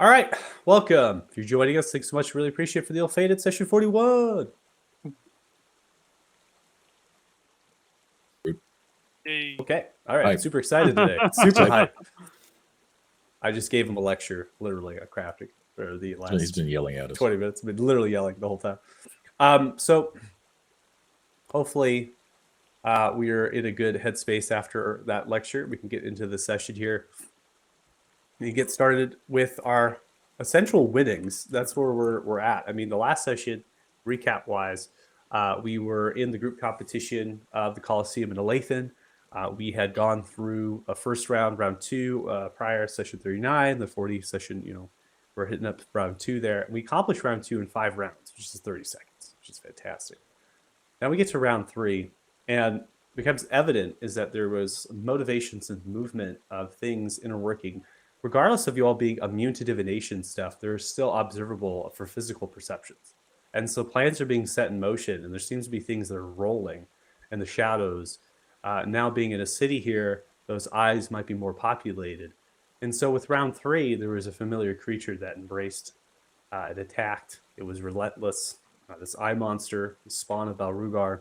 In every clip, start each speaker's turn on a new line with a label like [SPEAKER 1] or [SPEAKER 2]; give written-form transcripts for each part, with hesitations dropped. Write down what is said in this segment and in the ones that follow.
[SPEAKER 1] All right, welcome. If you're joining us, thanks so much. Really appreciate it for the ill-fated session 41.
[SPEAKER 2] Hey.
[SPEAKER 1] Okay, all right.
[SPEAKER 3] Hype.
[SPEAKER 1] Super excited today. Super hype. I just gave him a lecture, literally, at crafting for the
[SPEAKER 3] He's
[SPEAKER 1] last
[SPEAKER 3] been yelling at us.
[SPEAKER 1] 20 minutes. I've been literally yelling the whole time. So hopefully we are in a good headspace after that lecture. We can get into the session here. We get started with our essential winnings. That's where we're at. I mean, the last session, recap wise, we were in the group competition of the Coliseum in Olathe. We had gone through a first round, round two, prior session 39, the 40 session. We're hitting up round two there. We accomplished round two in 5 rounds, which is 30 seconds, which is fantastic. Now we get to round three, and it becomes evident is that there was motivations and movement of things interworking. Regardless of you all being immune to divination stuff, they're still observable for physical perceptions. And so plans are being set in motion, and there seems to be things that are rolling in the shadows. Now being in a city here, those eyes might be more populated. And so with round three, there was a familiar creature that embraced and attacked. It was relentless. This eye monster, the spawn of Balrugar.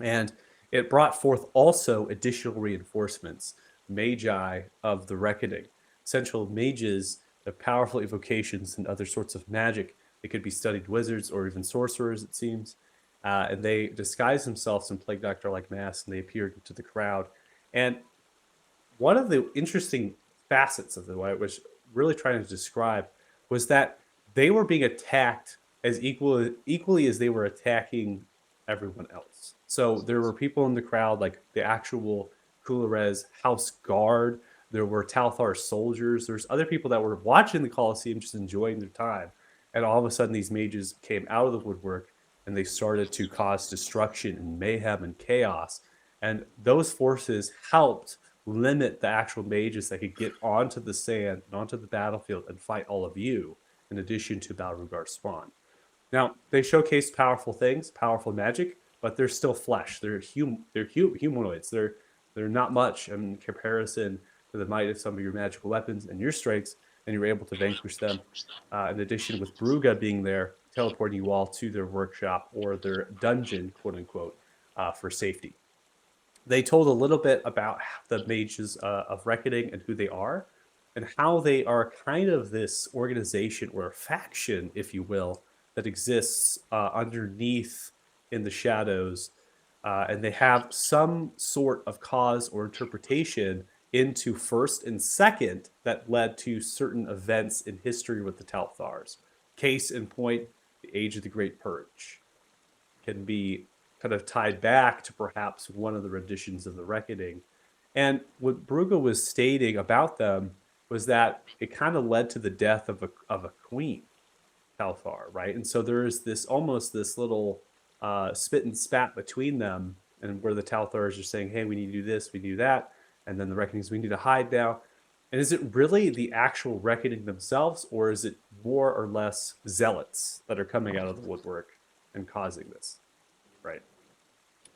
[SPEAKER 1] And it brought forth also additional reinforcements, magi of the reckoning. Essential mages have powerful evocations and other sorts of magic. They could be studied wizards or even sorcerers, it seems. And they disguise themselves in Plague Doctor-like masks, and they appeared to the crowd. And one of the interesting facets of what I was really trying to describe was that they were being attacked as equally as they were attacking everyone else. So there were people in the crowd, like the actual Kularez house guard. There were Talthar soldiers. There's other people that were watching the Colosseum, just enjoying their time. And all of a sudden, these mages came out of the woodwork and they started to cause destruction and mayhem and chaos. And those forces helped limit the actual mages that could get onto the sand and onto the battlefield and fight all of you, in addition to Balrugar's spawn. Now, they showcase powerful things, powerful magic, but they're still flesh. They're humanoids. They're not much in comparison to the might of some of your magical weapons and your strengths, and you're able to vanquish them. In addition, with Bruga being there, teleporting you all to their workshop or their dungeon, quote unquote, for safety. They told a little bit about the mages of Reckoning and who they are, and how they are kind of this organization or a faction, if you will, that exists underneath in the shadows, and they have some sort of cause or interpretation into first and second that led to certain events in history with the Talthars. Case in point, the Age of the Great Purge can be kind of tied back to perhaps one of the renditions of the Reckoning. And what Bruga was stating about them was that it kind of led to the death of a queen, Talthar, right? And so there is this almost this little spit and spat between them, and where the Talthars are saying, hey, we need to do this, we do that, and then the Reckonings, we need to hide now. And is it really the actual Reckoning themselves, or is it more or less zealots that are coming out of the woodwork and causing this, right?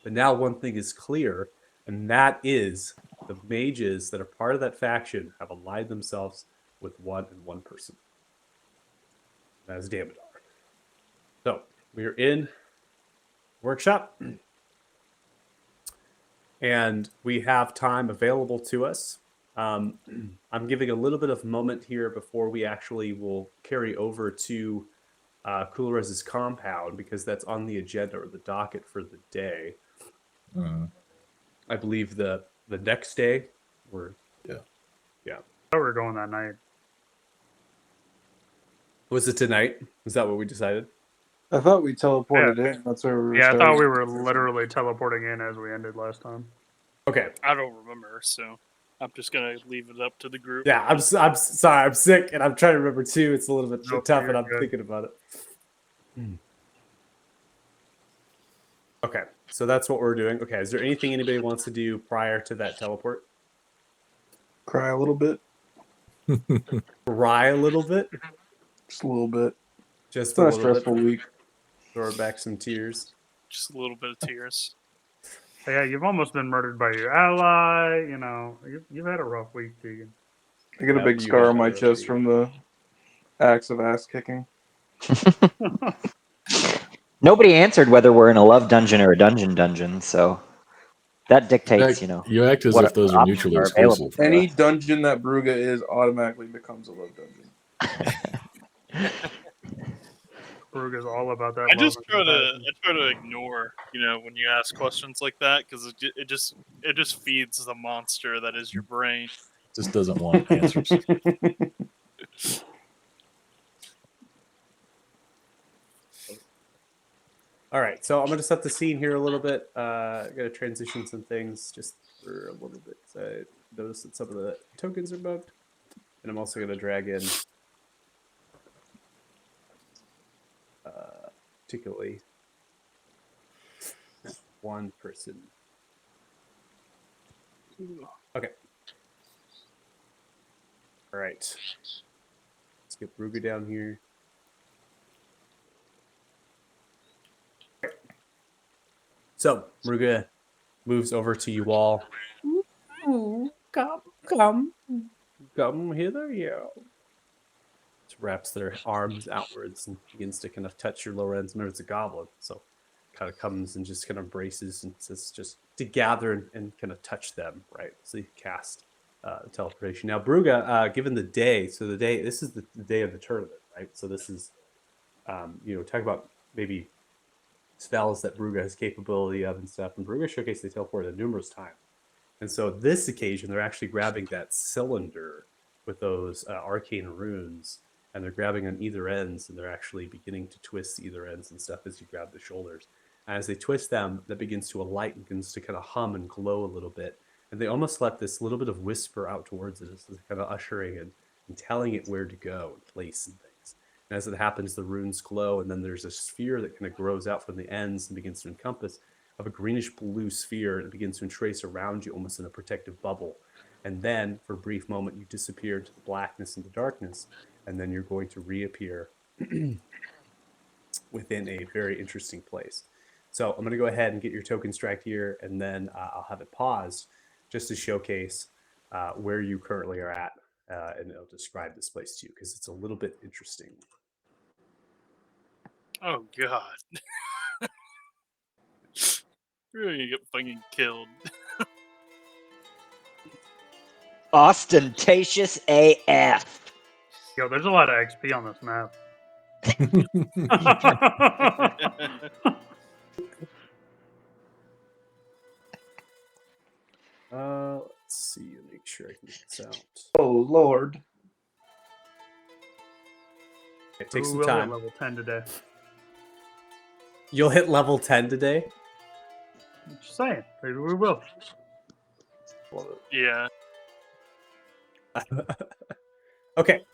[SPEAKER 1] But now one thing is clear, and that is the mages that are part of that faction have allied themselves with one person. That is Damodar. So we are in workshop, and we have time available to us. I'm giving a little bit of moment here before we actually will carry over to Kularez's compound, because that's on the agenda or the docket for the day. I believe the next day we're
[SPEAKER 3] Yeah.
[SPEAKER 2] I thought we were going that night.
[SPEAKER 1] Was it tonight? Is that what we decided?
[SPEAKER 4] I thought we teleported in. That's where we were.
[SPEAKER 2] Yeah, I thought
[SPEAKER 4] starting.
[SPEAKER 2] we were literally teleporting in as we ended last time.
[SPEAKER 1] Okay.
[SPEAKER 5] I don't remember, so I'm just gonna leave it up to the group.
[SPEAKER 1] Yeah, I'm sorry. I'm sick, and I'm trying to remember too. It's a little bit
[SPEAKER 2] Nope,
[SPEAKER 1] tough,
[SPEAKER 2] you're
[SPEAKER 1] and I'm
[SPEAKER 2] good.
[SPEAKER 1] thinking about it. Okay, so that's what we're doing. Okay, is there anything anybody wants to do prior to that teleport?
[SPEAKER 4] Cry a little bit,
[SPEAKER 1] Cry a little bit,
[SPEAKER 4] just a little bit.
[SPEAKER 1] just
[SPEAKER 4] It's
[SPEAKER 1] a
[SPEAKER 4] not a
[SPEAKER 1] little
[SPEAKER 4] stressful
[SPEAKER 1] bit.
[SPEAKER 4] week.
[SPEAKER 1] Throw back some tears.
[SPEAKER 5] Just a little bit of tears.
[SPEAKER 2] Yeah, you've almost been murdered by your ally. You know, you've had a rough week, Tegan.
[SPEAKER 4] I get a
[SPEAKER 1] Yeah,
[SPEAKER 4] big
[SPEAKER 1] you
[SPEAKER 4] scar
[SPEAKER 1] have
[SPEAKER 4] on my
[SPEAKER 1] that
[SPEAKER 4] chest
[SPEAKER 1] rough
[SPEAKER 4] from the acts of ass kicking.
[SPEAKER 3] Nobody answered whether we're in a love dungeon or a dungeon, so that dictates,
[SPEAKER 6] You act as
[SPEAKER 3] what
[SPEAKER 6] if those are
[SPEAKER 3] options
[SPEAKER 6] mutually
[SPEAKER 3] are available
[SPEAKER 6] exclusive.
[SPEAKER 3] for
[SPEAKER 4] Any
[SPEAKER 3] us.
[SPEAKER 4] dungeon that Bruga is automatically becomes a love dungeon.
[SPEAKER 2] Brugge is all about that.
[SPEAKER 5] I just
[SPEAKER 2] love
[SPEAKER 5] try
[SPEAKER 2] and
[SPEAKER 5] to
[SPEAKER 2] compassion.
[SPEAKER 5] I try to ignore, when you ask questions like that, because it just feeds the monster that is your brain.
[SPEAKER 6] Just doesn't want answers.
[SPEAKER 1] All right, so I'm going to set the scene here a little bit. I'm going to transition some things just for a little bit because I noticed that some of the tokens are bugged. And I'm also going to drag in particularly one person. Okay. All right. Let's get Bruga down here. So Bruga moves over to you all. Come hither, you. Wraps their arms outwards and begins to kind of touch your lower ends. Remember, it's a goblin, so kind of comes and just kind of embraces and says just to gather and kind of touch them, right? So you cast teleportation. Now, Bruga, given the day, so this is the day of the tournament, right? So this is, talk about maybe spells that Bruga has capability of and stuff. And Bruga showcased they teleported numerous times. And so this occasion, they're actually grabbing that cylinder with those arcane runes, and they're grabbing on either ends, and they're actually beginning to twist either ends and stuff as you grab the shoulders. And as they twist them, that begins to alight and begins to kind of hum and glow a little bit. And they almost let this little bit of whisper out towards it as they're kind of ushering and telling it where to go and place and things. And as it happens, the runes glow, and then there's a sphere that kind of grows out from the ends and begins to encompass of a greenish blue sphere, and it begins to trace around you almost in a protective bubble. And then, for a brief moment, you disappear into the blackness and the darkness, and then you're going to reappear within a very interesting place. So I'm going to go ahead and get your token strike here, and then I'll have it paused just to showcase where you currently are at, and it'll describe this place to you because it's a little bit interesting.
[SPEAKER 5] Oh God. We're gonna get fucking killed.
[SPEAKER 3] Ostentatious AF.
[SPEAKER 2] Yo, there's a lot of XP on this map.
[SPEAKER 1] Let's see, make sure I can get this out.
[SPEAKER 4] Oh Lord.
[SPEAKER 1] It takes
[SPEAKER 2] Ooh,
[SPEAKER 1] some
[SPEAKER 2] we'll hit
[SPEAKER 1] time.
[SPEAKER 2] level 10 today.
[SPEAKER 1] You'll hit level 10 today?
[SPEAKER 2] I'm just saying. Maybe we will.
[SPEAKER 5] Yeah.
[SPEAKER 1] Okay.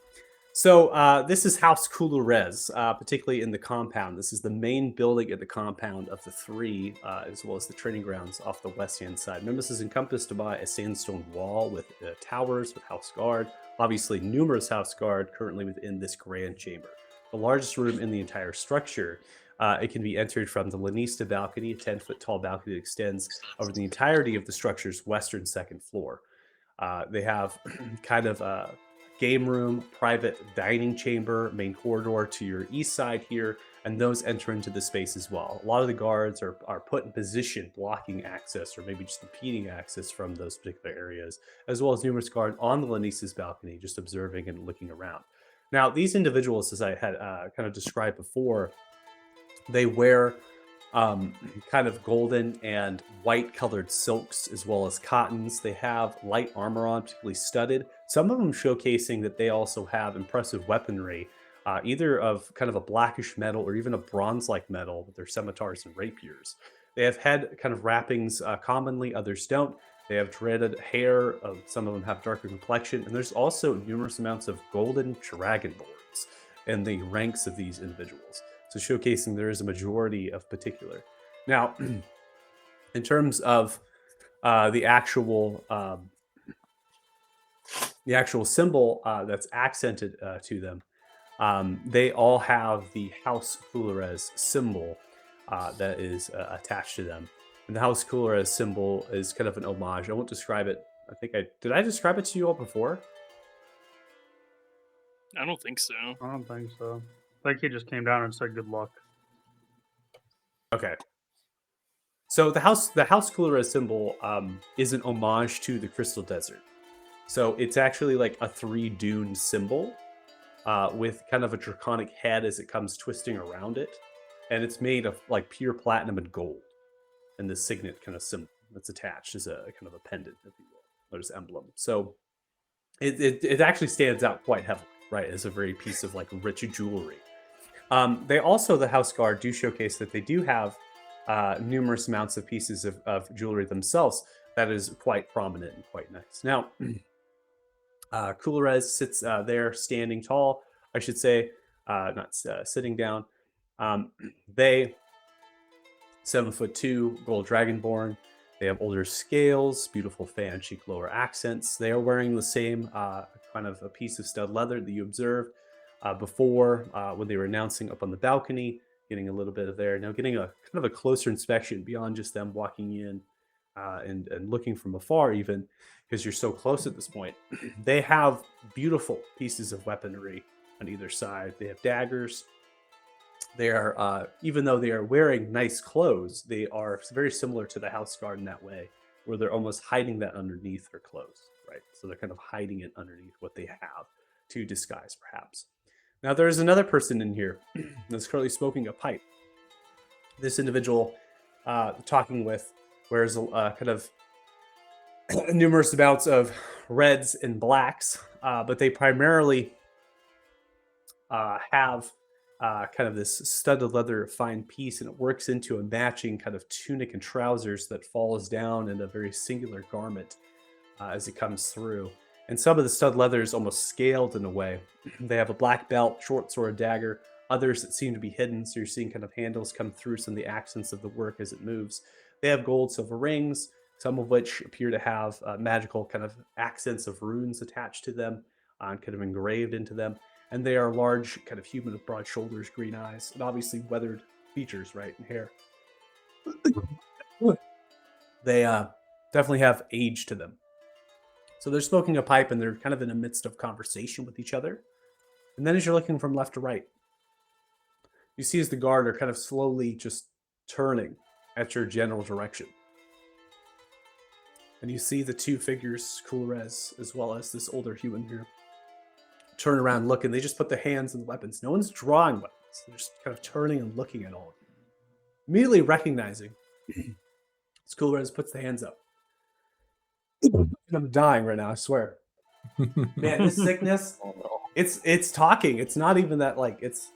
[SPEAKER 1] So this is House Coulurez, particularly in the compound. This is the main building at the compound of the three, as well as the training grounds off the west-hand side. Remember, this is encompassed by a sandstone wall with towers with house guard. Obviously, numerous house guard currently within this grand chamber. The largest room in the entire structure. It can be entered from the Lanista balcony, a 10-foot tall balcony that extends over the entirety of the structure's western second floor. They have kind of a game room, private dining chamber, main corridor to your east side here, and those enter into the space as well. A lot of the guards are put in position blocking access or maybe just impeding access from those particular areas, as well as numerous guards on the Lanista's balcony just observing and looking around. Now, these individuals, as I had kind of described before, they wear kind of golden and white colored silks as well as cottons. They have light armor on, particularly studded. Some of them showcasing that they also have impressive weaponry, either of kind of a blackish metal or even a bronze-like metal with their scimitars and rapiers. They have head kind of wrappings commonly, others don't. They have dreaded hair. Some of them have darker complexion. And there's also numerous amounts of golden dragonlords in the ranks of these individuals. So showcasing there is a majority of particular. Now, in terms of the actual symbol that's accented to them, they all have the House Coulurez symbol that is attached to them. And the House Coulurez symbol is kind of an homage. I won't describe it. Did I describe it to you all before?
[SPEAKER 5] I don't think so.
[SPEAKER 2] I don't think so. I think he just came down and said good luck.
[SPEAKER 1] Okay. So the house Kulera symbol is an homage to the Crystal Desert. So it's actually like a 3-dune symbol with kind of a draconic head as it comes twisting around it, and it's made of like pure platinum and gold. And the signet kind of symbol that's attached is a kind of a pendant, if you will, or this emblem. So it actually stands out quite heavily, right, as a very piece of like rich jewelry. They also, the House Guard, do showcase that they do have numerous amounts of pieces of jewelry themselves that is quite prominent and quite nice. Now, Kulerez sits there standing tall, I should say, not sitting down. They 7'2", gold dragonborn. They have older scales, beautiful fan cheek lower accents. They are wearing the same kind of a piece of stud leather that you observed before when they were announcing up on the balcony, getting a little bit of there. Now getting a kind of a closer inspection beyond just them walking in and looking from afar, even because you're so close at this point. They have beautiful pieces of weaponry on either side. They have daggers. They are, even though they are wearing nice clothes, they are very similar to the House Guard in that way, where they're almost hiding that underneath their clothes, right? So they're kind of hiding it underneath what they have to disguise, perhaps. Now, there's another person in here that's currently smoking a pipe. This individual talking with wears kind of numerous amounts of reds and blacks, but they primarily have kind of this studded leather fine piece, and it works into a matching kind of tunic and trousers that falls down in a very singular garment as it comes through. And some of the stud leather is almost scaled in a way. They have a black belt, short sword, dagger, others that seem to be hidden, so you're seeing kind of handles come through some of the accents of the work as it moves. They have gold, silver rings, some of which appear to have magical kind of accents of runes attached to them, kind of engraved into them. And they are large, kind of human with broad shoulders, green eyes, and obviously weathered features, right, and hair. They definitely have age to them. So they're smoking a pipe, and they're kind of in the midst of conversation with each other. And then as you're looking from left to right, you see as the guard are kind of slowly just turning at your general direction. And you see the two figures, Kulrez, as well as this older human here, turn around, look, and they just put their hands in the weapons. No one's drawing weapons. They're just kind of turning and looking at all of you. Immediately recognizing, Kulrez puts the hands up. I'm dying right now, I swear. Man, this sickness,
[SPEAKER 3] Oh, no.
[SPEAKER 1] it's talking. It's not even that, like, it's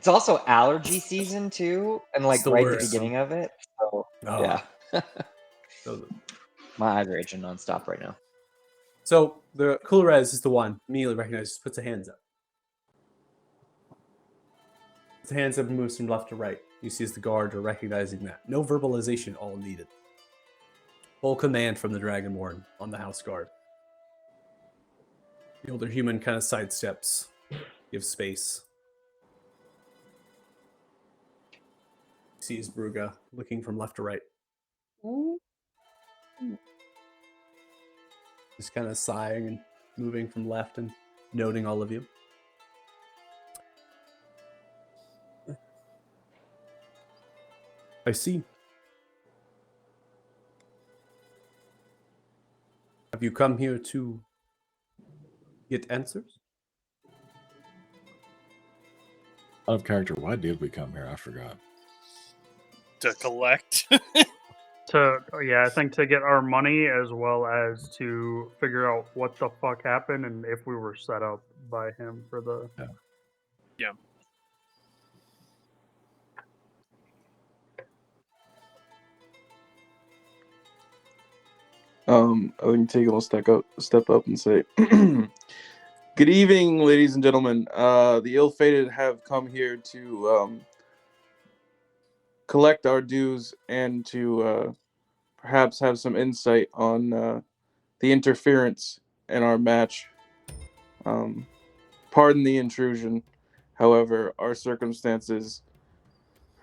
[SPEAKER 3] also allergy season too, and like
[SPEAKER 1] It's the
[SPEAKER 3] right at the
[SPEAKER 1] worst.
[SPEAKER 3] beginning of it. So
[SPEAKER 1] Oh.
[SPEAKER 3] yeah,
[SPEAKER 1] so,
[SPEAKER 3] my eyes are itching nonstop right now.
[SPEAKER 1] so the Kulrez is the one immediately recognizes, puts the hands up. Puts the hands up and moves from left to right. You see as the guards are recognizing that. No verbalization, all needed. Full command from the Dragonborn on the House Guard. The older human kind of sidesteps, gives space. Sees Bruga looking from left to right. Just kind of sighing and moving from left and noting all of you. I see. Have you come here to get answers?
[SPEAKER 6] Out of character, why did we come here? I forgot.
[SPEAKER 5] To collect.
[SPEAKER 2] I think to get our money as well as to figure out what the fuck happened and if we were set up by him for the.
[SPEAKER 5] Yeah.
[SPEAKER 4] I can take a little step up and say, good evening, ladies and gentlemen. The ill-fated have come here to collect our dues and to perhaps have some insight on the interference in our match. Pardon the intrusion. However, our circumstances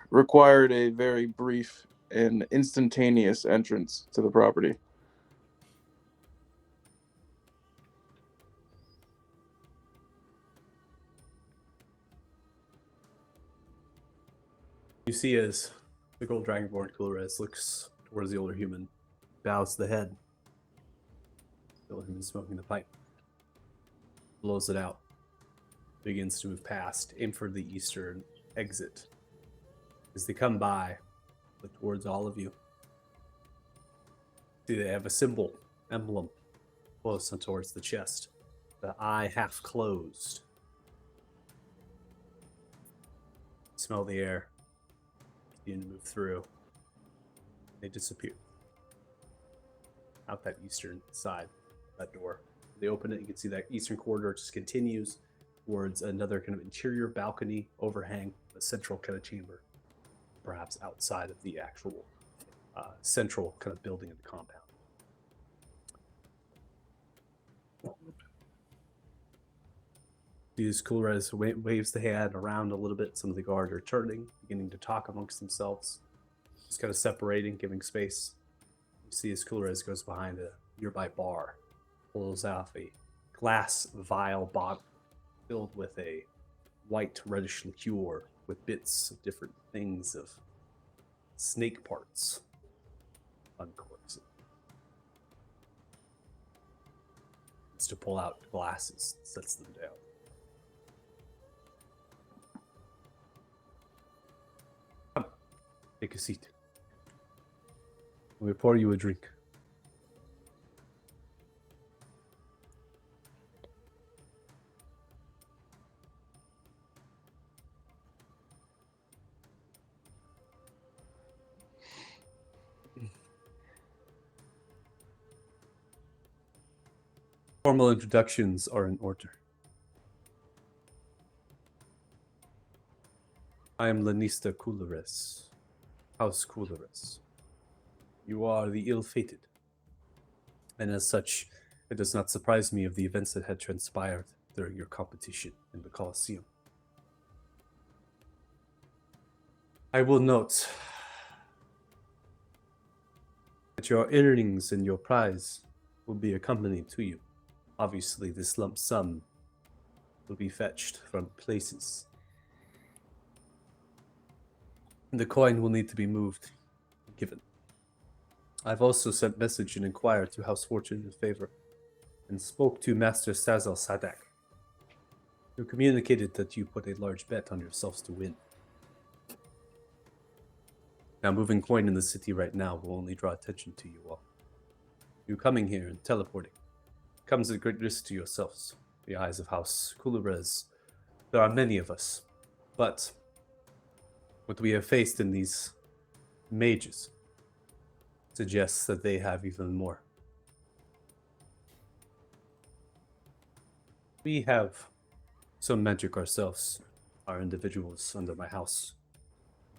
[SPEAKER 4] required a very brief and instantaneous entrance to the property.
[SPEAKER 1] You see as the gold dragonborn Kulres looks towards the older human, bows the head. The older human smoking the pipe. Blows it out. Begins to move past, aim for the eastern exit. As they come by, look towards all of you. See, they have a symbol, emblem, close and towards the chest. The eye half closed. Smell the air. Begin to move through. They disappear. Out that eastern side, that door. They open it, you can see that eastern corridor just continues towards another kind of interior balcony overhang, a central kind of chamber, perhaps outside of the actual central kind of building of the compound. These Kulres waves the hand around a little bit. Some of the guard are turning, beginning to talk amongst themselves, just kind of separating, giving space. You see as Kulres goes behind a nearby bar, pulls off a glass vial bottle filled with a white reddish liqueur with bits of different things of snake parts. Uncorks it. It's to pull out glasses, sets them down. Come, take a seat. We pour you a drink. Formal introductions are in order. I am Lanista Kulres, House Kulres. You are the ill-fated, and as such, it does not surprise me of the events that had transpired during your competition in the Colosseum. I will note that your earnings and your prize will be accompanied to you. Obviously, this lump sum will be fetched from places. The coin will need to be moved, given. I've also sent message and inquired to House Fortune in favor, and spoke to Master Sazal Sadak, who communicated that you put a large bet on yourselves to win. Now, moving coin in the city right now will only draw attention to you all. You coming here and teleporting comes at great risk to yourselves, the eyes of House Kulres. There are many of us, but what we have faced in these mages suggests that they have even more. We have some magic ourselves, our individuals under my house,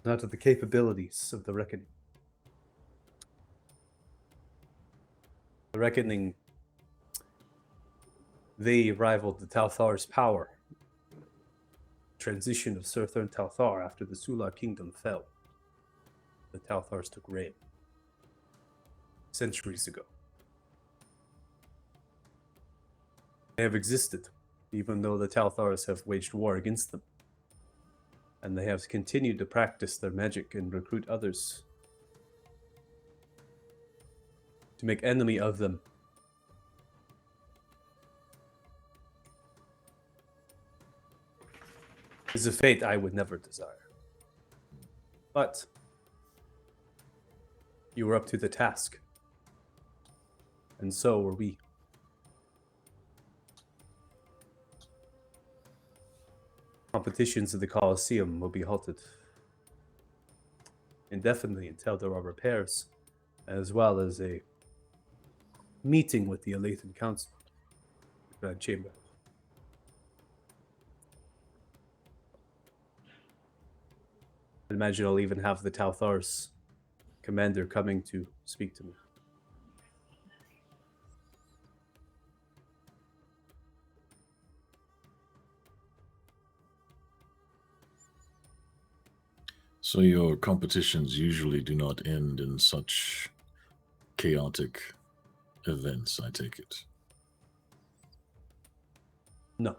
[SPEAKER 1] not of the capabilities of the Reckoning. The Reckoning, they rivaled the Talthar's power. Transition of Surthr and Talthar after the Sula kingdom fell. The Talthars took reign centuries ago. They have existed, even though the Talthars have waged war against them. And they have continued to practice their magic and recruit others to make enemy of them. It's a fate I would never desire. But you were up to the task. And so were we. Competitions at the Colosseum will be halted indefinitely until there are repairs, as well as a meeting with the Alathan Council, the Grand Chamber. I imagine I'll even have the Talthar's commander coming to speak to me.
[SPEAKER 6] So your competitions usually do not end in such chaotic events, I take it.
[SPEAKER 1] No.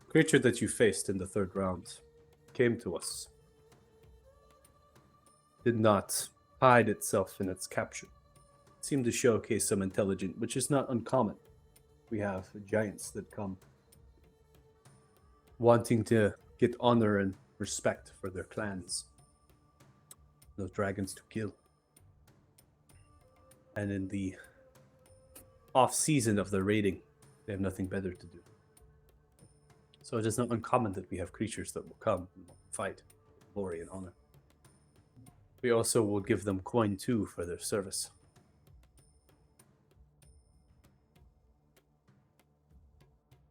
[SPEAKER 1] Creature that you faced in the third round came to us did not hide itself in its capture. It seemed to showcase some intelligence, which is not uncommon. We have giants that come wanting to get honor and respect for their clans. Those dragons to kill. And in the off-season of the raiding, they have nothing better to do. So it is not uncommon that we have creatures that will come and fight, glory and honor. We also will give them coin too for their service.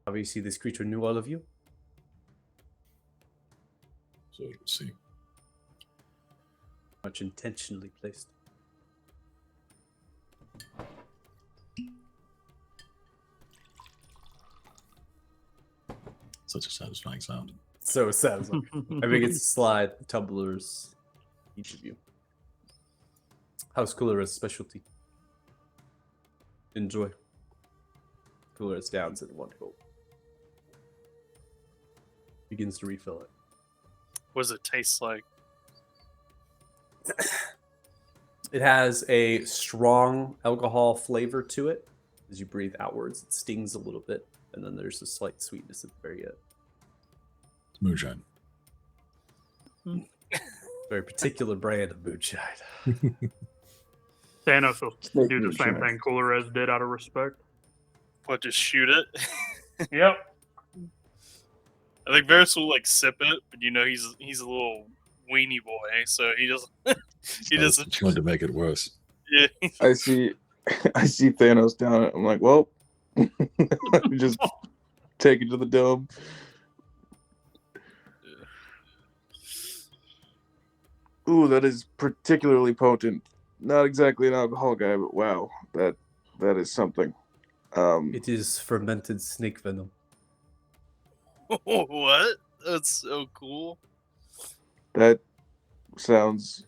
[SPEAKER 1] Obviously, this creature knew all of you.
[SPEAKER 6] So we'll see.
[SPEAKER 1] Much intentionally placed.
[SPEAKER 6] Such a satisfying sound.
[SPEAKER 1] So it sounds like. I think it's slide tumblers, each of you. How's Coolera's specialty? Enjoy. Coolera's downs in one go. Begins to refill it.
[SPEAKER 5] What does it taste like?
[SPEAKER 1] It has a strong alcohol flavor to it. As you breathe outwards, it stings a little bit, and then there's a slight sweetness at the very end.
[SPEAKER 6] It's moonshine.
[SPEAKER 1] Very particular brand of moonshine.
[SPEAKER 2] Thanos will
[SPEAKER 4] Snake
[SPEAKER 2] do the
[SPEAKER 4] moonshine.
[SPEAKER 2] same thing Coolrez did out of respect.
[SPEAKER 5] What, just shoot it?
[SPEAKER 2] Yep.
[SPEAKER 5] I think Varys will like sip it, but you know he's a little weenie boy, so he doesn't he doesn't
[SPEAKER 6] It's going to make it worse.
[SPEAKER 5] yeah.
[SPEAKER 4] I see Thanos down it. I'm like, well, just take it to the dome. Ooh, that is particularly potent. Not exactly an alcohol guy, but wow, that is something.
[SPEAKER 1] It is fermented snake venom.
[SPEAKER 5] What? That's so cool.
[SPEAKER 4] That sounds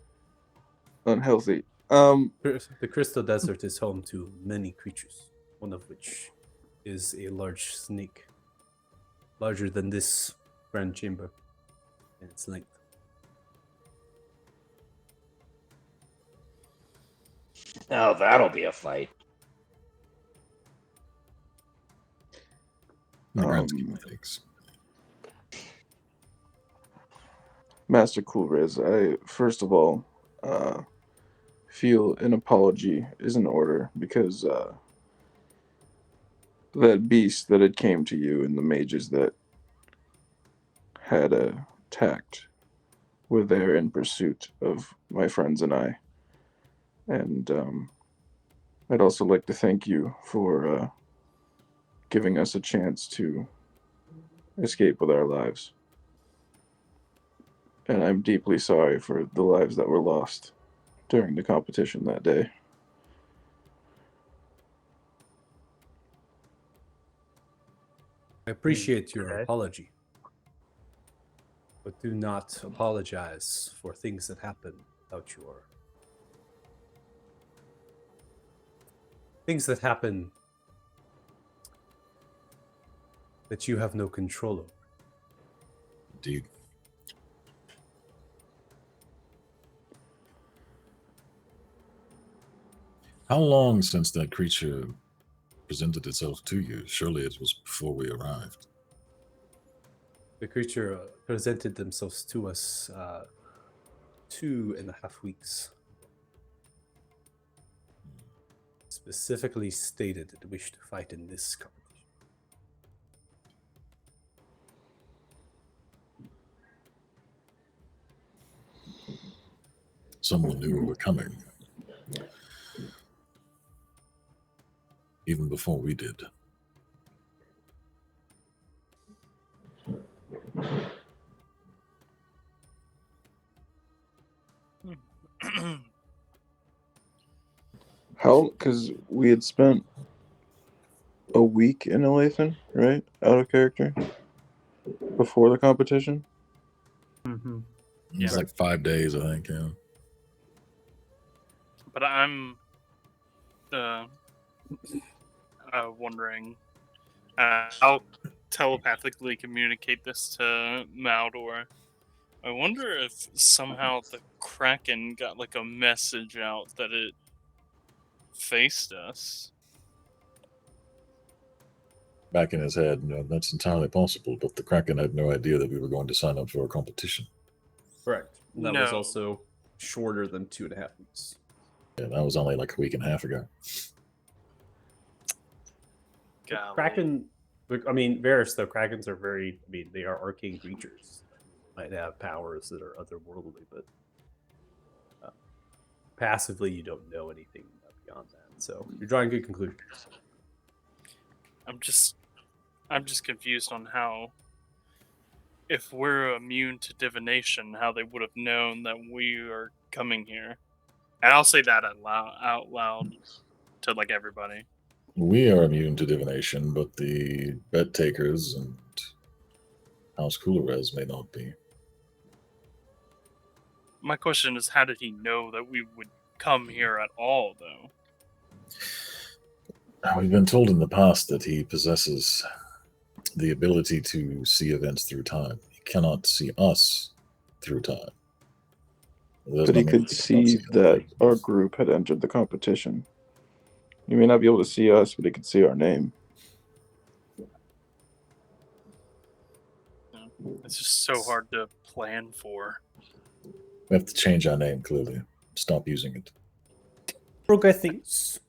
[SPEAKER 4] unhealthy.
[SPEAKER 1] The Crystal Desert is home to many creatures, one of which is a large snake, larger than this grand chamber in its length.
[SPEAKER 3] Oh, that'll be a fight.
[SPEAKER 6] In the grand scheme of things.
[SPEAKER 4] Master Coolrez, I first of all feel an apology is in order because that beast that had came to you and the mages that had attacked were there in pursuit of my friends and I. And I'd also like to thank you for giving us a chance to escape with our lives. And I'm deeply sorry for the lives that were lost during the competition that day.
[SPEAKER 1] I appreciate your
[SPEAKER 2] Okay.
[SPEAKER 1] apology, but do not apologize for things that happen without your things that happen that you have no control over.
[SPEAKER 6] Indeed. How long since that creature presented itself to you? Surely it was before we arrived.
[SPEAKER 1] The creature presented themselves to us 2.5 weeks. Specifically stated it wished to fight in this competition.
[SPEAKER 6] Someone knew we were coming. Even before we did.
[SPEAKER 4] How? Because we had spent a week in Olathe, right? Out of character? Before the competition?
[SPEAKER 2] Mm-hmm.
[SPEAKER 6] It was like 5 days, I think, yeah.
[SPEAKER 5] But I'm wondering, I'll telepathically communicate this to Maldor. I wonder if somehow the Kraken got like a message out that it faced us.
[SPEAKER 6] Back in his head, that's entirely possible, but the Kraken had no idea that we were going to sign up for a competition.
[SPEAKER 1] Correct. And that was
[SPEAKER 5] No.
[SPEAKER 1] also shorter than 2.5 weeks.
[SPEAKER 6] Yeah, that was only like a week and a half ago.
[SPEAKER 5] Golly.
[SPEAKER 1] Kraken, I mean, Varys, though, Krakens are very, I mean, they are arcane creatures. Might have powers that are otherworldly, but passively, you don't know anything beyond that. So you're drawing good conclusions.
[SPEAKER 5] I'm just confused on how, if we're immune to divination, how they would have known that we are coming here. And I'll say that out loud to like everybody.
[SPEAKER 6] We are immune to divination, but the bet takers and House Coolores may not be.
[SPEAKER 5] My question is, how did he know that we would come here at all, though?
[SPEAKER 6] Now, we've been told in the past that he possesses the ability to see events through time. He cannot see us through time. There's
[SPEAKER 4] But he
[SPEAKER 6] no meaning
[SPEAKER 4] could
[SPEAKER 6] he cannot
[SPEAKER 4] see
[SPEAKER 6] us.
[SPEAKER 4] that our group had entered the competition. He may not be able to see us, but he could see our name.
[SPEAKER 5] It's just so hard to plan for.
[SPEAKER 6] We have to change our name, clearly. Stop using it.
[SPEAKER 1] Bruga thinks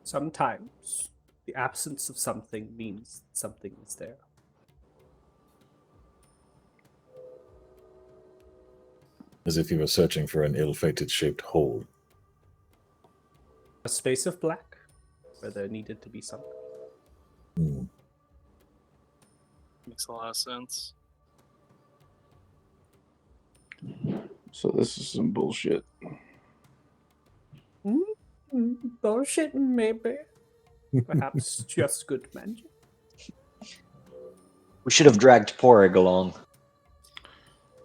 [SPEAKER 1] sometimes the absence of something means something is there.
[SPEAKER 6] As if he were searching for an ill-fated shaped hole.
[SPEAKER 1] A space of black where there needed to be something.
[SPEAKER 6] Hmm.
[SPEAKER 5] Makes a lot of sense.
[SPEAKER 4] So this is some bullshit.
[SPEAKER 1] Bullshit, maybe. Perhaps just good magic.
[SPEAKER 3] We should have dragged Porrig along.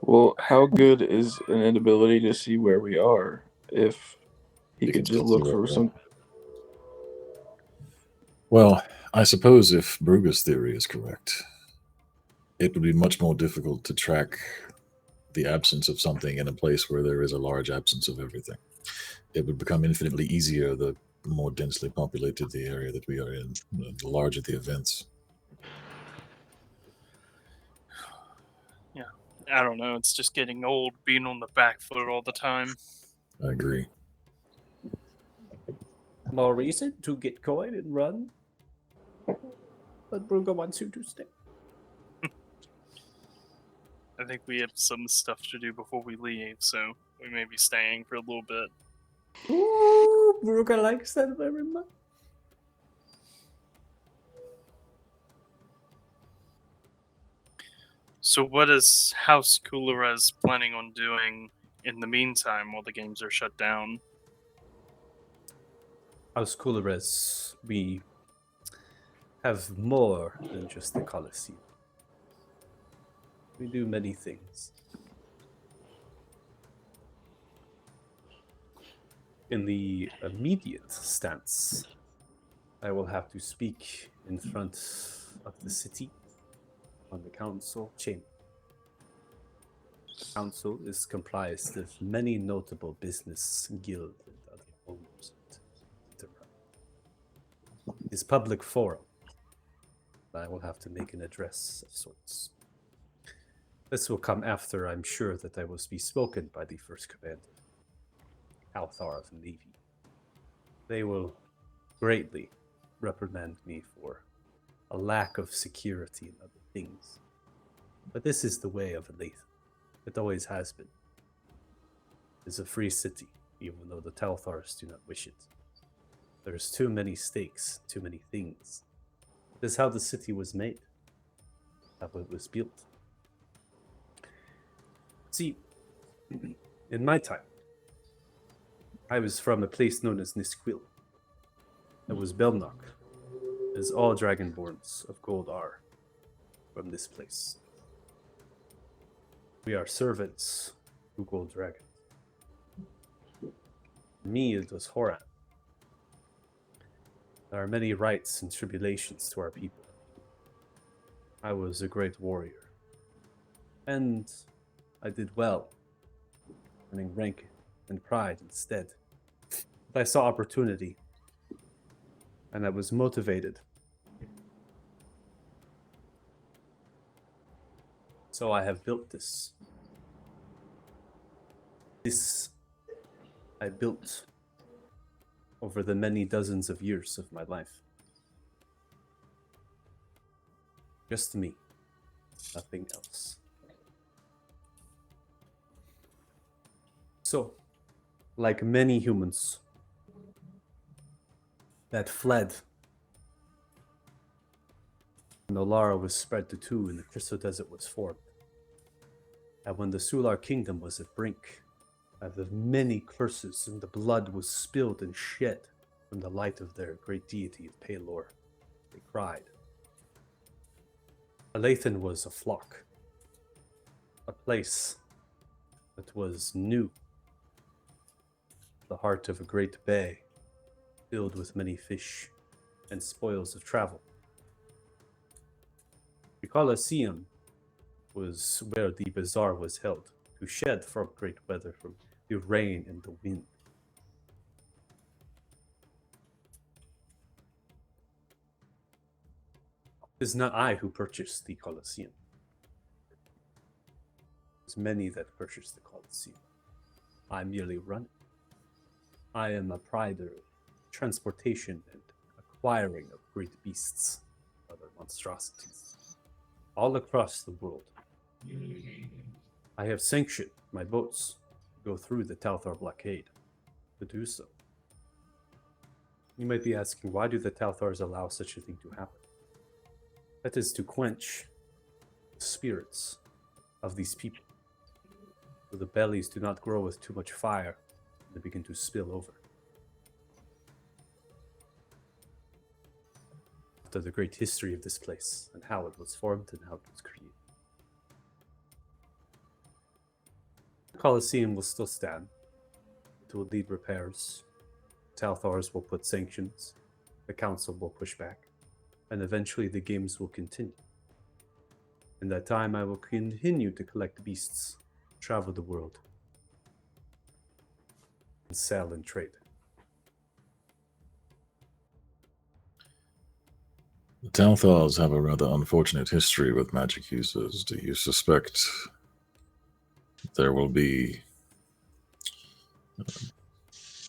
[SPEAKER 4] Well, how good is an inability to see where we are if he
[SPEAKER 6] You
[SPEAKER 4] could
[SPEAKER 6] can
[SPEAKER 4] just
[SPEAKER 6] still see
[SPEAKER 4] look
[SPEAKER 6] where
[SPEAKER 4] for
[SPEAKER 6] we are.
[SPEAKER 4] some?
[SPEAKER 6] Well, I suppose if Bruga's theory is correct, it would be much more difficult to track the absence of something in a place where there is a large absence of everything. It would become infinitely easier the more densely populated the area that we are in, the larger the events.
[SPEAKER 5] I don't know. It's just getting old being on the back foot all the time.
[SPEAKER 6] I agree.
[SPEAKER 1] More reason to get coin and run. But Bruga wants you to stay.
[SPEAKER 5] I think we have some stuff to do before we leave, so we may be staying for a little bit.
[SPEAKER 1] Ooh, Bruga likes that very much.
[SPEAKER 5] So what is House Coolores planning on doing in the meantime while the games are shut down?
[SPEAKER 1] House Coolores, we have more than just the Colosseum. We do many things. In the immediate stance, I will have to speak in front of the city on the council chamber. Council is comprised of many notable business guild and other owners. It is public forum. I will have to make an address of sorts. This will come after I'm sure that I will be spoken by the first commander, Althar of the Navy. They will greatly reprimand me for a lack of security and other things. But this is the way of Elath. It always has been. It's a free city, even though the Talthars do not wish it. There's too many stakes, too many things. This is how the city was made, how it was built. See, in my time, I was from a place known as Nisquil. It was Belnock, as all Dragonborns of Gold are from this place. We are servants to Gold Dragon. Me, it was Horan. There are many rights and tribulations to our people. I was a great warrior. And I did well, earning rank and pride instead. But I saw opportunity, and I was motivated. So I have built this. This I built over the many dozens of years of my life. Just me, nothing else. So, like many humans that fled when Olara was spread to two and the Crystal Desert was formed, and when the Sular Kingdom was at brink of the many curses and the blood was spilled and shed from the light of their great deity of Pelor, they cried. Alathan was a flock, a place that was new, the heart of a great bay filled with many fish and spoils of travel. The Colosseum was where the bazaar was held, to shed from great weather, from the rain and the wind. It is not I who purchased the Colosseum. There's many that purchased the Colosseum. I merely run it. I am a prider of transportation and acquiring of great beasts, other monstrosities, all across the world. I have sanctioned my boats to go through the Talthar blockade to do so. You might be asking, why do the Talthars allow such a thing to happen? That is to quench the spirits of these people, so the bellies do not grow with too much fire and they begin to spill over. After the great history of this place and how it was formed and how it was created. The Colosseum will still stand. It will need repairs. Talthars will put sanctions. The council will push back. And eventually the games will continue. In that time, I will continue to collect beasts, travel the world, and sell and trade.
[SPEAKER 6] The Talthars have a rather unfortunate history with magic users. Do you suspect there will be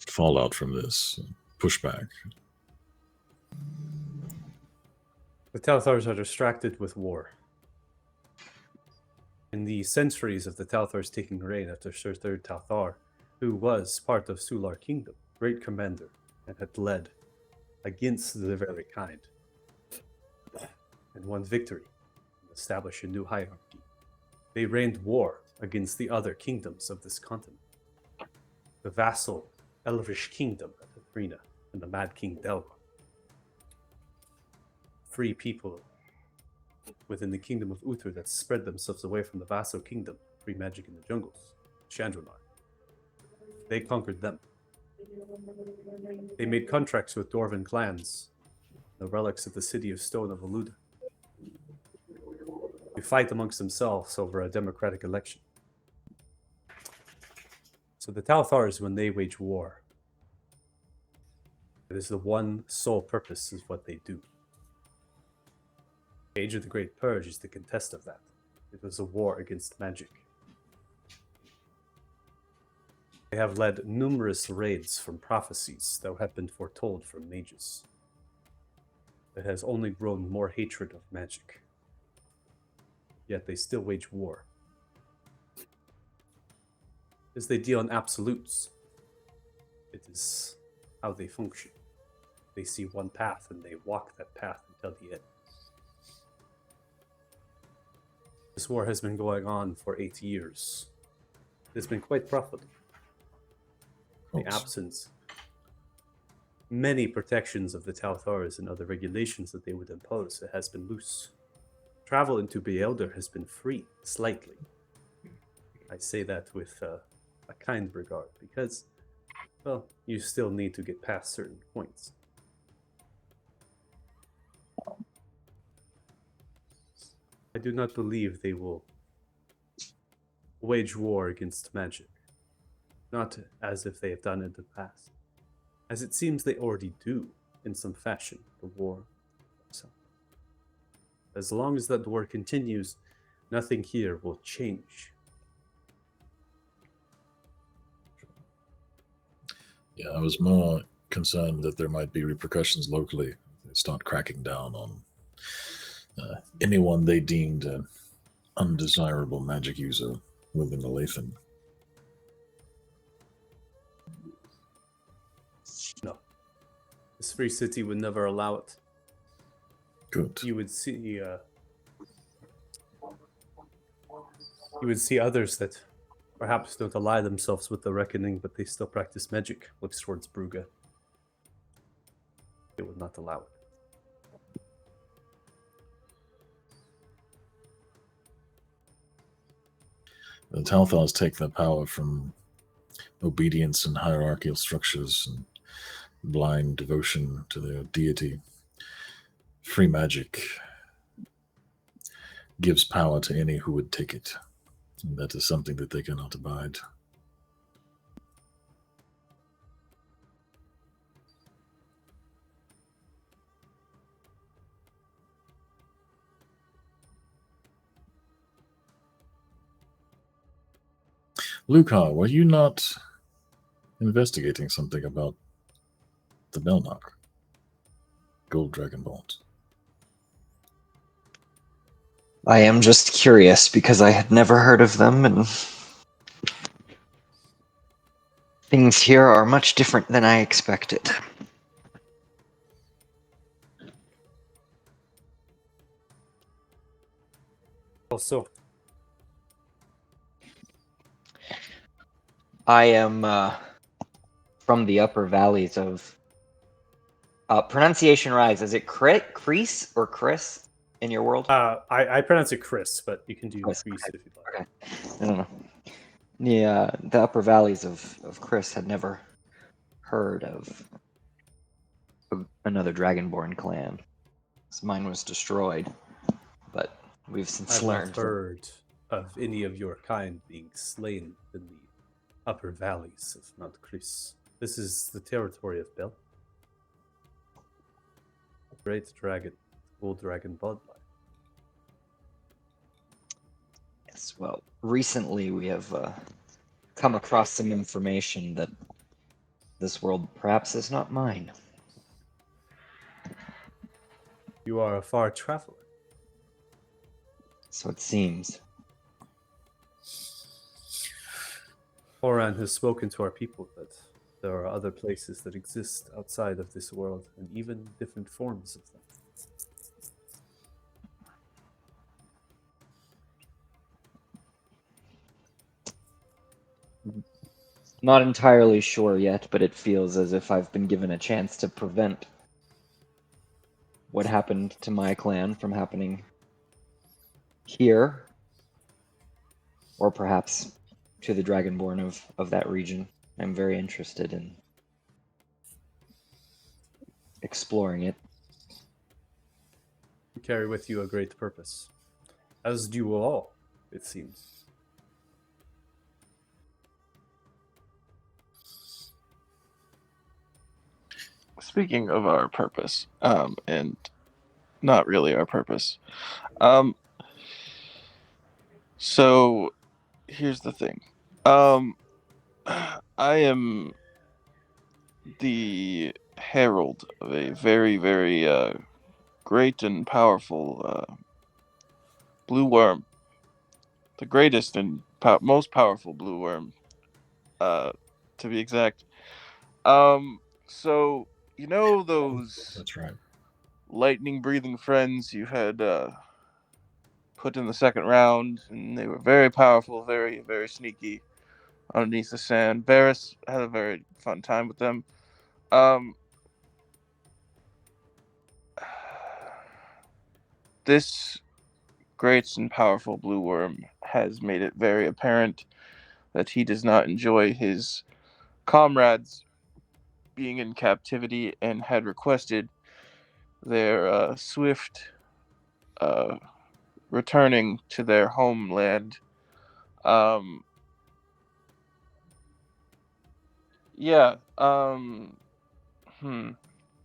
[SPEAKER 6] fallout from this, pushback?
[SPEAKER 1] The Talthars are distracted with war. In the centuries of the Talthars taking reign after Sir Third Talthar, who was part of Sular Kingdom, great commander, and had led against the very kind, and won victory and established a new hierarchy. They reigned war against the other kingdoms of this continent. The vassal Elvish kingdom of Athrena and the Mad King Delva. Free people within the kingdom of Uther that spread themselves away from the vassal kingdom, free magic in the jungles, Chandronar. They conquered them. They made contracts with Dwarven clans, the relics of the city of stone of Aluda, to fight amongst themselves over a democratic election. So the Talthars, when they wage war, it is the one sole purpose is what they do. The Age of the Great Purge is the contest of that. It was a war against magic. They have led numerous raids from prophecies that have been foretold from mages. It has only grown more hatred of magic. Yet they still wage war. As they deal in absolutes, it is how they function. They see one path and they walk that path until the end. This war has been going on for 8 years. It has been quite profitable. The absence, many protections of the Talthars and other regulations that they would impose, it has been loose. Travel into Beelder has been free, slightly. I say that with a kind regard, because, well, you still need to get past certain points. I do not believe they will wage war against magic. Not as if they have done in the past, as it seems they already do in some fashion, the war. So, as long as that war continues, nothing here will change.
[SPEAKER 6] Yeah, I was more concerned that there might be repercussions locally. They start cracking down on anyone they deemed an undesirable magic user within the Lathan.
[SPEAKER 1] No. This free city would never allow it.
[SPEAKER 6] Good.
[SPEAKER 1] You would see others that perhaps don't ally themselves with the reckoning, but they still practice magic. Looks towards Brugge. They would not allow it.
[SPEAKER 6] The Talthars take their power from obedience and hierarchical structures and blind devotion to their deity. Free magic gives power to any who would take it. And that is something that they cannot abide. Lucar, were you not investigating something about the Belnock? Gold Dragonborns.
[SPEAKER 3] I am just curious because I had never heard of them, and things here are much different than I expected.
[SPEAKER 1] Also,
[SPEAKER 3] I am from the upper valleys of pronunciation rise. Is it Crease or Chris in your world?
[SPEAKER 1] I pronounce it Chris, but you can do
[SPEAKER 3] Chris,
[SPEAKER 1] Grease
[SPEAKER 3] okay.
[SPEAKER 1] if you'd like.
[SPEAKER 3] Okay. I don't know. The upper valleys of Chris had never heard of another Dragonborn clan. Mine was destroyed, but we've since
[SPEAKER 1] I've
[SPEAKER 3] learned.
[SPEAKER 1] not heard of any of your kind being slain in the upper valleys of Mount Chris. This is the territory of Bel. Great dragon, old dragon bloodline.
[SPEAKER 3] Yes, well, recently we have come across some information that this world perhaps is not mine.
[SPEAKER 1] You are a far traveler.
[SPEAKER 3] So it seems.
[SPEAKER 1] Oran has spoken to our people that there are other places that exist outside of this world, and even different forms of them.
[SPEAKER 3] Not entirely sure yet, but it feels as if I've been given a chance to prevent what happened to my clan from happening here, or perhaps to the Dragonborn of that region. I'm very interested in exploring it.
[SPEAKER 1] You carry with you a great purpose, as do you all, it seems.
[SPEAKER 4] Speaking of our purpose, and not really our purpose, so here's the thing. I am the herald of a very, very great and powerful blue worm. The greatest and most powerful blue worm, to be exact. So you know those
[SPEAKER 6] That's right.
[SPEAKER 4] lightning breathing friends you had put in the second round, and they were very powerful, very, very sneaky underneath the sand. Varys had a very fun time with them. This great and powerful blue worm has made it very apparent that he does not enjoy his comrades being in captivity and had requested their swift returning to their homeland. Yeah.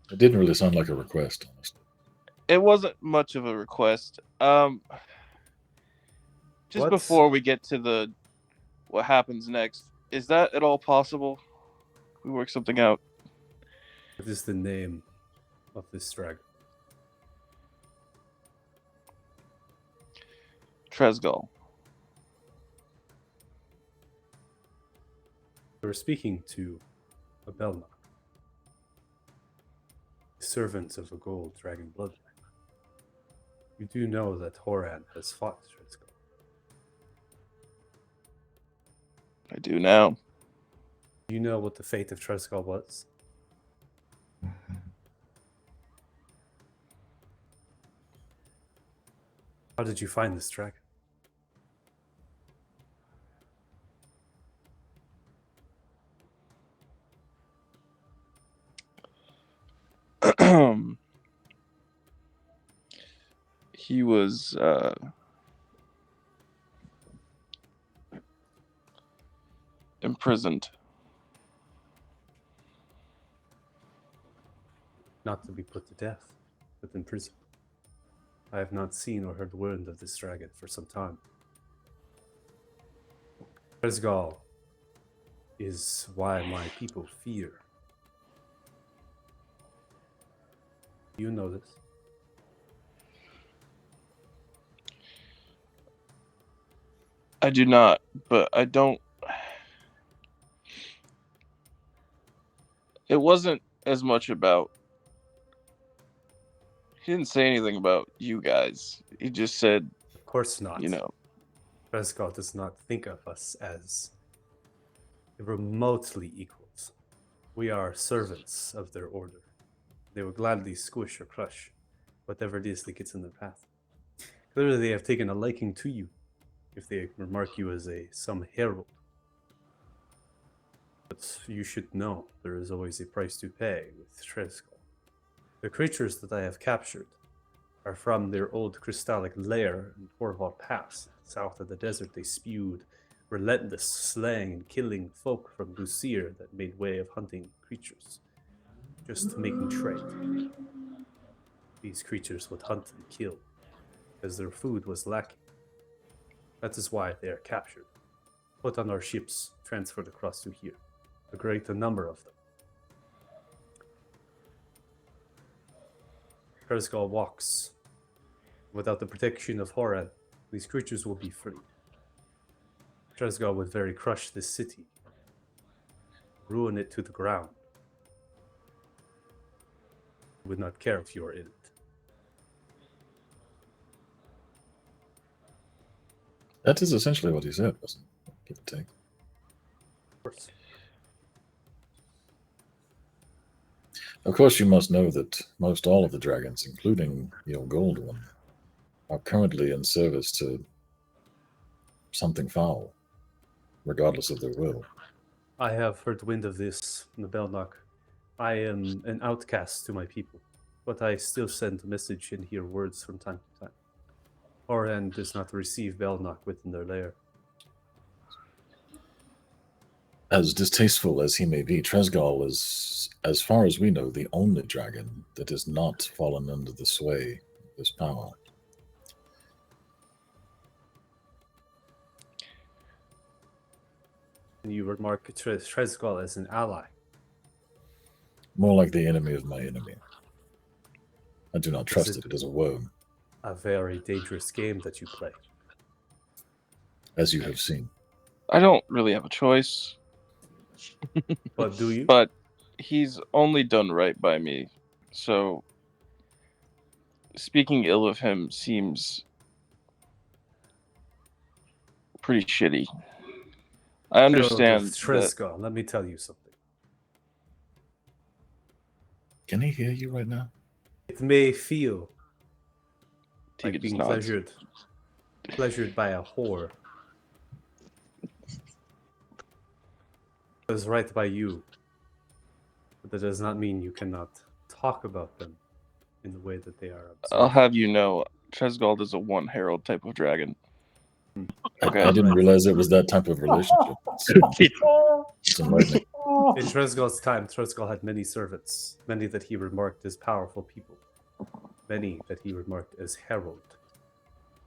[SPEAKER 6] It didn't really sound like a request, honestly.
[SPEAKER 4] It wasn't much of a request. Just
[SPEAKER 1] What?
[SPEAKER 4] before we get to what happens next, is that at all possible? We work something out.
[SPEAKER 1] What is the name of this dragon?
[SPEAKER 4] Tresgol.
[SPEAKER 1] You were speaking to a Belknap, servant of a gold dragon bloodline. You do know that Horan has fought Tresgol.
[SPEAKER 4] I do now.
[SPEAKER 1] Do you know what the fate of Tresgol was? How did you find this dragon?
[SPEAKER 4] He was imprisoned.
[SPEAKER 1] Not to be put to death, but in prison. I have not seen or heard word of this dragon for some time. Tresgol is why my people fear. You know this.
[SPEAKER 4] I do not, but I don't. It wasn't as much about. He didn't say anything about you guys. He just said,
[SPEAKER 1] Of course not.
[SPEAKER 4] you know,
[SPEAKER 1] Tresgol does not think of us as remotely equals. We are servants of their order. They will gladly squish or crush whatever it is that gets in their path. Clearly, they have taken a liking to you if they remark you as some herald. But you should know there is always a price to pay with Tresgol. The creatures that I have captured are from their old crystallic lair in Torval Pass. South of the desert, they spewed relentless slaying and killing folk from Lucir that made way of hunting creatures, just making trade. These creatures would hunt and kill, because their food was lacking. That is why they are captured, put on our ships, transferred across to here. A great number of them. Tresgol walks. Without the protection of Horan, these creatures will be free. Tresgol would very crush this city, ruin it to the ground. Would not care if you are in it.
[SPEAKER 6] That is essentially what he said, wasn't it? Give or take.
[SPEAKER 1] Of course.
[SPEAKER 6] Of course, you must know that most all of the dragons, including your gold one, are currently in service to something foul, regardless of their will.
[SPEAKER 1] I have heard wind of this in the Belknap. I am an outcast to my people, but I still send a message and hear words from time to time. Horan does not receive Belknap within their lair.
[SPEAKER 6] As distasteful as he may be, Tresgol is, as far as we know, the only dragon that has not fallen under the sway of this power.
[SPEAKER 1] And you remark Tresgol as an ally.
[SPEAKER 6] More like the enemy of my enemy. I do not trust
[SPEAKER 1] it-
[SPEAKER 6] it as a worm,
[SPEAKER 1] A very dangerous game that you play.
[SPEAKER 6] as you have seen.
[SPEAKER 4] I don't really have a choice,
[SPEAKER 1] But do you?
[SPEAKER 4] but he's only done right by me. So speaking ill of him seems pretty shitty. I understand that
[SPEAKER 1] Tresgol, let me tell you something.
[SPEAKER 6] Can he hear you right now?
[SPEAKER 1] It may feel
[SPEAKER 4] Tika
[SPEAKER 1] like
[SPEAKER 4] does
[SPEAKER 1] being
[SPEAKER 4] not.
[SPEAKER 1] pleasured by a whore. It was right by you. But that does not mean you cannot talk about them in the way that they are observed.
[SPEAKER 4] I'll have you know, Tresgold is a one herald type of dragon. Okay.
[SPEAKER 6] I didn't realize it was that type of relationship. It's enlightening.
[SPEAKER 1] In Tresgal's time, Tresgal had many servants, many that he remarked as powerful people, many that he remarked as herald.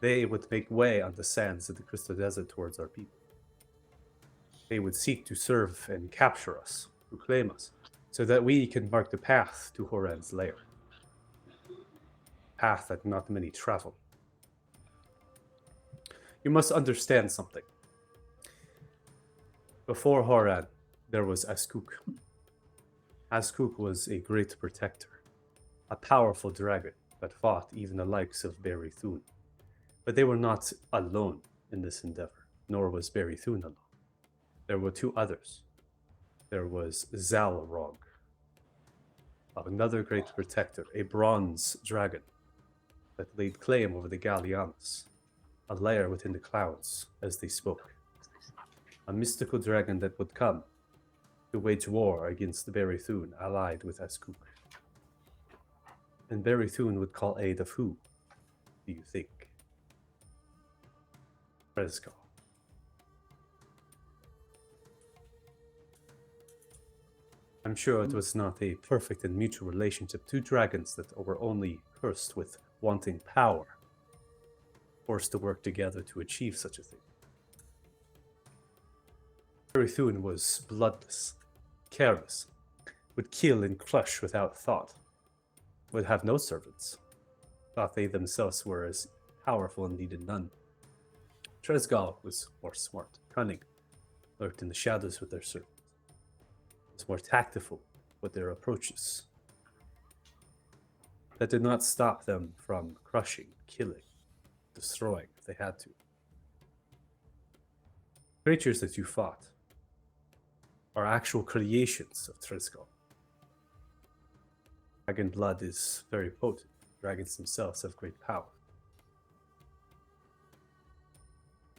[SPEAKER 1] They would make way on the sands of the Crystal Desert towards our people. They would seek to serve and capture us, reclaim us, so that we can mark the path to Horan's lair. Path that not many travel. You must understand something. Before Horan, there was Askuk. Askuk was a great protector, a powerful dragon that fought even the likes of Barry Thune. But they were not alone in this endeavor, nor was Barry Thune alone. There were two others. There was Zalrog, another great protector, a bronze dragon that laid claim over the Gallianas, a lair within the clouds as they spoke. A mystical dragon that would come to wage war against the Barry Thune allied with Askuk. And Barry Thune would call aid of who, do you think? Tresgal. I'm sure it was not a perfect and mutual relationship. Two dragons that were only cursed with wanting power, forced to work together to achieve such a thing. Barry Thune was bloodless, careless, would kill and crush without thought, would have no servants, thought they themselves were as powerful and needed none. Tresgal was more smart, cunning, lurked in the shadows with their servants, was more tactful with their approaches. That did not stop them from crushing, killing, destroying if they had to. Creatures that you fought are actual creations of Tresgal. Dragon blood is very potent. Dragons themselves have great power.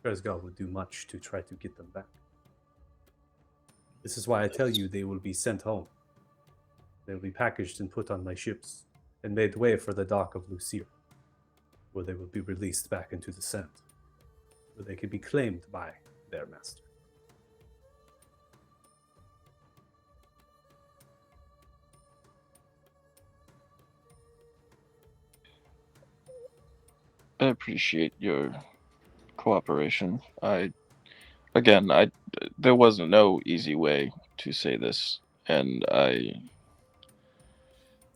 [SPEAKER 1] Tresgal would do much to try to get them back. This is why I tell you they will be sent home. They will be packaged and put on my ships and made way for the dock of Lucille, where they will be released back into the sand, where they can be claimed by their master.
[SPEAKER 4] I appreciate your cooperation. There wasn't no easy way to say this, and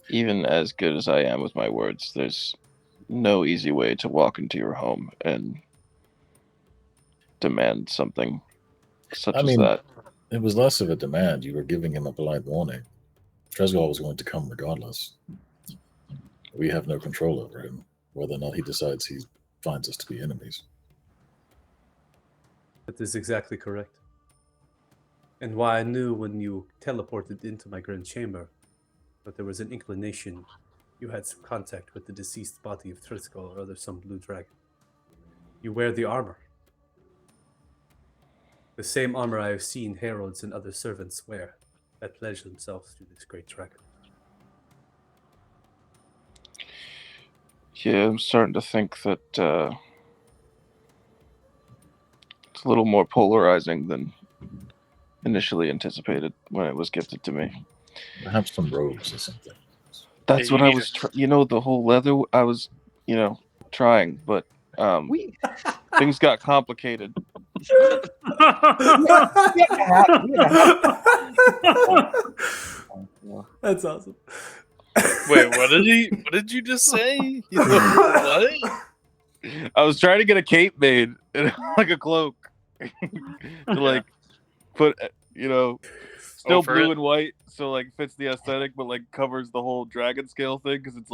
[SPEAKER 4] even as good as I am with my words, there's no easy way to walk into your home and demand something such as that.
[SPEAKER 6] It was less of a demand. You were giving him a polite warning. Tresgal was going to come regardless. We have no control over him, whether or not he decides he finds us to be enemies.
[SPEAKER 1] That is exactly correct. And why I knew when you teleported into my grand chamber that there was an inclination you had some contact with the deceased body of Tresgal or other some blue dragon. You wear the armor. The same armor I have seen heralds and other servants wear that pledge themselves to this great dragon.
[SPEAKER 4] Yeah, I'm starting to think that it's a little more polarizing than initially anticipated when it was gifted to me.
[SPEAKER 6] Perhaps some robes or something.
[SPEAKER 4] That's
[SPEAKER 5] Yeah,
[SPEAKER 4] what
[SPEAKER 5] you
[SPEAKER 4] I
[SPEAKER 5] need
[SPEAKER 4] was, the whole leather. I was, trying, but things got complicated.
[SPEAKER 1] That's awesome.
[SPEAKER 5] Wait, what did you just say? What?
[SPEAKER 4] I was trying to get a cape made and like a cloak to put, still
[SPEAKER 5] Over
[SPEAKER 4] blue
[SPEAKER 5] it.
[SPEAKER 4] and white, so fits the aesthetic, but covers the whole dragon scale thing because it's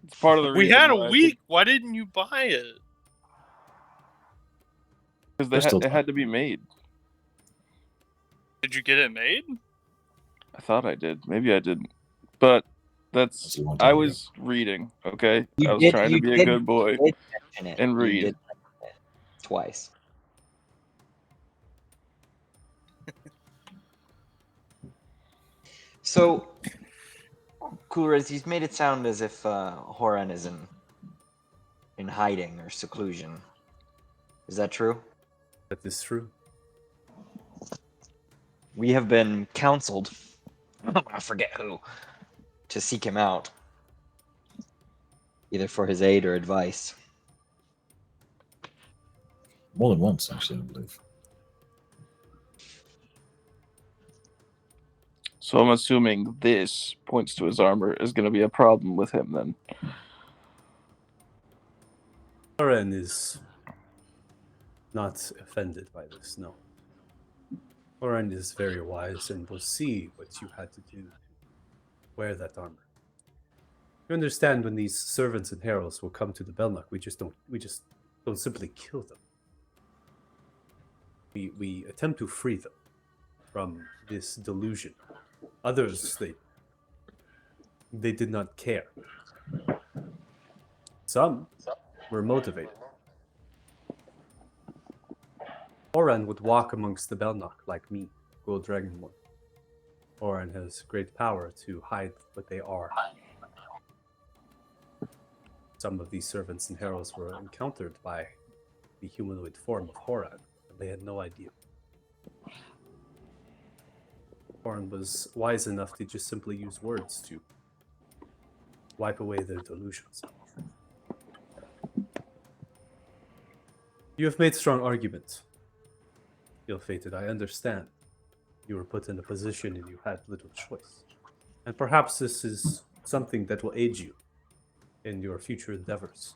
[SPEAKER 4] it's part of the
[SPEAKER 5] We
[SPEAKER 4] reason
[SPEAKER 5] had a
[SPEAKER 4] why I
[SPEAKER 5] week. Why didn't you buy it?
[SPEAKER 4] because it had to be made.
[SPEAKER 5] Did you get it made?
[SPEAKER 4] I thought I did. Maybe I didn't. But
[SPEAKER 6] That's a long time
[SPEAKER 4] I
[SPEAKER 6] ago.
[SPEAKER 4] was reading, okay?
[SPEAKER 3] You
[SPEAKER 4] I was
[SPEAKER 3] did-
[SPEAKER 4] trying to
[SPEAKER 3] you
[SPEAKER 4] be a
[SPEAKER 3] did-
[SPEAKER 4] good boy.
[SPEAKER 3] You did mention it.
[SPEAKER 4] And
[SPEAKER 3] You
[SPEAKER 4] read.
[SPEAKER 3] did mention it twice. So, Kulrez, he's made it sound as if Horan is in hiding or seclusion. Is that true?
[SPEAKER 1] That is true.
[SPEAKER 3] We have been counseled, I forget who, to seek him out, either for his aid or advice.
[SPEAKER 6] More than once, actually, I believe.
[SPEAKER 4] So I'm assuming this points to his armor is going to be a problem with him then.
[SPEAKER 1] Oren is not offended by this, no. Oren is very wise and will see what you had to do to wear that armor. You understand when these servants and heralds will come to the Belknap, we just don't simply kill them. We attempt to free them from this delusion. Others, they did not care. Some were motivated. Oren would walk amongst the Belknap like me, Gold Dragonborn. Oren has great power to hide what they are. Some of these servants and heralds were encountered by the humanoid form of Horan, and they had no idea. Horan was wise enough to just simply use words to wipe away their delusions. You have made strong arguments. Ill-fated, I understand. You were put in a position and you had little choice. And perhaps this is something that will aid you in your future endeavors.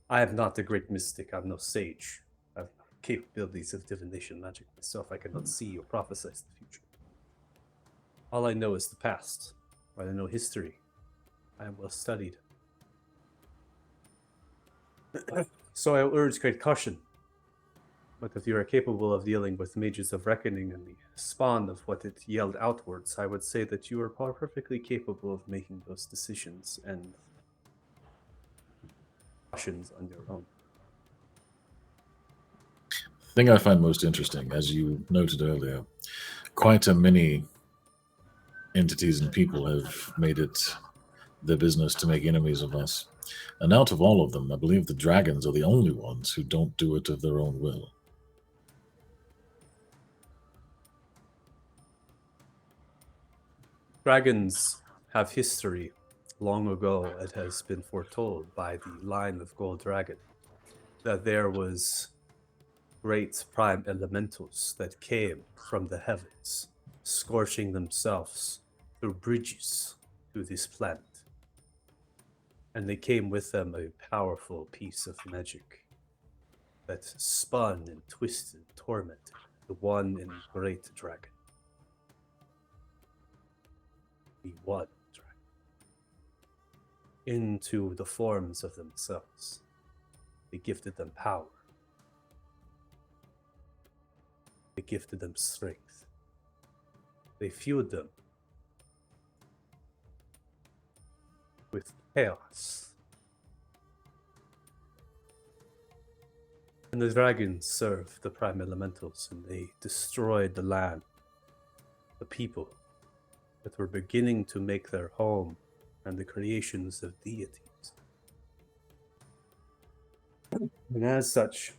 [SPEAKER 1] I am not a great mystic, I'm no sage. I have no capabilities of divination magic myself. I cannot see or prophesize the future. All I know is the past. I know history. I am well studied. So I urge great caution. But if you are capable of dealing with mages of reckoning and the spawn of what it yelled outwards, I would say that you are perfectly capable of making those decisions and cautions on your own.
[SPEAKER 6] The thing I find most interesting, as you noted earlier, quite a many entities and people have made it their business to make enemies of us. And out of all of them, I believe the dragons are the only ones who don't do it of their own will.
[SPEAKER 1] Dragons have history. Long ago, it has been foretold by the line of Gold Dragon that there was great prime elementals that came from the heavens, scorching themselves through bridges to this planet. And they came with them a powerful piece of magic that spun and twisted, tormented the one and great dragon. The one dragon. Into the forms of themselves. They gifted them power. They gifted them strength. They fueled them with chaos. And the dragons served the prime elementals, and they destroyed the land, the people that were beginning to make their home, and the creations of deities. And as such,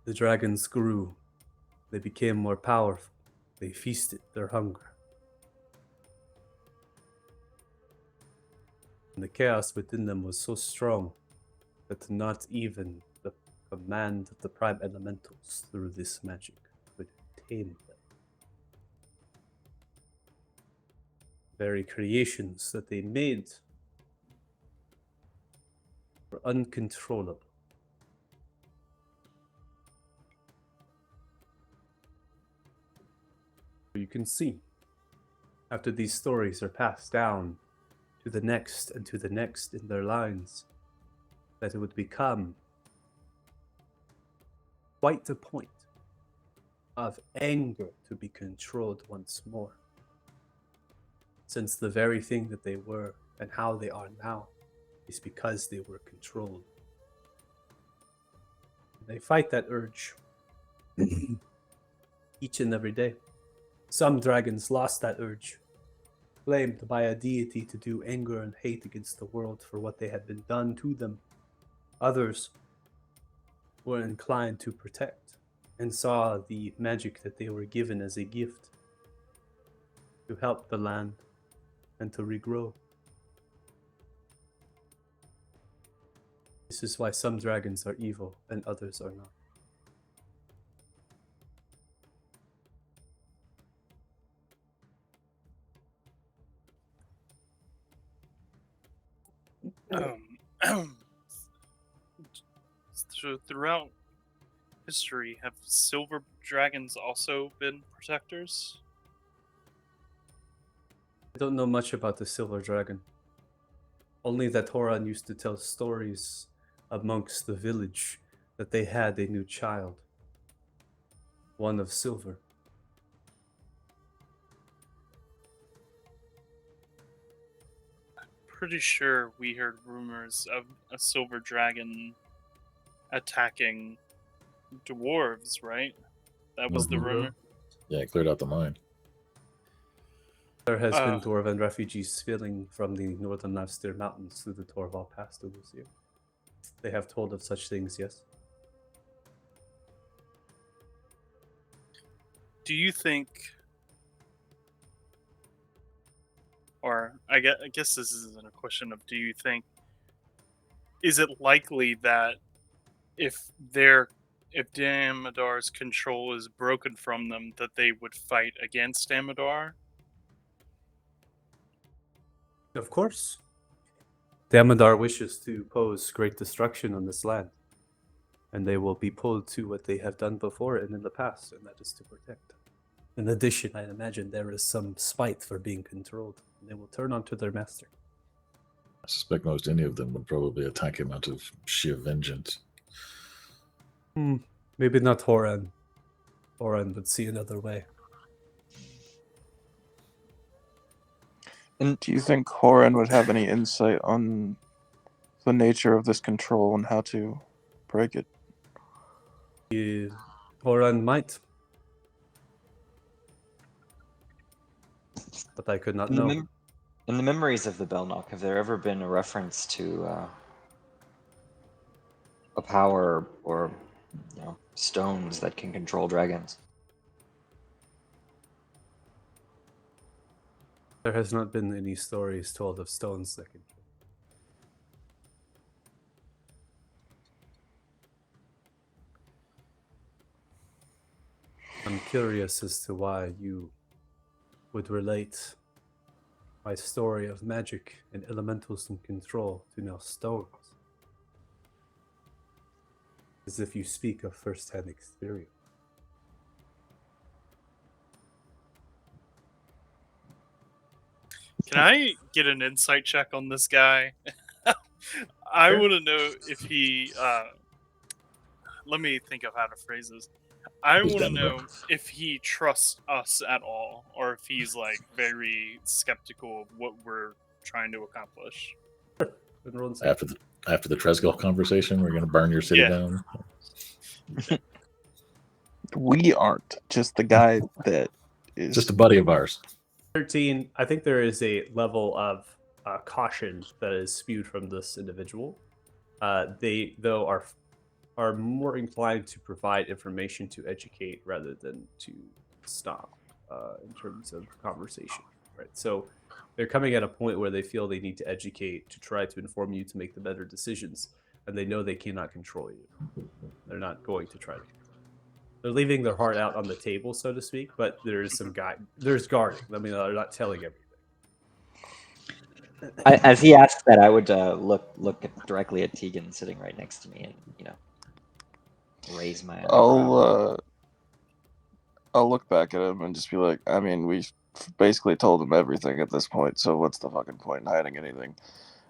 [SPEAKER 1] the dragons grew. They became more powerful. They feasted their hunger. And the chaos within them was so strong that not even the command of the prime elementals through this magic could tame them. Very creations that they made were uncontrollable. You can see, after these stories are passed down to the next and to the next in their lines, that it would become quite a point of anger to be controlled once more. Since the very thing that they were and how they are now is because they were controlled. They fight that urge each and every day. Some dragons lost that urge, claimed by a deity to do anger and hate against the world for what they had been done to them. Others were inclined to protect and saw the magic that they were given as a gift to help the land and to regrow. This is why some dragons are evil and others are not.
[SPEAKER 5] So throughout history, have silver dragons also been protectors?
[SPEAKER 1] I don't know much about the silver dragon. Only that Horan used to tell stories amongst the village that they had a new child, one of silver.
[SPEAKER 5] Pretty sure we heard rumors of a silver dragon attacking dwarves, right? That was the
[SPEAKER 6] Mhm.
[SPEAKER 5] rumor.
[SPEAKER 6] Yeah, it cleared out the mine.
[SPEAKER 1] There has been
[SPEAKER 5] Uh.
[SPEAKER 1] dwarven refugees spilling from the northern Lavstir Mountains through the Torval Pass to this year. They have told of such things, yes.
[SPEAKER 5] Do you think, or I guess this isn't a question of do you think, is it likely that if Damodar's control is broken from them, that they would fight against Damodar?
[SPEAKER 1] Of course. Damodar wishes to pose great destruction on this land, and they will be pulled to what they have done before and in the past, and that is to protect. In addition, I imagine there is some spite for being controlled, and they will turn onto their master.
[SPEAKER 6] I suspect most any of them would probably attack him out of sheer vengeance.
[SPEAKER 1] Maybe not Horan. Horan would see another way.
[SPEAKER 4] And do you think Horan would have any insight on the nature of this control and how to break it?
[SPEAKER 1] Horan might. But I could not
[SPEAKER 3] In the,
[SPEAKER 1] know.
[SPEAKER 3] in the memories of the Belknap, have there ever been a reference to a power or stones that can control dragons?
[SPEAKER 1] There has not been any stories told of stones that can. I'm curious as to why you would relate my story of magic and elementals and control to now stones. As if you speak of first-hand experience.
[SPEAKER 5] Can I get an insight check on this guy? I
[SPEAKER 1] Sure.
[SPEAKER 5] want to know if he. Let me think of how to phrase this. I
[SPEAKER 6] Who's
[SPEAKER 5] want to
[SPEAKER 6] Damodar?
[SPEAKER 5] know if he trusts us at all, or if he's like very skeptical of what we're trying to accomplish.
[SPEAKER 1] Everyone's
[SPEAKER 6] After the Tresgel conversation, we're going to burn your city
[SPEAKER 5] Yeah.
[SPEAKER 6] down.
[SPEAKER 4] We aren't. Just the guy that is.
[SPEAKER 6] Just a buddy of ours.
[SPEAKER 1] 13. I think there is a level of caution that is spewed from this individual. They, though, are more inclined to provide information to educate rather than to stop in terms of conversation. Right. So they're coming at a point where they feel they need to educate to try to inform you to make the better decisions, and they know they cannot control you. They're not going to try to. They're leaving their heart out on the table, so to speak, but there's some there's guarding. I mean, they're not telling everything.
[SPEAKER 3] As he asks that, I would look directly at Tegan sitting right next to me, and raise my.
[SPEAKER 4] I'll look back at him and just be like, I mean, we basically told him everything at this point, so what's the fucking point in hiding anything?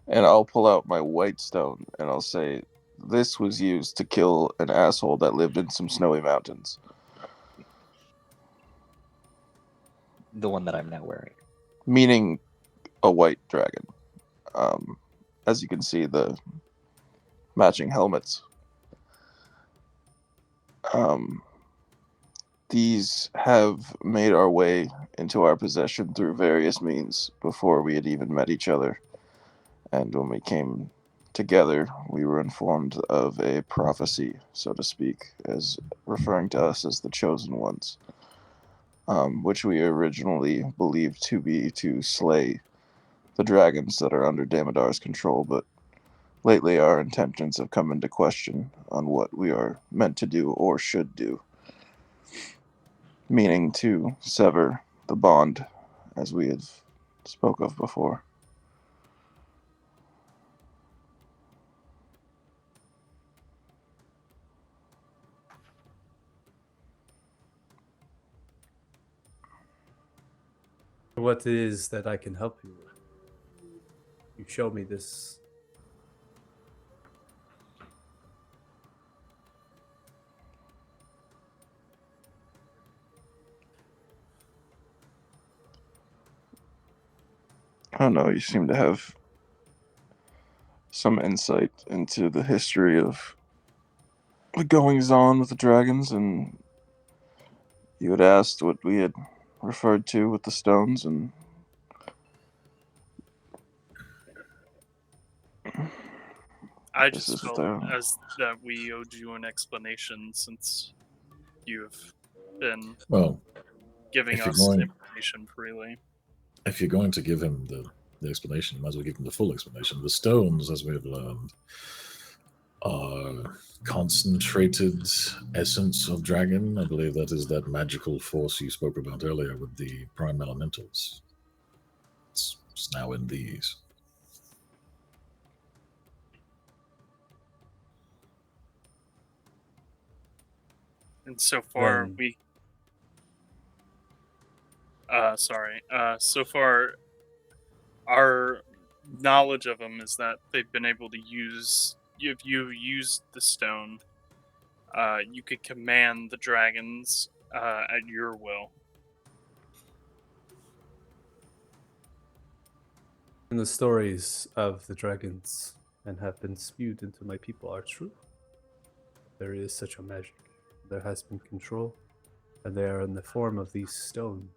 [SPEAKER 4] And I'll pull out my white stone and I'll say, this was used to kill an asshole that lived in some snowy mountains.
[SPEAKER 3] The one that I'm now wearing.
[SPEAKER 4] Meaning a white dragon. As you can see, the matching helmets. These have made our way into our possession through various means before we had even met each other. And when we came together we were informed of a prophecy, so to speak, as referring to us as the chosen ones, which we originally believed to be to slay the dragons that are under Damodar's control, but lately our intentions have come into question on what we are meant to do or should do, meaning to sever the bond as we have spoke of before.
[SPEAKER 1] What it is that I can help you with? You show me this.
[SPEAKER 4] I don't know, you seem to have some insight into the history of the goings on with the dragons, and you had asked what we had referred to with the stones, and
[SPEAKER 5] I
[SPEAKER 4] This
[SPEAKER 5] just
[SPEAKER 4] is
[SPEAKER 5] felt
[SPEAKER 4] the-
[SPEAKER 5] as that we owed you an explanation since you've been
[SPEAKER 6] Well,
[SPEAKER 5] giving
[SPEAKER 6] If you're
[SPEAKER 5] us
[SPEAKER 6] going-
[SPEAKER 5] information freely.
[SPEAKER 6] if you're going to give him the explanation, you might as well give him the full explanation. The stones, as we have learned, are concentrated essence of dragon. I believe that is that magical force you spoke about earlier with the prime elementals. It's now in these.
[SPEAKER 5] And so far
[SPEAKER 1] Then-
[SPEAKER 5] we so far our knowledge of them is that they've been able to use, if you used the stone, you could command the dragons at your will.
[SPEAKER 1] And the stories of the dragons and have been spewed into my people are true. There is such a magic. There has been control, and they are in the form of these stones.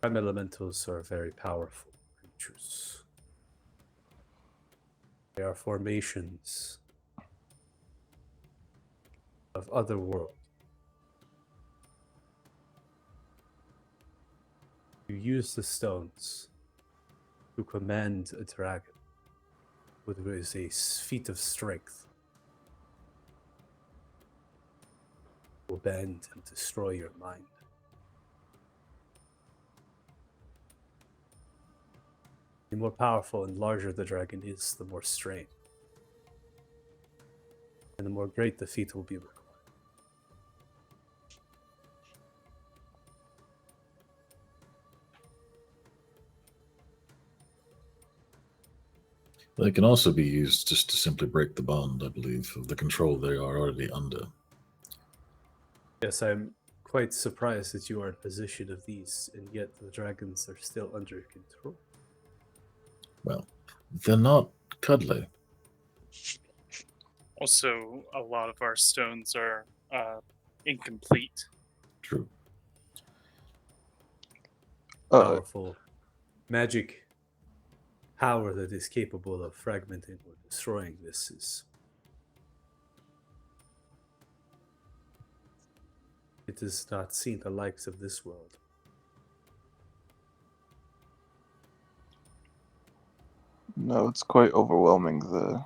[SPEAKER 1] Prime elementals are very powerful creatures. They are formations of other world. You use the stones to command a dragon with a feat of strength. Will bend and destroy your mind. The more powerful and larger the dragon is, the more strain. And the more great the feat will be required.
[SPEAKER 6] They can also be used just to simply break the bond, I believe, of the control they are already under.
[SPEAKER 1] Yes, I'm quite surprised that you are in possession of these, and yet the dragons are still under control.
[SPEAKER 6] Well, they're not cuddly.
[SPEAKER 5] Also, a lot of our stones are incomplete.
[SPEAKER 6] True.
[SPEAKER 1] Powerful magic power that is capable of fragmenting or destroying this is. It has not seen the likes of this world.
[SPEAKER 4] No, it's quite overwhelming, the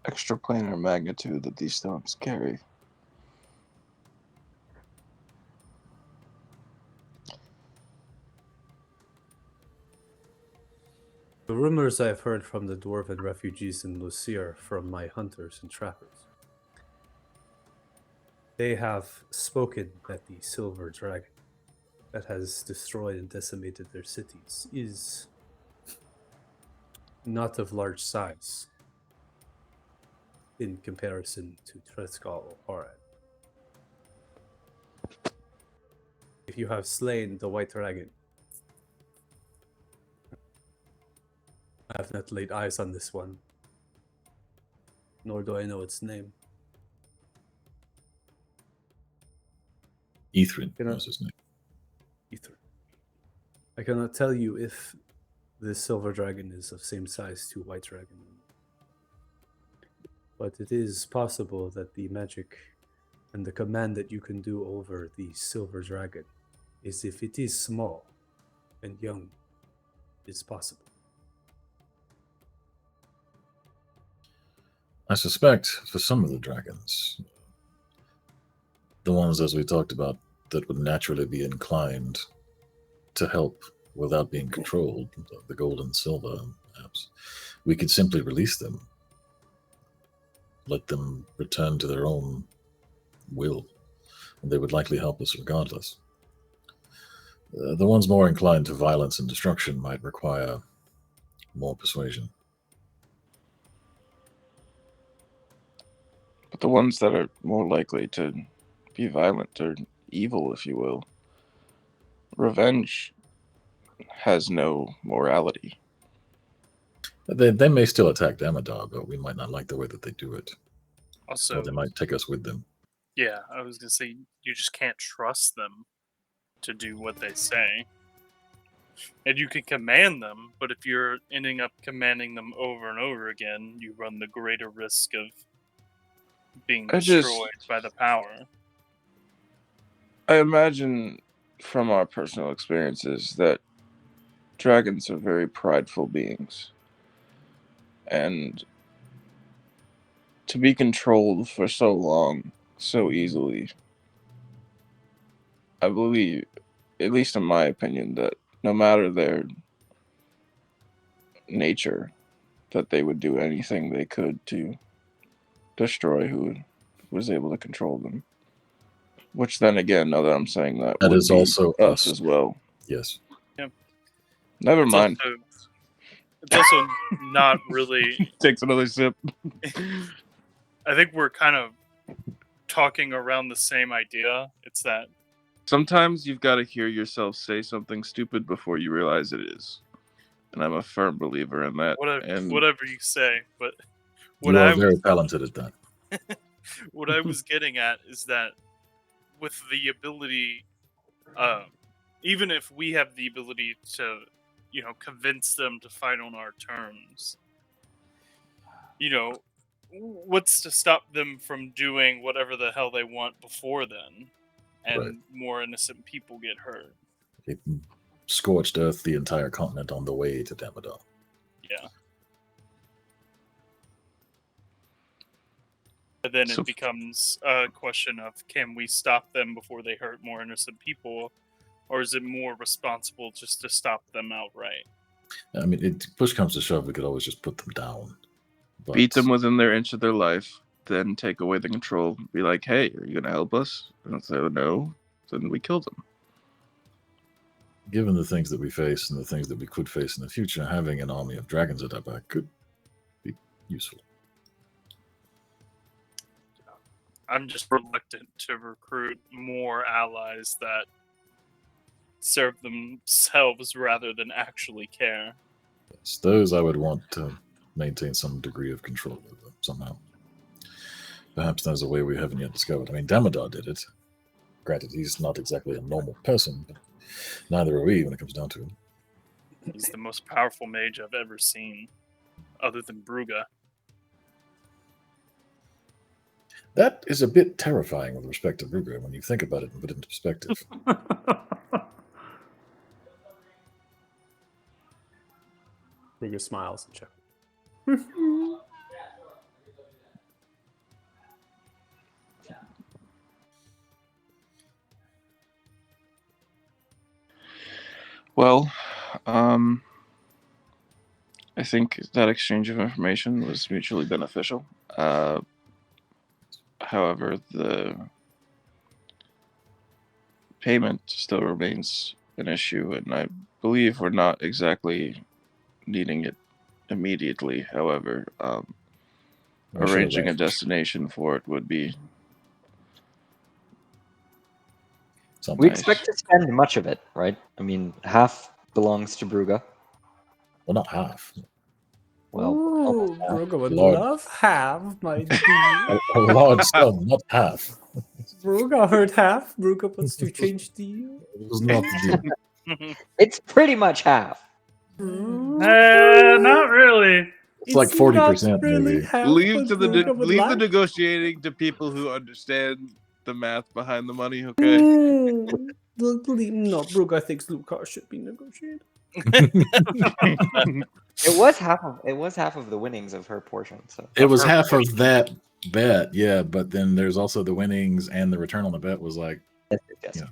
[SPEAKER 4] extraplanar magnitude that these stones carry.
[SPEAKER 1] The rumors I've heard from the dwarven refugees in Lucia from my hunters and trappers. They have spoken that the silver dragon that has destroyed and decimated their cities is not of large size in comparison to Treskal or Horad. If you have slain the white dragon, I have not laid eyes on this one, nor do I know its name.
[SPEAKER 6] Ethrin
[SPEAKER 1] You know-
[SPEAKER 6] was his name.
[SPEAKER 1] I cannot tell you if this silver dragon is of same size to white dragon. But it is possible that the magic and the command that you can do over the silver dragon is if it is small and young, is possible.
[SPEAKER 6] I suspect for some of the dragons, the ones as we talked about that would naturally be inclined to help without being controlled, the gold and silver perhaps, we could simply release them, let them return to their own will, and they would likely help us regardless. The ones more inclined to violence and destruction might require more persuasion.
[SPEAKER 4] But the ones that are more likely to be violent or evil, if you will, revenge has no morality.
[SPEAKER 6] They may still attack Damodar, but we might not like the way that they do it.
[SPEAKER 5] Also,
[SPEAKER 6] Or they might take us with them.
[SPEAKER 5] yeah, I was gonna say you just can't trust them to do what they say. And you can command them, but if you're ending up commanding them over and over again, you run the greater risk of being
[SPEAKER 4] I just-
[SPEAKER 5] destroyed by the power.
[SPEAKER 4] I imagine from our personal experiences that dragons are very prideful beings. And to be controlled for so long, so easily, I believe, at least in my opinion, that no matter their nature, that they would do anything they could to destroy who was able to control them. Which then again, now that I'm saying that,
[SPEAKER 6] That
[SPEAKER 4] would
[SPEAKER 6] is
[SPEAKER 4] be
[SPEAKER 6] also
[SPEAKER 4] us
[SPEAKER 6] us.
[SPEAKER 4] as well.
[SPEAKER 6] Yes.
[SPEAKER 4] Never
[SPEAKER 5] It's
[SPEAKER 4] mind.
[SPEAKER 5] it's also not really.
[SPEAKER 4] Takes another sip.
[SPEAKER 5] I think we're kind of talking around the same idea. It's that
[SPEAKER 4] Sometimes you've got to hear yourself say something stupid before you realize it is. And I'm a firm believer in that. And
[SPEAKER 5] whatever you say, but what
[SPEAKER 6] You
[SPEAKER 5] I
[SPEAKER 6] are very
[SPEAKER 5] was
[SPEAKER 6] talented at that.
[SPEAKER 5] what I was getting at is that with the ability, even if we have the ability to, convince them to fight on our terms, what's to stop them from doing whatever the hell they want before then, and
[SPEAKER 6] Right.
[SPEAKER 5] more innocent people get hurt?
[SPEAKER 6] It scorched earth the entire continent on the way to Damodar.
[SPEAKER 5] Yeah. And then
[SPEAKER 4] So-
[SPEAKER 5] it becomes a question of, can we stop them before they hurt more innocent people, or is it more responsible just to stop them outright?
[SPEAKER 6] I mean, push comes to shove, we could always just put them down. But
[SPEAKER 4] beat them within their inch of their life, then take away the control. Be like, hey, are you going to help us? And they'll say, oh, no. Then we kill them.
[SPEAKER 6] given the things that we face and the things that we could face in the future, having an army of dragons at our back could be useful.
[SPEAKER 5] I'm just reluctant to recruit more allies that serve themselves rather than actually care.
[SPEAKER 6] Yes, those I would want to maintain some degree of control over somehow. Perhaps there's a way we haven't yet discovered. I mean, Damodar did it. Granted, he's not exactly a normal person, but neither are we when it comes down to it.
[SPEAKER 5] He's the most powerful mage I've ever seen, other than Brugha.
[SPEAKER 6] That is a bit terrifying with respect to Brugha when you think about it and put it into perspective.
[SPEAKER 1] Ruger smiles and check.
[SPEAKER 4] Well, I think that exchange of information was mutually beneficial. However, the payment still remains an issue, and I believe we're not exactly needing it immediately. However,
[SPEAKER 6] We should
[SPEAKER 4] arranging a
[SPEAKER 6] arrange.
[SPEAKER 4] destination for it would be
[SPEAKER 6] Something.
[SPEAKER 3] We
[SPEAKER 4] Nice.
[SPEAKER 3] expect to spend much of it, right? I mean, half belongs to Brugha.
[SPEAKER 6] Well, not half.
[SPEAKER 3] Well,
[SPEAKER 1] Ooh,
[SPEAKER 3] almost half.
[SPEAKER 1] Brugha would
[SPEAKER 6] Lord.
[SPEAKER 1] love half, my dear.
[SPEAKER 6] A large sum, not half.
[SPEAKER 1] Brugha heard half. Brugha wants to change deal.
[SPEAKER 6] It was not the deal.
[SPEAKER 3] It's pretty much half.
[SPEAKER 2] Not really.
[SPEAKER 6] It's like 40% maybe.
[SPEAKER 4] Leave the negotiating to people who understand the math behind the money. Okay.
[SPEAKER 1] No, Bruga thinks Lucar should be negotiated.
[SPEAKER 3] It was half of the winnings of her portion. So
[SPEAKER 6] It was half of that bet, yeah, but then there's also the winnings and the return on the bet was like,
[SPEAKER 3] yes.
[SPEAKER 6] yeah.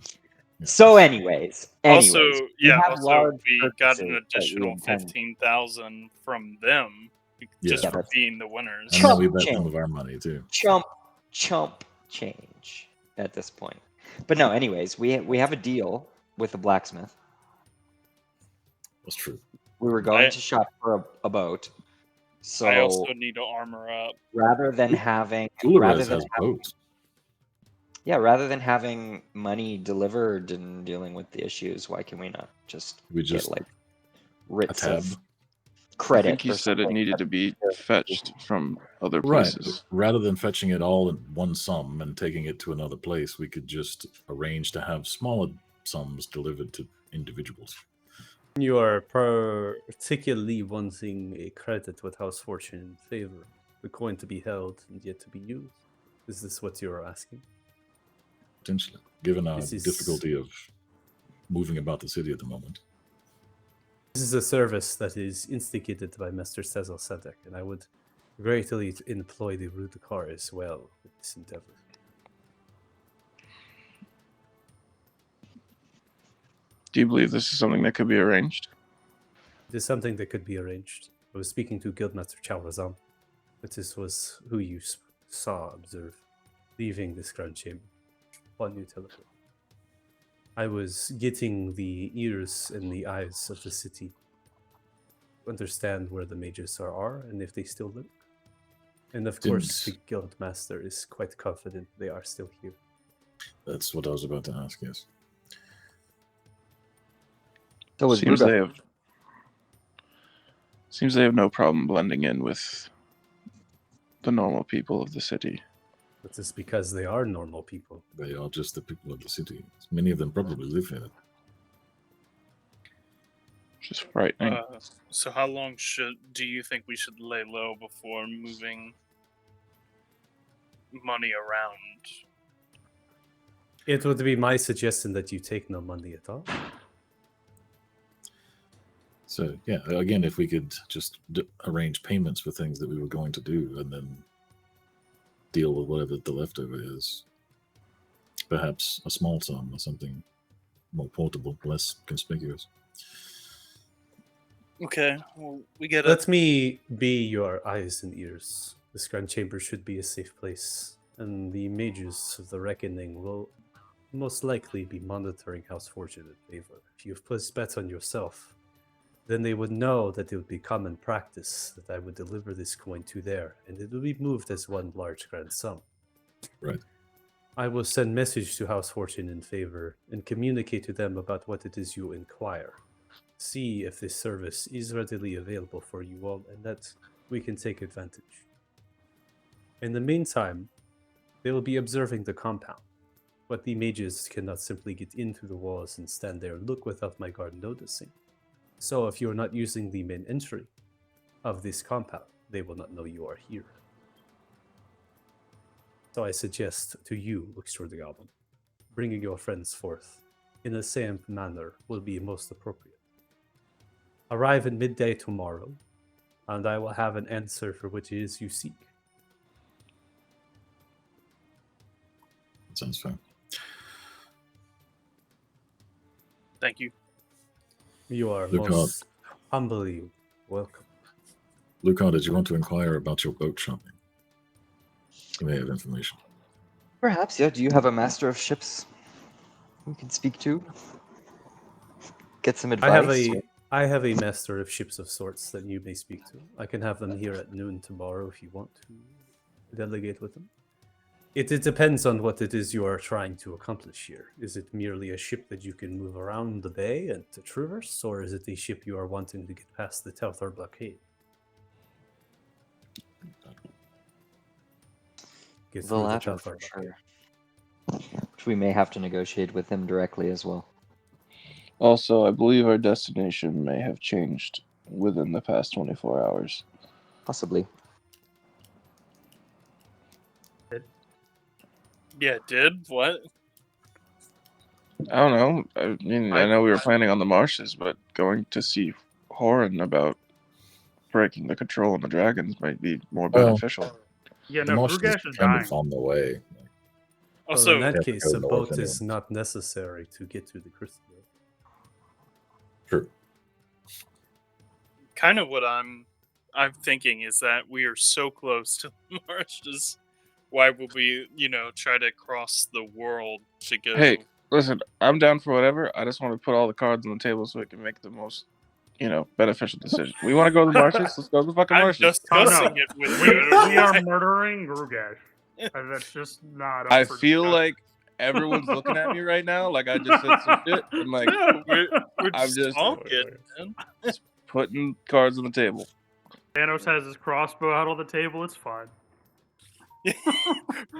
[SPEAKER 3] So, anyways,
[SPEAKER 5] Also,
[SPEAKER 3] we
[SPEAKER 5] yeah.
[SPEAKER 3] have
[SPEAKER 5] Also,
[SPEAKER 3] large
[SPEAKER 5] we got
[SPEAKER 3] purchases
[SPEAKER 5] an
[SPEAKER 3] that we
[SPEAKER 5] additional
[SPEAKER 3] intend-
[SPEAKER 5] 15,000 from them just
[SPEAKER 6] Yeah.
[SPEAKER 5] for being the winners.
[SPEAKER 6] and then we
[SPEAKER 3] Chump
[SPEAKER 6] bet
[SPEAKER 3] change.
[SPEAKER 6] some of our money too.
[SPEAKER 3] chump change at this point. But no, anyways, we have a deal with the blacksmith.
[SPEAKER 6] That's true.
[SPEAKER 3] We were going to shop for a boat. So
[SPEAKER 5] I also need to armor up.
[SPEAKER 3] rather than having
[SPEAKER 6] Ulrez has boats.
[SPEAKER 3] rather than having money delivered and dealing with the issues, why can we not just
[SPEAKER 6] We
[SPEAKER 3] get
[SPEAKER 6] just
[SPEAKER 3] like
[SPEAKER 6] a
[SPEAKER 3] writs
[SPEAKER 6] tab.
[SPEAKER 3] of
[SPEAKER 4] I
[SPEAKER 3] credit?
[SPEAKER 4] think he
[SPEAKER 3] or
[SPEAKER 4] said it
[SPEAKER 3] something?
[SPEAKER 4] needed to be fetched from other
[SPEAKER 6] Right.
[SPEAKER 4] places.
[SPEAKER 6] Rather than fetching it all in one sum and taking it to another place, we could just arrange to have smaller sums delivered to individuals.
[SPEAKER 1] You are particularly wanting a credit with House Fortune in favor. The coin to be held and yet to be used. Is this what you are asking?
[SPEAKER 6] Potentially, given our
[SPEAKER 1] This is-
[SPEAKER 6] difficulty of moving about the city at the moment.
[SPEAKER 1] This is a service that is instigated by Master Cecil Sadek, and I would greatly employ the Rudikar as well with this endeavor.
[SPEAKER 4] Do you believe this is something that could be arranged?
[SPEAKER 1] It is something that could be arranged. I was speaking to Guildmaster Chowrazam, but this was who you saw observe leaving this crown chamber on you teleport. I was getting the ears and the eyes of the city to understand where the mages are and if they still lurk. And of course, the Guildmaster is quite confident they are still here.
[SPEAKER 6] That's what I was about to ask. Yes.
[SPEAKER 3] So was
[SPEAKER 4] Seems
[SPEAKER 3] Bruga.
[SPEAKER 4] they have no problem blending in with the normal people of the city.
[SPEAKER 1] But it's because they are normal people.
[SPEAKER 6] They are just the people of the city. Many of them probably live here.
[SPEAKER 4] Which is frightening.
[SPEAKER 5] So how long do you think we should lay low before moving money around?
[SPEAKER 1] It would be my suggestion that you take no money at all.
[SPEAKER 6] So yeah, again, if we could just arrange payments for things that we were going to do, and then deal with whatever the leftover is, perhaps a small sum or something more portable, less conspicuous.
[SPEAKER 5] Okay, well, we get
[SPEAKER 1] Let me be your eyes and ears. This Grand Chamber should be a safe place, and the mages of the Reckoning will most likely be monitoring House Fortune in favor. If you've placed bets on yourself, then they would know that it would be common practice that I would deliver this coin to there, and it would be moved as one large grand sum.
[SPEAKER 6] Right.
[SPEAKER 1] I will send message to House Fortune in favor and communicate to them about what it is you inquire. See if this service is readily available for you all and that we can take advantage. In the meantime, they will be observing the compound, but the mages cannot simply get into the walls and stand there and look without my guard noticing. So if you are not using the main entry of this compound, they will not know you are here. So I suggest to you, Luxor the Goblin, bringing your friends forth in the same manner will be most appropriate. Arrive at midday tomorrow, and I will have an answer for what it is you seek.
[SPEAKER 6] That sounds fine.
[SPEAKER 5] Thank you.
[SPEAKER 1] You are
[SPEAKER 6] Look
[SPEAKER 1] most humbly welcome.
[SPEAKER 6] Lucan, did you want to inquire about your boat shopping? You may have information.
[SPEAKER 3] Perhaps, yeah. Do you have a master of ships we can speak to? Get some advice?
[SPEAKER 1] I have a master of ships of sorts that you may speak to. I can have them here at noon tomorrow if you want to delegate with them. It depends on what it is you are trying to accomplish here. Is it merely a ship that you can move around the bay and to traverse, or is it a ship you are wanting to get past the Telthar blockade? Get
[SPEAKER 3] The
[SPEAKER 1] through
[SPEAKER 3] latter
[SPEAKER 1] Telthar
[SPEAKER 3] for
[SPEAKER 1] blockade.
[SPEAKER 3] sure. Which we may have to negotiate with him directly as well.
[SPEAKER 4] Also, I believe our destination may have changed within the past 24 hours.
[SPEAKER 3] Possibly.
[SPEAKER 5] Yeah, it did what?
[SPEAKER 4] I don't know. I mean, I know we were planning on the marshes, but going to see Horan about breaking the control on the dragons might be more
[SPEAKER 6] Well,
[SPEAKER 4] beneficial.
[SPEAKER 2] Yeah,
[SPEAKER 6] The
[SPEAKER 2] no,
[SPEAKER 6] Martians
[SPEAKER 2] Grugash is
[SPEAKER 6] kind
[SPEAKER 2] dying.
[SPEAKER 6] of on the way.
[SPEAKER 1] Well,
[SPEAKER 5] Also,
[SPEAKER 1] in that
[SPEAKER 6] have to
[SPEAKER 1] case,
[SPEAKER 6] go
[SPEAKER 1] a
[SPEAKER 6] north
[SPEAKER 1] boat is
[SPEAKER 6] anyway.
[SPEAKER 1] not necessary to get to the Crucible.
[SPEAKER 6] True.
[SPEAKER 5] kind of what I'm thinking is that we are so close to the marshes. Why would we, try to cross the world to go?
[SPEAKER 4] Hey, listen, I'm down for whatever. I just want to put all the cards on the table so we can make the most, beneficial decision. We want to go to the marshes? Let's go to the fucking
[SPEAKER 5] I'm
[SPEAKER 4] marshes.
[SPEAKER 5] discussing
[SPEAKER 2] Oh, no.
[SPEAKER 5] it with
[SPEAKER 2] We,
[SPEAKER 5] you. I don't know
[SPEAKER 2] we are
[SPEAKER 5] why.
[SPEAKER 2] murdering Grugash. That's just not up
[SPEAKER 4] I
[SPEAKER 2] for
[SPEAKER 4] feel
[SPEAKER 2] discussion.
[SPEAKER 4] like everyone's looking at me right now, like I just said some shit, and like
[SPEAKER 5] No, we're
[SPEAKER 4] I'm
[SPEAKER 5] just
[SPEAKER 4] just
[SPEAKER 5] talking, man.
[SPEAKER 4] putting cards on the table.
[SPEAKER 2] Thanos has his crossbow out on the table. It's fine.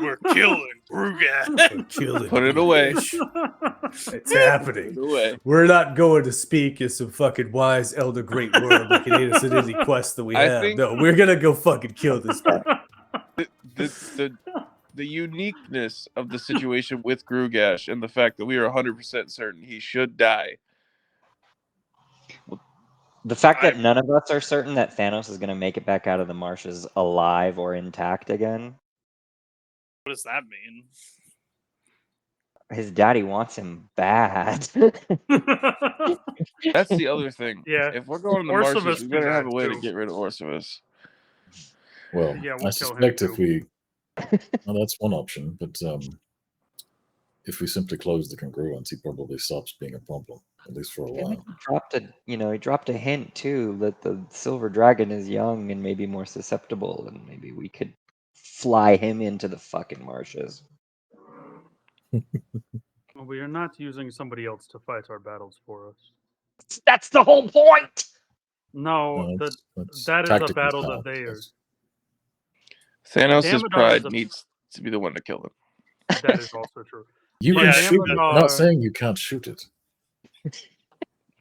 [SPEAKER 5] We're killing Grugash.
[SPEAKER 1] Killing
[SPEAKER 4] Put it away.
[SPEAKER 1] Grugash. It's
[SPEAKER 4] Put
[SPEAKER 1] happening.
[SPEAKER 4] it away.
[SPEAKER 1] We're not going to speak as some fucking wise elder great world like it is in any quest that we
[SPEAKER 4] I
[SPEAKER 1] have.
[SPEAKER 4] think-
[SPEAKER 1] No, we're gonna go fucking kill this guy.
[SPEAKER 4] The uniqueness of the situation with Grugash and the fact that we are 100% certain he should die.
[SPEAKER 3] The fact that
[SPEAKER 5] I-
[SPEAKER 3] none of us are certain that Thanos is going to make it back out of the marshes alive or intact again.
[SPEAKER 5] What does that mean?
[SPEAKER 3] His daddy wants him bad.
[SPEAKER 4] That's the other thing.
[SPEAKER 2] Yeah.
[SPEAKER 4] If we're going to the
[SPEAKER 2] Orcimus
[SPEAKER 4] marshes, we
[SPEAKER 2] do
[SPEAKER 4] better have
[SPEAKER 2] that
[SPEAKER 4] a way to
[SPEAKER 2] too.
[SPEAKER 4] get rid of Orcimus.
[SPEAKER 6] Well,
[SPEAKER 2] Yeah,
[SPEAKER 6] I
[SPEAKER 2] we'll kill him
[SPEAKER 6] suspect if
[SPEAKER 2] too.
[SPEAKER 6] well, that's one option, but if we simply close the congruence, he probably stops being a problem, at least for a
[SPEAKER 3] And
[SPEAKER 6] while.
[SPEAKER 3] he dropped a hint too that the silver dragon is young and maybe more susceptible, and maybe we could fly him into the fucking marshes.
[SPEAKER 2] Well, we are not using somebody else to fight our battles for us.
[SPEAKER 3] That's the whole point.
[SPEAKER 2] No,
[SPEAKER 6] No, that's
[SPEAKER 2] that is a
[SPEAKER 6] tactical
[SPEAKER 2] battle
[SPEAKER 6] style,
[SPEAKER 2] that they are.
[SPEAKER 6] yes.
[SPEAKER 4] Thanos'
[SPEAKER 2] Damodar
[SPEAKER 4] pride
[SPEAKER 2] is a-
[SPEAKER 4] needs to be the one to kill him.
[SPEAKER 2] That is also true.
[SPEAKER 6] You
[SPEAKER 2] But
[SPEAKER 6] can
[SPEAKER 5] Yeah,
[SPEAKER 6] shoot it. I'm
[SPEAKER 2] Damodar-
[SPEAKER 6] not saying you can't shoot it.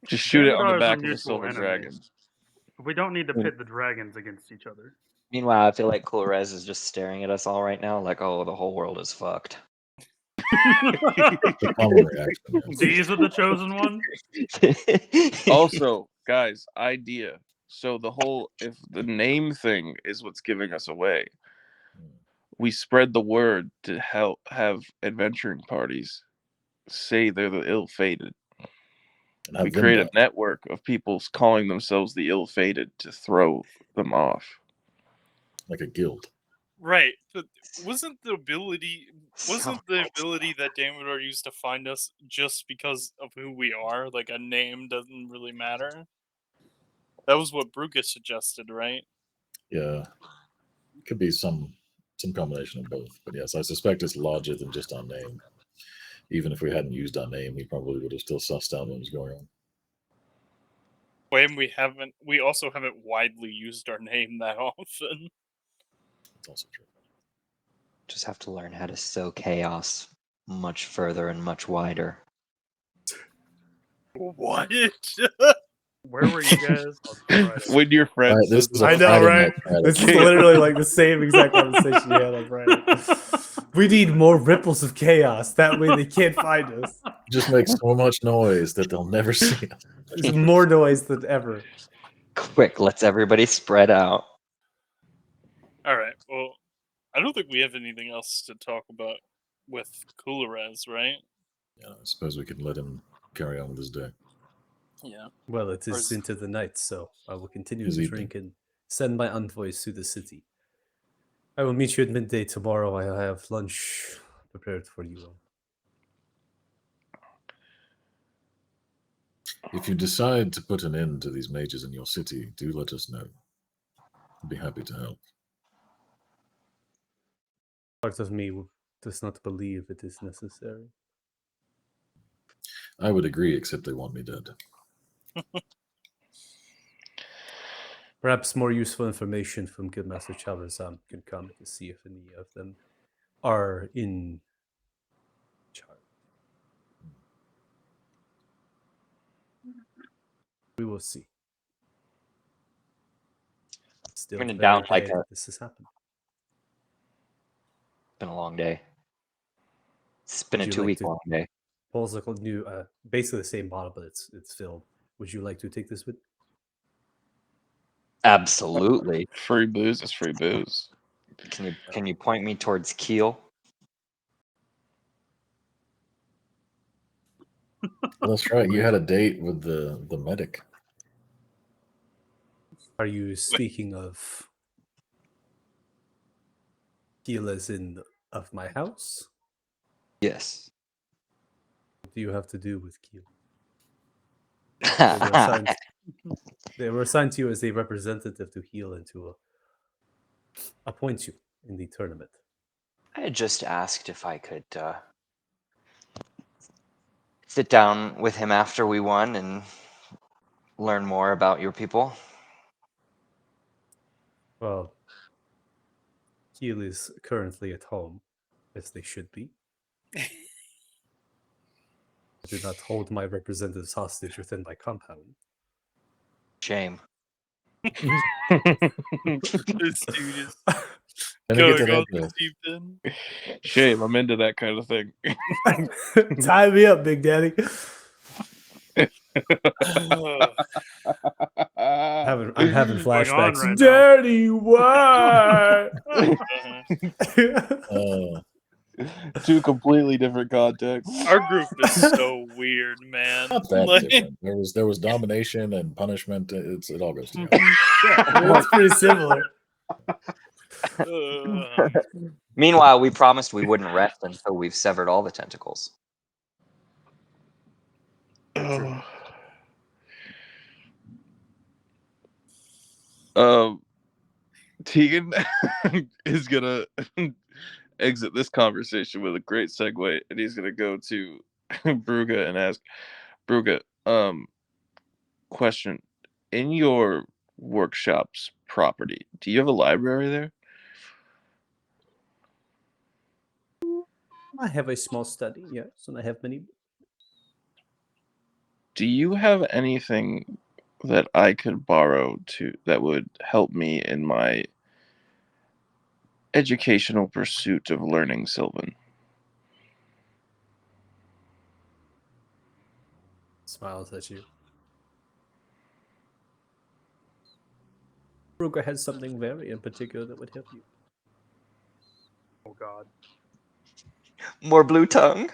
[SPEAKER 4] Just shoot it on
[SPEAKER 2] Damodar
[SPEAKER 4] the
[SPEAKER 2] is a
[SPEAKER 4] back of the
[SPEAKER 2] mutual
[SPEAKER 4] silver
[SPEAKER 2] enemy.
[SPEAKER 4] dragon.
[SPEAKER 2] We don't need to pit the dragons against each other.
[SPEAKER 3] Meanwhile, I feel like Colrez is just staring at us all right now, like, oh, the whole world is fucked.
[SPEAKER 6] The common reaction. Yes.
[SPEAKER 2] These are the chosen ones.
[SPEAKER 4] Also, guys, idea. So if the name thing is what's giving us away, we spread the word to help have adventuring parties say they're the ill-fated.
[SPEAKER 6] And have
[SPEAKER 4] We
[SPEAKER 6] them
[SPEAKER 4] create
[SPEAKER 6] die.
[SPEAKER 4] a network of people calling themselves the ill-fated to throw them off.
[SPEAKER 6] Like a guild.
[SPEAKER 5] Right, but wasn't the ability that Damodar used to find us just because of who we are? Like a name doesn't really matter. That was what Brugus suggested, right?
[SPEAKER 6] Yeah. Could be some combination of both. But yes, I suspect it's larger than just our name. Even if we hadn't used our name, we probably would have still sussed out what was going on.
[SPEAKER 5] And we also haven't widely used our name that often.
[SPEAKER 6] That's also true.
[SPEAKER 3] Just have to learn how to sow chaos much further and much wider.
[SPEAKER 5] What?
[SPEAKER 2] Where were you guys on Friday?
[SPEAKER 4] When your friend
[SPEAKER 6] Alright, this
[SPEAKER 4] says
[SPEAKER 6] is a
[SPEAKER 1] I know,
[SPEAKER 6] Friday
[SPEAKER 1] right?
[SPEAKER 6] night Friday.
[SPEAKER 1] This is literally like the same exact conversation you had on Friday. We need more ripples of chaos. That way they can't find us.
[SPEAKER 6] Just make so much noise that they'll never see us.
[SPEAKER 1] There's more noise than ever.
[SPEAKER 3] Quick, let's everybody spread out.
[SPEAKER 5] All right. Well, I don't think we have anything else to talk about with Coolrez, right?
[SPEAKER 6] Yeah, I suppose we can let him carry on with his day.
[SPEAKER 5] Yeah.
[SPEAKER 1] Well, it
[SPEAKER 5] Or
[SPEAKER 1] is
[SPEAKER 5] is-
[SPEAKER 1] into the night, so I will continue
[SPEAKER 6] Is
[SPEAKER 1] to
[SPEAKER 6] he-
[SPEAKER 1] drink and send my envoys to the city. I will meet you at midday tomorrow. I have lunch prepared for you all.
[SPEAKER 6] If you decide to put an end to these mages in your city, do let us know. I'd be happy to help.
[SPEAKER 1] Part of me does not believe it is necessary.
[SPEAKER 6] I would agree, except they want me dead.
[SPEAKER 1] Perhaps more useful information from good Master Chavazam can come to see if any of them are in charge. We will see. Still
[SPEAKER 3] When in
[SPEAKER 1] very
[SPEAKER 3] doubt, like
[SPEAKER 1] glad that this has happened.
[SPEAKER 3] been a long day. It's been
[SPEAKER 1] Would
[SPEAKER 3] a
[SPEAKER 1] you like
[SPEAKER 3] 2-week
[SPEAKER 1] to-
[SPEAKER 3] long day.
[SPEAKER 1] Paul's like a new, basically the same bottle, but it's filled. Would you like to take this with?
[SPEAKER 3] Absolutely.
[SPEAKER 4] Free booze is free booze.
[SPEAKER 3] Can you point me towards Keel?
[SPEAKER 6] Well, that's right. You had a date with the medic.
[SPEAKER 1] Are you speaking of Keel as in of my house?
[SPEAKER 3] Yes.
[SPEAKER 1] What do you have to do with Keel? They were assigned to you as a representative to heal and to appoint you in the tournament.
[SPEAKER 3] I just asked if I could sit down with him after we won and learn more about your people.
[SPEAKER 1] Well, Keel is currently at home, as they should be. I do not hold my representatives hostage within my compound.
[SPEAKER 3] Shame.
[SPEAKER 5] This dude is
[SPEAKER 6] Let me get to
[SPEAKER 5] going on
[SPEAKER 6] that.
[SPEAKER 5] the deep end.
[SPEAKER 4] Shame, I'm into that kind of thing.
[SPEAKER 1] Tie me up, Big Daddy. I'm having
[SPEAKER 2] What's going on
[SPEAKER 1] flashbacks.
[SPEAKER 2] right now?
[SPEAKER 1] Daddy, why?
[SPEAKER 5] Uh-huh.
[SPEAKER 4] Two completely different contexts.
[SPEAKER 5] Our group is so weird, man.
[SPEAKER 6] Not that
[SPEAKER 5] Like-
[SPEAKER 6] different. There was domination and punishment. It all goes together.
[SPEAKER 1] It's pretty similar.
[SPEAKER 3] Meanwhile, we promised we wouldn't rest until we've severed all the tentacles.
[SPEAKER 4] Tegan is gonna exit this conversation with a great segue, and he's gonna go to Bruga and ask Bruga, question: in your workshop's property, do you have a library there?
[SPEAKER 1] I have a small study, yes, and I have many.
[SPEAKER 4] Do you have anything that I could borrow that would help me in my educational pursuit of learning Sylvan?
[SPEAKER 1] Smiles at you. Ruger has something very in particular that would help you.
[SPEAKER 2] Oh God.
[SPEAKER 3] More blue tongue?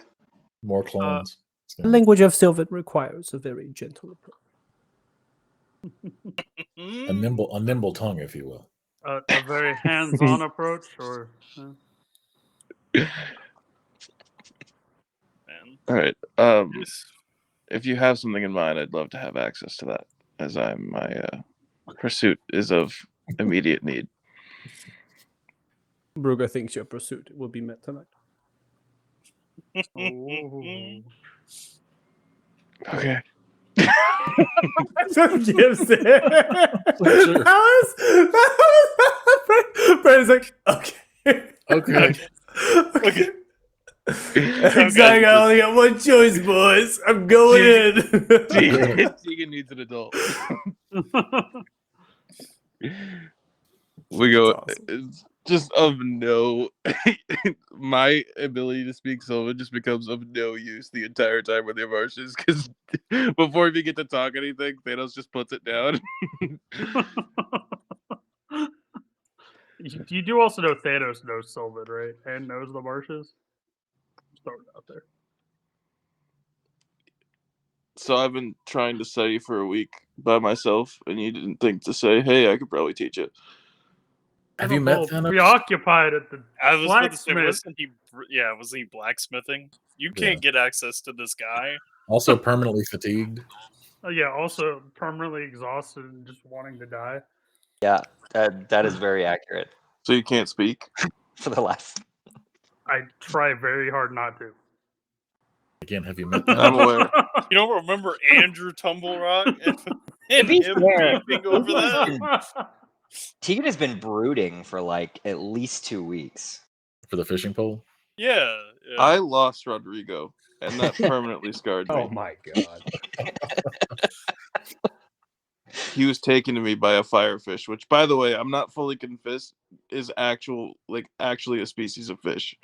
[SPEAKER 6] More clones.
[SPEAKER 1] The language of Sylvan requires a very gentle approach.
[SPEAKER 6] A nimble tongue, if you will.
[SPEAKER 2] A very hands-on approach, or
[SPEAKER 5] Man.
[SPEAKER 4] All right.
[SPEAKER 5] Yes.
[SPEAKER 4] If you have something in mind, I'd love to have access to that, as my pursuit is of immediate need.
[SPEAKER 1] Bruger thinks your pursuit will be met tonight.
[SPEAKER 2] oh.
[SPEAKER 4] Okay.
[SPEAKER 1] Gives it.
[SPEAKER 6] Sure.
[SPEAKER 1] Brandon's like, okay.
[SPEAKER 6] Okay.
[SPEAKER 1] Okay.
[SPEAKER 5] Okay.
[SPEAKER 1] Exactly. I only got one choice, boys. I'm going in.
[SPEAKER 4] Tegan needs an adult. We go.
[SPEAKER 1] That's awesome.
[SPEAKER 4] It's just of no. My ability to speak Sylvan just becomes of no use the entire time with the Martians, because before we get to talk anything, Thanos just puts it down.
[SPEAKER 2] You do also know Thanos knows Sylvan, right? And knows the marshes. Just throw it out there.
[SPEAKER 4] So I've been trying to study for a week by myself, and you didn't think to say, "Hey, I could probably teach it."
[SPEAKER 6] Have you met
[SPEAKER 2] Well,
[SPEAKER 6] Thanos?
[SPEAKER 2] Preoccupied at the
[SPEAKER 5] I was about to say,
[SPEAKER 2] blacksmith.
[SPEAKER 5] wasn't he blacksmithing? You can't get access to this guy.
[SPEAKER 6] Also permanently fatigued.
[SPEAKER 2] Yeah, also permanently exhausted and just wanting to die.
[SPEAKER 3] Yeah, that is very accurate
[SPEAKER 4] So you can't speak.
[SPEAKER 3] for the last.
[SPEAKER 2] I try very hard not to.
[SPEAKER 6] Again, have you met
[SPEAKER 4] I'm
[SPEAKER 6] Thanos?
[SPEAKER 4] aware.
[SPEAKER 5] You don't remember Andrew Tumblerock and
[SPEAKER 3] be
[SPEAKER 5] him
[SPEAKER 3] fair-
[SPEAKER 5] beeping over that?
[SPEAKER 3] Tegan has been brooding for like at least 2 weeks.
[SPEAKER 6] For the fishing pole?
[SPEAKER 5] Yeah.
[SPEAKER 4] I lost Rodrigo, and that permanently scarred me.
[SPEAKER 1] Oh my god.
[SPEAKER 4] he was taken to me by a firefish, which, by the way, I'm not fully convinced is actually a species of fish.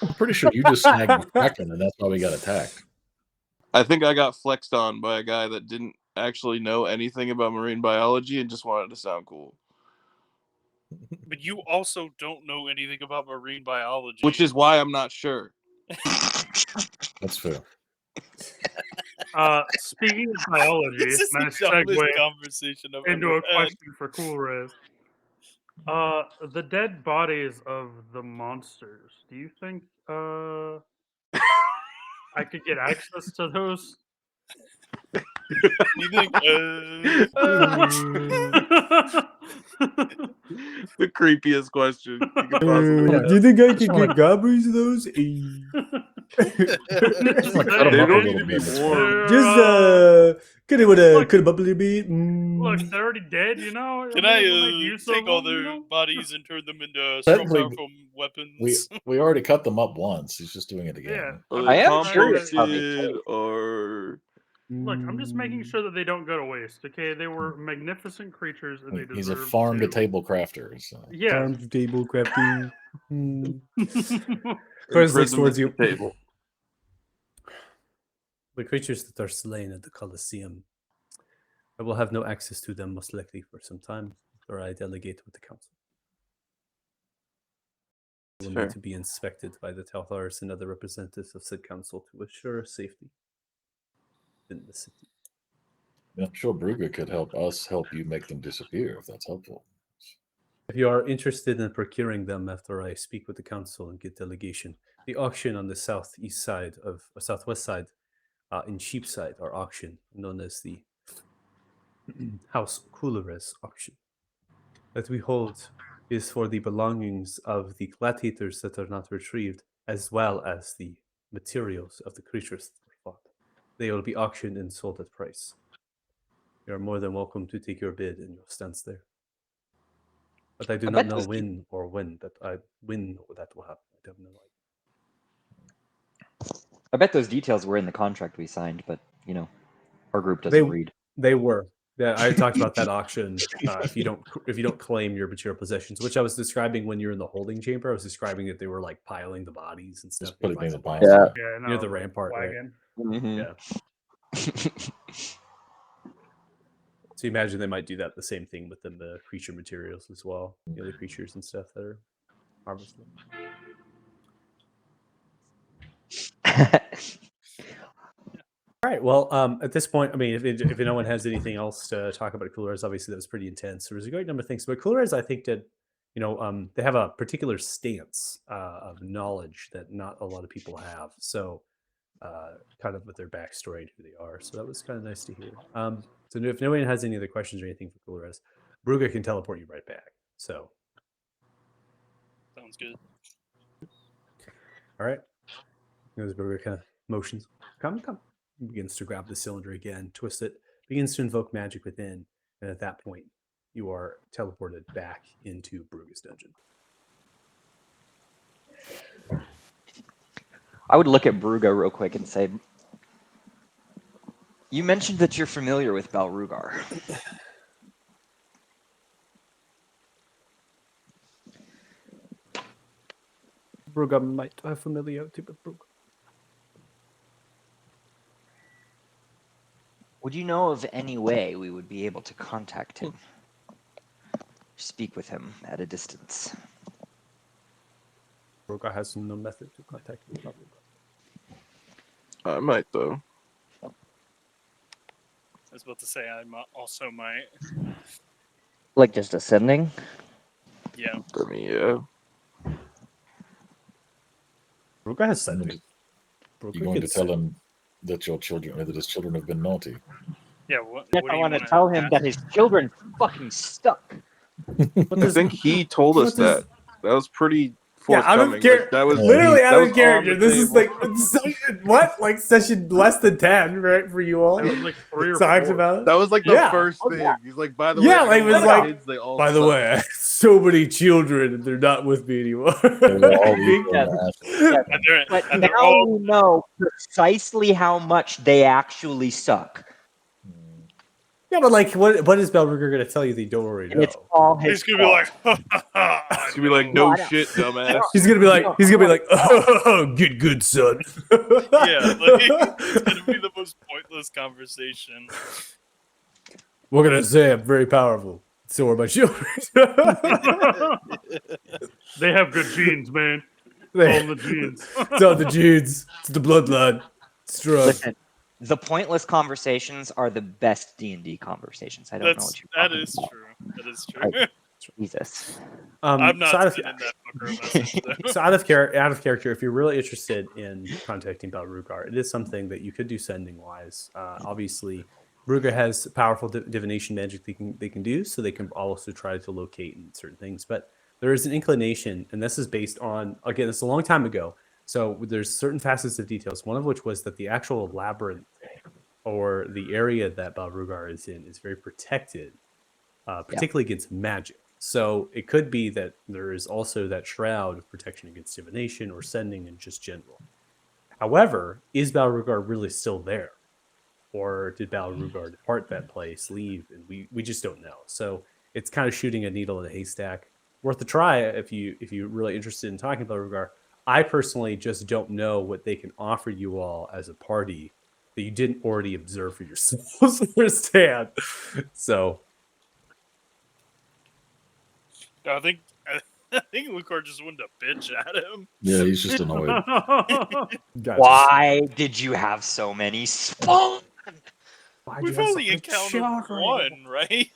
[SPEAKER 6] I'm pretty sure you just snagged the Kraken, and that's why we got attacked.
[SPEAKER 4] I think I got flexed on by a guy that didn't actually know anything about marine biology and just wanted to sound cool.
[SPEAKER 5] But you also don't know anything about marine biology.
[SPEAKER 4] Which is why I'm not sure.
[SPEAKER 6] That's fair.
[SPEAKER 2] Speaking of biology,
[SPEAKER 5] This is
[SPEAKER 2] nice
[SPEAKER 5] the dumbest
[SPEAKER 2] segue
[SPEAKER 5] conversation I've
[SPEAKER 2] into
[SPEAKER 5] ever
[SPEAKER 2] a
[SPEAKER 5] had.
[SPEAKER 2] question for Cool Riz. The dead bodies of the monsters. Do you think I could get access to those?
[SPEAKER 5] You think?
[SPEAKER 4] The creepiest question you could possibly have.
[SPEAKER 1] do you think I
[SPEAKER 6] could get
[SPEAKER 1] copies of those?
[SPEAKER 6] Like, cut 'em
[SPEAKER 4] They
[SPEAKER 6] up a
[SPEAKER 4] don't
[SPEAKER 6] little
[SPEAKER 4] need to be
[SPEAKER 6] bit.
[SPEAKER 4] warm.
[SPEAKER 1] Could have bubbly beat.
[SPEAKER 2] Look, they're already dead, you know.
[SPEAKER 5] Can
[SPEAKER 2] We'll
[SPEAKER 5] I
[SPEAKER 2] make use
[SPEAKER 5] take
[SPEAKER 2] of
[SPEAKER 5] all
[SPEAKER 2] them, you
[SPEAKER 5] their
[SPEAKER 2] know?
[SPEAKER 5] bodies and turn them into strong,
[SPEAKER 6] Technically,
[SPEAKER 5] powerful weapons?
[SPEAKER 6] We already cut them up once. He's just doing it again.
[SPEAKER 2] Yeah.
[SPEAKER 4] Are
[SPEAKER 2] I'm
[SPEAKER 4] they
[SPEAKER 3] I am
[SPEAKER 2] just trying
[SPEAKER 3] curious how they
[SPEAKER 4] composted
[SPEAKER 3] taste.
[SPEAKER 4] or
[SPEAKER 2] Look, I'm just making sure that they don't go to waste. Okay, they were magnificent creatures, and they
[SPEAKER 6] He's a
[SPEAKER 2] deserve
[SPEAKER 6] farm to
[SPEAKER 2] to
[SPEAKER 6] table crafter. So.
[SPEAKER 2] Yeah.
[SPEAKER 1] table crafting.
[SPEAKER 4] imprisonment
[SPEAKER 1] towards you.
[SPEAKER 4] table?
[SPEAKER 1] The creatures that are slain at the Colosseum, I will have no access to them most likely for some time, or I delegate with the council. They will
[SPEAKER 4] Fair.
[SPEAKER 1] need to be inspected by the Telthars and other representatives of said council to assure safety in the city.
[SPEAKER 6] I'm sure Brugger could help us help you make them disappear if that's helpful.
[SPEAKER 1] If you are interested in procuring them after I speak with the council and get delegation, the auction on the southwest side in Sheepside, our auction, known as the House Coolores auction, that we hold is for the belongings of the gladiators that are not retrieved, as well as the materials of the creatures that were fought. They will be auctioned and sold at price. You are more than welcome to take your bid and your stance there. But I do
[SPEAKER 3] I
[SPEAKER 1] not
[SPEAKER 3] bet
[SPEAKER 1] know
[SPEAKER 3] those
[SPEAKER 1] when that will happen. I have no idea.
[SPEAKER 3] I bet those details were in the contract we signed, but you know, our group doesn't read.
[SPEAKER 1] They were. Yeah, I talked about that auction. If you don't claim your material possessions, which I was describing when you're in the holding chamber, I was describing that they were like piling the bodies and stuff.
[SPEAKER 6] Just putting in the pile.
[SPEAKER 3] Yeah.
[SPEAKER 2] Yeah, no,
[SPEAKER 1] Near the rampart, right?
[SPEAKER 2] wagon.
[SPEAKER 3] Mhm.
[SPEAKER 1] Yeah. So you imagine they might do that the same thing with the creature materials as well, the other creatures and stuff that are harvested. All right. Well, at this point, I mean, if no one has anything else to talk about Coolores, obviously that was pretty intense. There was a great number of things, but Coolores, I think, did, they have a particular stance of knowledge that not a lot of people have. So, kind of with their backstory and who they are. So that was kind of nice to hear. So if no one has any other questions or anything for Coolores, Brugger can teleport you right back. So,
[SPEAKER 5] Sounds good.
[SPEAKER 1] all right. As Brugger kind of motions, come. Begins to grab the cylinder again, twist it, begins to invoke magic within, and at that point, you are teleported back into Brugger's dungeon.
[SPEAKER 3] I would look at Brugger real quick and say, you mentioned that you're familiar with Balrugar.
[SPEAKER 1] Brugger might have familiarity with Brugger.
[SPEAKER 3] Would you know of any way we would be able to contact him? Speak with him at a distance.
[SPEAKER 1] Brugger has no method to contact him.
[SPEAKER 4] I might, though.
[SPEAKER 5] I was about to say I also might.
[SPEAKER 3] Like just ascending?
[SPEAKER 5] Yeah.
[SPEAKER 4] I mean, yeah.
[SPEAKER 1] Brugger has sent me.
[SPEAKER 6] You're going to tell him that that his children have been naughty.
[SPEAKER 5] Yeah. What
[SPEAKER 3] Yes,
[SPEAKER 5] do
[SPEAKER 3] I
[SPEAKER 5] you
[SPEAKER 3] want to
[SPEAKER 5] wanna
[SPEAKER 3] tell him
[SPEAKER 5] ask?
[SPEAKER 3] that his children fucking stuck.
[SPEAKER 4] I think he told us that. That was pretty
[SPEAKER 1] Yeah, out of
[SPEAKER 4] forthcoming.
[SPEAKER 1] character.
[SPEAKER 4] Like, that was
[SPEAKER 1] Literally
[SPEAKER 4] that
[SPEAKER 1] out
[SPEAKER 4] was
[SPEAKER 1] of
[SPEAKER 4] on
[SPEAKER 1] character.
[SPEAKER 4] the
[SPEAKER 1] This is
[SPEAKER 4] table.
[SPEAKER 1] like session, what? Like session less than 10, right? For you all.
[SPEAKER 2] It was like 3 or
[SPEAKER 1] Talked
[SPEAKER 2] 4.
[SPEAKER 1] about it.
[SPEAKER 4] That was like the
[SPEAKER 1] Yeah.
[SPEAKER 4] first
[SPEAKER 3] Oh,
[SPEAKER 4] thing.
[SPEAKER 3] yeah.
[SPEAKER 4] He's like, by the
[SPEAKER 1] Yeah,
[SPEAKER 4] way,
[SPEAKER 1] like, it was like,
[SPEAKER 4] kids, they all
[SPEAKER 1] By the
[SPEAKER 4] suck.
[SPEAKER 1] way, I have so many children and they're not with me anymore.
[SPEAKER 6] They were all
[SPEAKER 1] Big-
[SPEAKER 6] equal
[SPEAKER 3] Yeah.
[SPEAKER 6] assets.
[SPEAKER 5] And they're,
[SPEAKER 3] But
[SPEAKER 5] and they're
[SPEAKER 3] now
[SPEAKER 5] all
[SPEAKER 3] we know precisely how much they actually suck.
[SPEAKER 1] Yeah, but like, what is Belruger going to tell you that you don't already
[SPEAKER 3] And it's
[SPEAKER 1] know?
[SPEAKER 3] all his
[SPEAKER 5] He's gonna be like,
[SPEAKER 3] fault.
[SPEAKER 4] It's gonna be like,
[SPEAKER 3] No,
[SPEAKER 4] no
[SPEAKER 3] I know.
[SPEAKER 4] shit, dumbass.
[SPEAKER 1] He's gonna be like, oh, good, son.
[SPEAKER 5] yeah, like, it's gonna be the most pointless conversation.
[SPEAKER 1] We're gonna say I'm very powerful. So are my children.
[SPEAKER 2] They have good genes, man.
[SPEAKER 1] They-
[SPEAKER 2] All the genes.
[SPEAKER 1] It's all the genes. It's the bloodline. It's strong.
[SPEAKER 3] Listen, the pointless conversations are the best D&D conversations. I don't know what you're
[SPEAKER 5] That
[SPEAKER 3] talking
[SPEAKER 5] is
[SPEAKER 3] about.
[SPEAKER 5] true. That is true.
[SPEAKER 3] Right. Jesus.
[SPEAKER 5] I'm not
[SPEAKER 1] so out of,
[SPEAKER 5] sending that fucker a message though.
[SPEAKER 1] so out of character, if you're really interested in contacting Balrugar, it is something that you could do sending wise. Obviously, Ruger has powerful divination magic they can do, so they can also try to locate in certain things. But there is an inclination, and this is based on, again, it's a long time ago. So there's certain facets of details. One of which was that the actual labyrinth or the area that Balrugar is in is very protected, particularly against magic. So it could be that there is also that shroud of protection against divination or sending in just general. However, is Balrugar really still there? Or did Balrugar depart that place, leave, and we just don't know. So it's kind of shooting a needle in a haystack. Worth a try if you're really interested in talking about Balrugar. I personally just don't know what they can offer you all as a party that you didn't already observe for yourselves firsthand. So
[SPEAKER 5] I think Lucard just wanted to bitch at him.
[SPEAKER 6] Yeah, he's just annoyed.
[SPEAKER 1] gotcha.
[SPEAKER 3] Why did you have so many spoons?
[SPEAKER 1] Why'd
[SPEAKER 5] We've
[SPEAKER 1] you have
[SPEAKER 5] only
[SPEAKER 1] so much
[SPEAKER 5] encountered
[SPEAKER 1] children?
[SPEAKER 5] one, right?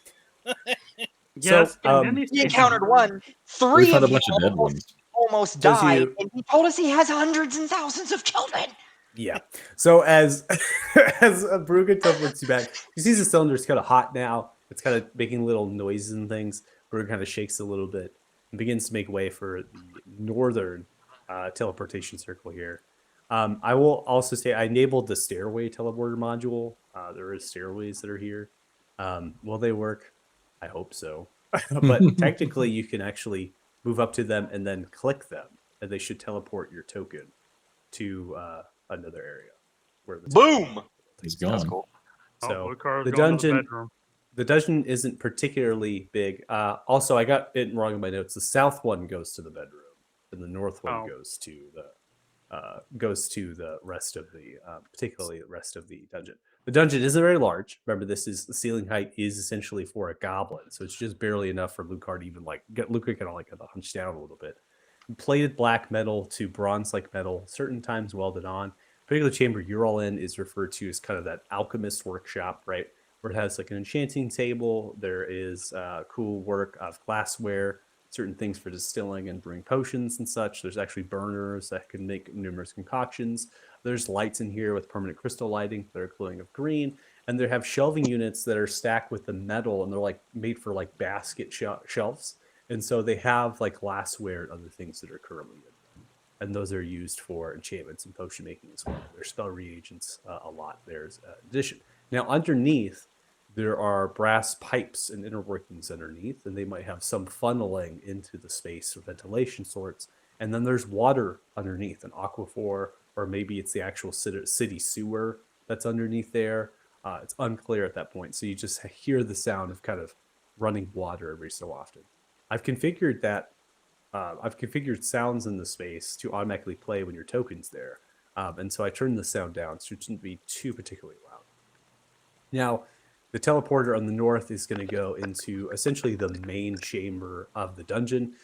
[SPEAKER 2] Yes,
[SPEAKER 1] So,
[SPEAKER 2] and then
[SPEAKER 3] He
[SPEAKER 2] he's
[SPEAKER 3] encountered one.
[SPEAKER 6] We
[SPEAKER 3] Three
[SPEAKER 6] found
[SPEAKER 3] of
[SPEAKER 6] a bunch
[SPEAKER 3] you
[SPEAKER 6] of dead ones.
[SPEAKER 3] almost
[SPEAKER 1] Does
[SPEAKER 3] died,
[SPEAKER 1] you-
[SPEAKER 3] and he told us he has hundreds and thousands of children.
[SPEAKER 1] Yeah. So as Bruga teleports you back, you see the cylinder's kind of hot now. It's kind of making little noises and things. Bruga kind of shakes a little bit and begins to make way for the northern teleportation circle here. I will also say I enabled the stairway teleporter module. There is stairways that are here. Will they work? I hope so. But technically, you can actually move up to them and then click them, and they should teleport your token to another area. Where the
[SPEAKER 3] Boom!
[SPEAKER 6] He's
[SPEAKER 3] That's
[SPEAKER 6] gone.
[SPEAKER 3] cool.
[SPEAKER 1] So
[SPEAKER 2] Lucar's
[SPEAKER 1] the
[SPEAKER 2] going to
[SPEAKER 1] dungeon,
[SPEAKER 2] bedroom.
[SPEAKER 1] the dungeon isn't particularly big. Also, I got it wrong in my notes. The south one goes to the bedroom, and the north one
[SPEAKER 2] Oh.
[SPEAKER 1] goes to the rest of the, particularly the rest of the dungeon. The dungeon isn't very large. Remember, the ceiling height is essentially for a goblin, so it's just barely enough for Lucard to even Lucard kind of like hunch down a little bit. Plated black metal to bronze-like metal, certain times welded on. The particular chamber you're all in is referred to as kind of that alchemist workshop, right? Where it has like an enchanting table. There is cool work of glassware, certain things for distilling and brewing potions and such. There's actually burners that can make numerous concoctions. There's lights in here with permanent crystal lighting that are glowing of green. And they have shelving units that are stacked with the metal, and they're like made for like basket shelves. And so they have like glassware and other things that are currently in them. And those are used for enchantments and potion making as well. There's spell reagents a lot there's addition. Now underneath, there are brass pipes and inner workings underneath, and they might have some funneling into the space for ventilation sorts. And then there's water underneath, an aquifer, or maybe it's the actual city sewer that's underneath there. It's unclear at that point. So you just hear the sound of kind of running water every so often. I've configured that. I've configured sounds in the space to automatically play when your token's there. And so I turned the sound down so it shouldn't be too particularly loud. Now, the teleporter on the north is going to go into essentially the main chamber of the dungeon.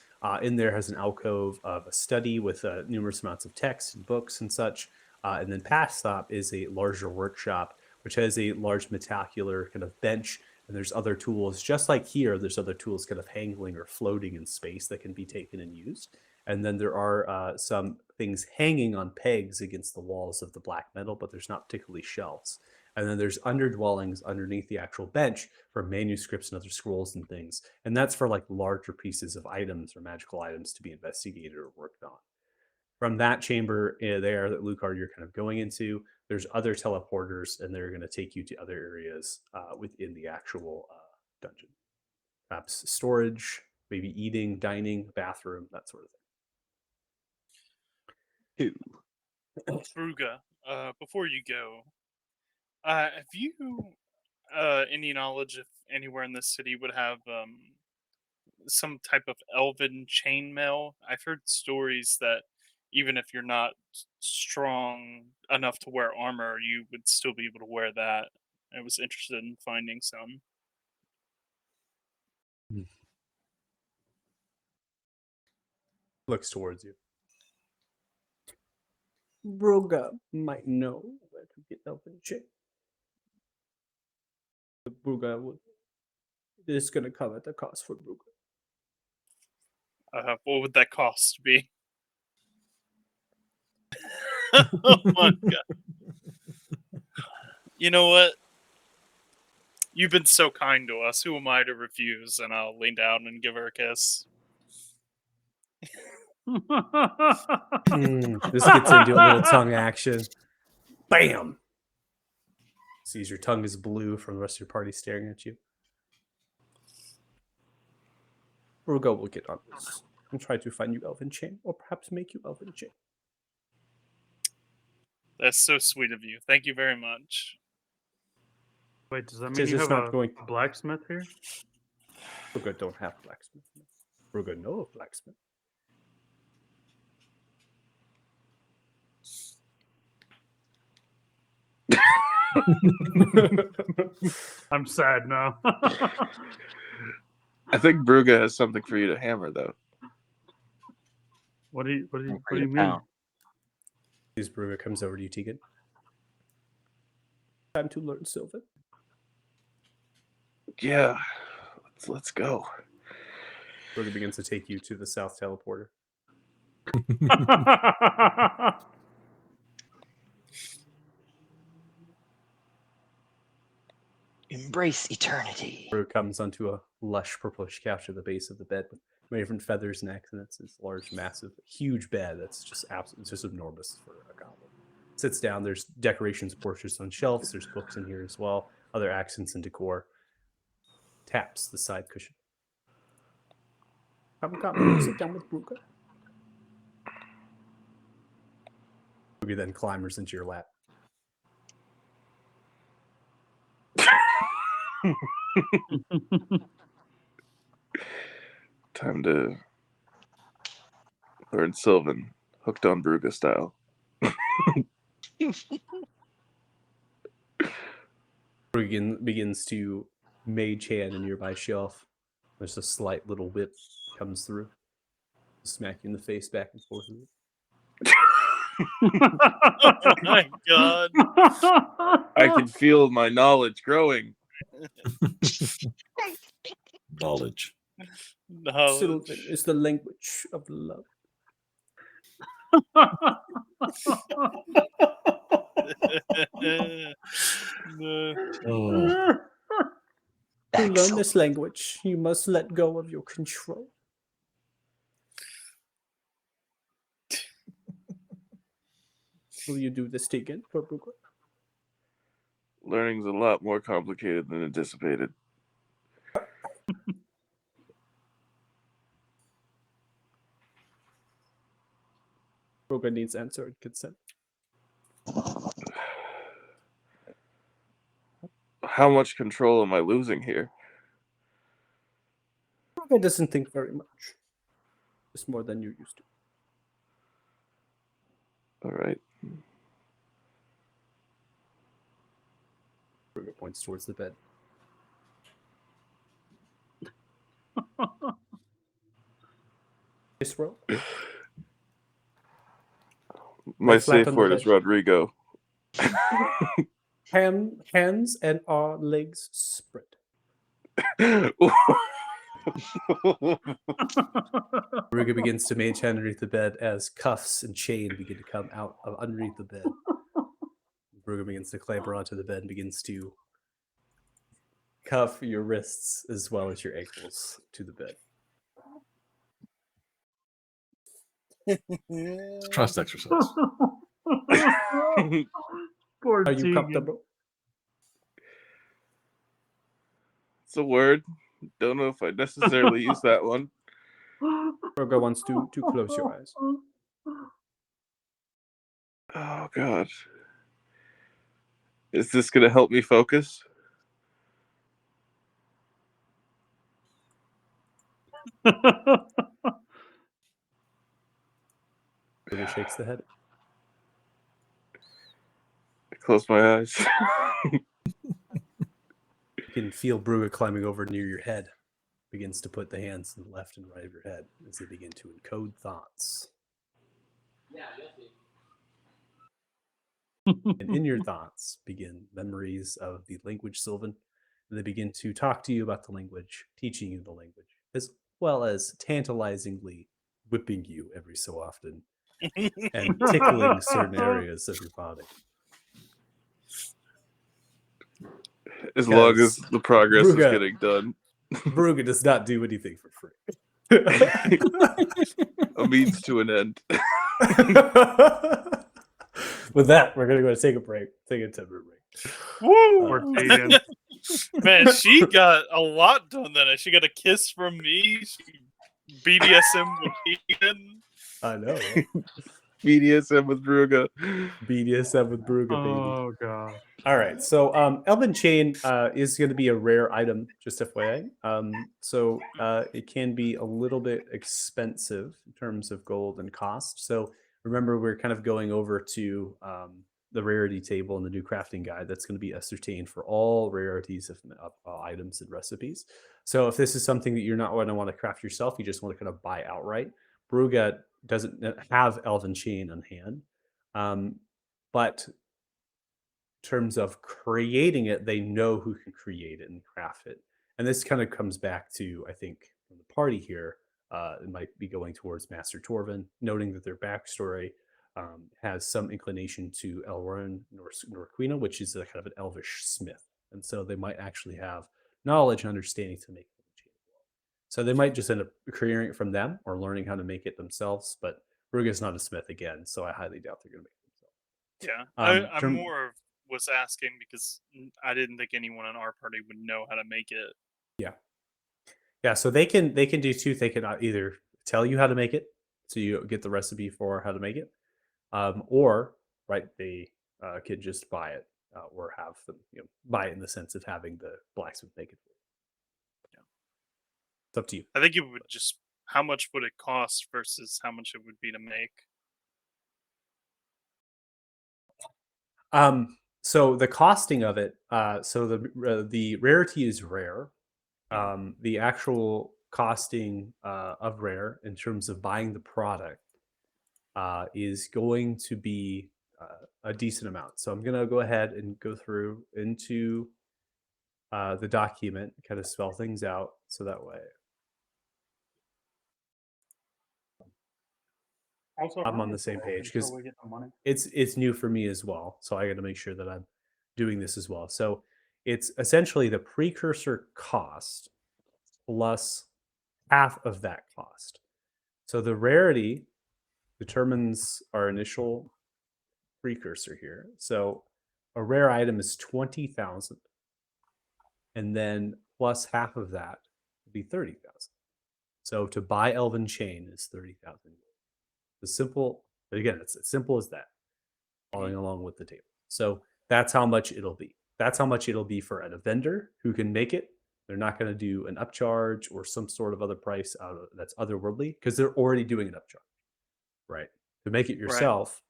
[SPEAKER 1] In there has an alcove of a study with numerous amounts of text and books and such. And then past that is a larger workshop, which has a large metacular kind of bench. And there's other tools, just like here, there's other tools kind of hanging or floating in space that can be taken and used. And then there are some things hanging on pegs against the walls of the black metal, but there's not particularly shelves. And then there's underdwellings underneath the actual bench for manuscripts and other scrolls and things. And that's for like larger pieces of items or magical items to be investigated or worked on. From that chamber there that Lucard you're kind of going into, there's other teleporters, and they're going to take you to other areas within the actual dungeon. Perhaps storage, maybe eating, dining, bathroom, that sort of thing.
[SPEAKER 5] Bruga, before you go, have you any knowledge if anywhere in this city would have some type of elven chainmail? I've heard stories that even if you're not strong enough to wear armor, you would still be able to wear that. I was interested in finding some.
[SPEAKER 1] Looks towards you. Broga might know where to get elven chain. But Bruga would. This is gonna come at the cost for Bruga.
[SPEAKER 5] What would that cost be? Oh my god! You know what? You've been so kind to us. Who am I to refuse? And I'll lean down and give her a kiss.
[SPEAKER 1] This gets into a little tongue action. Bam! Sees your tongue is blue from the rest of your party staring at you. Bruga will get on this and try to find you elven chain, or perhaps make you elven chain.
[SPEAKER 5] That's so sweet of you. Thank you very much.
[SPEAKER 2] Wait, does that mean
[SPEAKER 1] Says
[SPEAKER 2] you
[SPEAKER 1] it's
[SPEAKER 2] have
[SPEAKER 1] not
[SPEAKER 2] a
[SPEAKER 1] going-
[SPEAKER 2] blacksmith here?
[SPEAKER 1] Bruga don't have blacksmith. Bruga know of blacksmith.
[SPEAKER 2] I'm sad now.
[SPEAKER 4] I think Bruga has something for you to hammer, though.
[SPEAKER 2] What do you
[SPEAKER 3] Bring
[SPEAKER 2] mean?
[SPEAKER 3] it down.
[SPEAKER 1] As Bruga comes over to you, Tegan. Time to learn Sylvan.
[SPEAKER 4] Yeah, let's go.
[SPEAKER 1] Bruga begins to take you to the south teleporter.
[SPEAKER 3] Embrace eternity.
[SPEAKER 1] Bruga comes onto a lush purplish couch at the base of the bed with many different feathers and accents. This large, massive, huge bed that's just absolutely, it's just enormous for a goblin. Sits down. There's decorations, portraits on shelves. There's books in here as well. Other accents and decor. Taps the side cushion. Come, sit down with Bruga. Bruga then climbers into your lap.
[SPEAKER 4] Time to learn Sylvan, hooked on Bruga style.
[SPEAKER 1] Begins to mage hand a nearby shelf. There's a slight little whip comes through. Smack you in the face back and forth.
[SPEAKER 5] Oh my god!
[SPEAKER 4] I can feel my knowledge growing.
[SPEAKER 6] Knowledge.
[SPEAKER 1] Sylvan
[SPEAKER 5] Knowledge.
[SPEAKER 1] is the language of love.
[SPEAKER 5] No.
[SPEAKER 6] Oh,
[SPEAKER 1] To learn
[SPEAKER 3] Excellent.
[SPEAKER 1] this language, you must let go of your control. Will you do this again for Bruga?
[SPEAKER 4] Learning's a lot more complicated than anticipated.
[SPEAKER 1] Bruga needs answer and consent.
[SPEAKER 4] How much control am I losing here?
[SPEAKER 1] Bruga doesn't think very much. It's more than you used to.
[SPEAKER 4] All right.
[SPEAKER 1] Bruga points towards the bed. This row.
[SPEAKER 4] My
[SPEAKER 1] Lay flat
[SPEAKER 4] safe
[SPEAKER 1] on the
[SPEAKER 4] word is
[SPEAKER 1] bed.
[SPEAKER 4] Rodrigo.
[SPEAKER 1] Hands and our legs spread. Bruga begins to mage hand underneath the bed as cuffs and chain begin to come out of underneath the bed. Bruga begins to clamber onto the bed and begins to cuff your wrists as well as your ankles to the bed.
[SPEAKER 6] trust exercise.
[SPEAKER 2] Poor
[SPEAKER 1] Are you
[SPEAKER 2] Tegan.
[SPEAKER 1] comfortable?
[SPEAKER 4] It's a word. Don't know if I necessarily use that one.
[SPEAKER 1] Bruga wants to close your eyes.
[SPEAKER 4] Oh god. Is this gonna help me focus?
[SPEAKER 1] Brugger shakes the head.
[SPEAKER 4] I close my eyes.
[SPEAKER 1] You can feel Brugger climbing over near your head. Begins to put the hands to the left and right of your head as they begin to encode thoughts. And in your thoughts begin memories of the language Sylvan. And they begin to talk to you about the language, teaching you the language, as well as tantalizingly whipping you every so often and tickling certain areas of your body.
[SPEAKER 4] As long as
[SPEAKER 1] Because
[SPEAKER 4] the progress is
[SPEAKER 1] Brugge-
[SPEAKER 4] getting done.
[SPEAKER 1] Brugge does not do anything for free.
[SPEAKER 4] A means to an end.
[SPEAKER 1] With that, we're going to go take a break. Take a 10-minute break.
[SPEAKER 5] Woo!
[SPEAKER 2] Poor Tegan.
[SPEAKER 5] Man, she got a lot done that night. She got a kiss from me. She BDSM with Tegan.
[SPEAKER 1] I know. Right?
[SPEAKER 4] BDSM with Brugge.
[SPEAKER 1] BDSM with Brugge, baby.
[SPEAKER 2] Oh god.
[SPEAKER 1] All right, so Elven Chain is going to be a rare item, just FYI. So it can be a little bit expensive in terms of gold and cost. So remember, we're kind of going over to the rarity table in the new crafting guide. That's going to be ascertained for all rarities of items and recipes. So if this is something that you're not going to want to craft yourself, you just want to kind of buy outright. Brugge doesn't have Elven Chain on hand, but terms of creating it, they know who can create it and craft it. And this kind of comes back to, I think, from the party here, it might be going towards Master Torvin, noting that their backstory has some inclination to Elrond Norquina, which is a kind of an elvish smith. And so they might actually have knowledge and understanding to make it. So they might just end up creating it from them or learning how to make it themselves. But Brugge is not a smith again, so I highly doubt they're going to make it themselves.
[SPEAKER 5] Yeah, I'm
[SPEAKER 1] term-
[SPEAKER 5] more was asking because I didn't think anyone in our party would know how to make it.
[SPEAKER 1] Yeah, so they can do two. They can either tell you how to make it, so you get the recipe for how to make it, or right, they could just buy it or have them buy it in the sense of having the blacksmith make it for you. Yeah, it's up to you.
[SPEAKER 5] I think it would just how much would it cost versus how much it would be to make.
[SPEAKER 1] So the costing of it, so the rarity is rare. The actual costing of rare in terms of buying the product is going to be a decent amount. So I'm going to go ahead and go through into the document, kind of spell things out so that way
[SPEAKER 2] Also,
[SPEAKER 1] I'm on the same page, 'cause it's new for me as well. So I got to make sure that I'm doing this as well. So it's essentially the precursor cost plus half of that cost. So the rarity determines our initial precursor here. So a rare item is 20,000. And then plus half of that would be 30,000. So to buy Elven Chain is 30,000. It's simple, but again, it's as simple as that, following along with the table. So that's how much it'll be. That's how much it'll be for a vendor who can make it. They're not going to do an upcharge or some sort of other price that's otherworldly because they're already doing an upcharge, right? To make it yourself,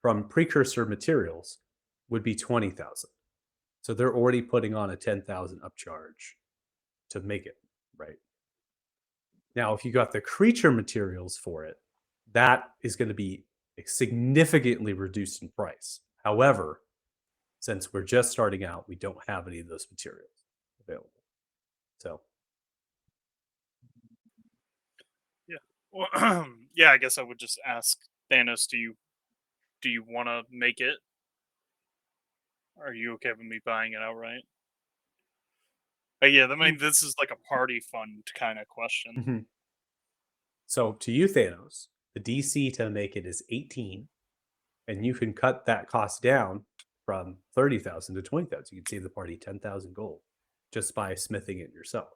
[SPEAKER 1] from precursor materials would be 20,000. So they're already putting on a 10,000 upcharge to make it, right? Now, if you got the creature materials for it, that is going to be significantly reduced in price. However, since we're just starting out, we don't have any of those materials available. So,
[SPEAKER 5] Well, yeah, I guess I would just ask Thanos, do you want to make it? Are you okay with me buying it outright? Yeah, I mean, this is like a party fund kind of question.
[SPEAKER 1] So to you, Thanos, the DC to make it is 18, and you can cut that cost down from 30,000 to 20,000. You can save the party 10,000 gold just by smithing it yourself.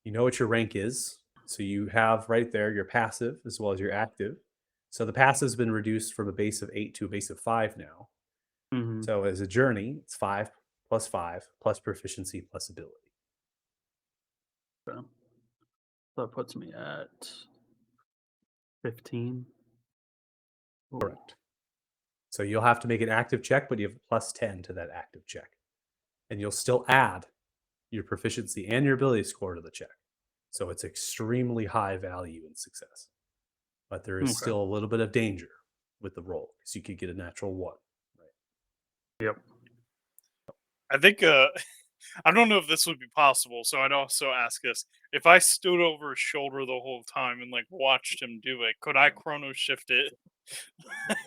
[SPEAKER 1] You know what your rank is, so you have right there your passive as well as your active. So the passive's been reduced from a base of 8 to a base of 5 now.
[SPEAKER 2] Mhm.
[SPEAKER 1] So as a journey, it's 5 plus proficiency plus ability.
[SPEAKER 2] That puts me at 15. Ooh.
[SPEAKER 1] Correct. So you'll have to make an active check, but you have plus 10 to that active check. And you'll still add your proficiency and your ability score to the check. So it's extremely high value in success. But there is
[SPEAKER 2] Okay.
[SPEAKER 1] still a little bit of danger with the roll because you could get a natural 1.
[SPEAKER 2] Yep.
[SPEAKER 5] I think I don't know if this would be possible, so I'd also ask this. If I stood over his shoulder the whole time and like watched him do it, could I chrono shift it?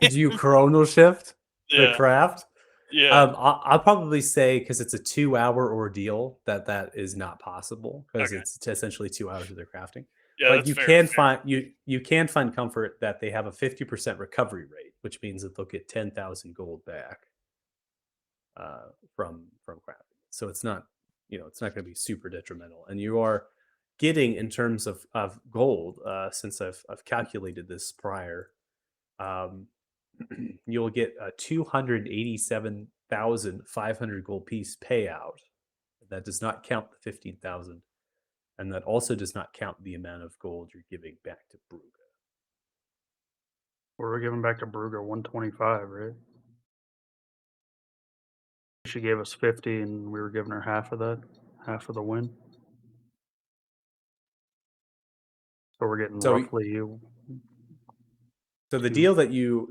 [SPEAKER 1] Do you chrono shift the
[SPEAKER 5] Yeah.
[SPEAKER 1] craft?
[SPEAKER 5] Yeah.
[SPEAKER 1] I'll probably say because it's a 2-hour ordeal that is not possible because
[SPEAKER 5] Okay.
[SPEAKER 1] it's essentially 2 hours of their crafting.
[SPEAKER 5] Yeah,
[SPEAKER 1] But
[SPEAKER 5] that's
[SPEAKER 1] you
[SPEAKER 5] fair,
[SPEAKER 1] can
[SPEAKER 5] fair.
[SPEAKER 1] find you can find comfort that they have a 50% recovery rate, which means that they'll get 10,000 gold back from crafting. So it's not it's not going to be super detrimental, and you are getting in terms of gold since I've calculated this prior. You'll get a 287,500 gold piece payout. That does not count the 15,000, and that also does not count the amount of gold you're giving back to Brugge.
[SPEAKER 2] We're giving back to Brugge 125, right? She gave us 50, and we were giving her half of that, half of the win. So we're getting
[SPEAKER 1] So-
[SPEAKER 2] roughly.
[SPEAKER 1] So the
[SPEAKER 2] Two.
[SPEAKER 1] deal that you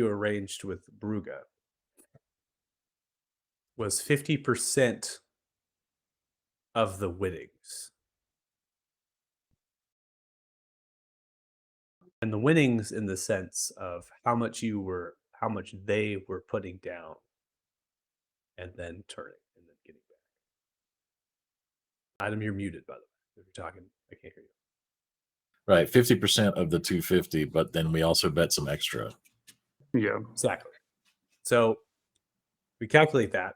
[SPEAKER 1] arranged with Brugge was 50% of the winnings. And the winnings in the sense of how much they were putting down and then turning and then getting back. Adam, you're muted, by the way. If you're talking, I can't hear you.
[SPEAKER 6] Right, 50% of the 250, but then we also bet some extra.
[SPEAKER 2] Yeah.
[SPEAKER 1] Exactly. So we calculate that.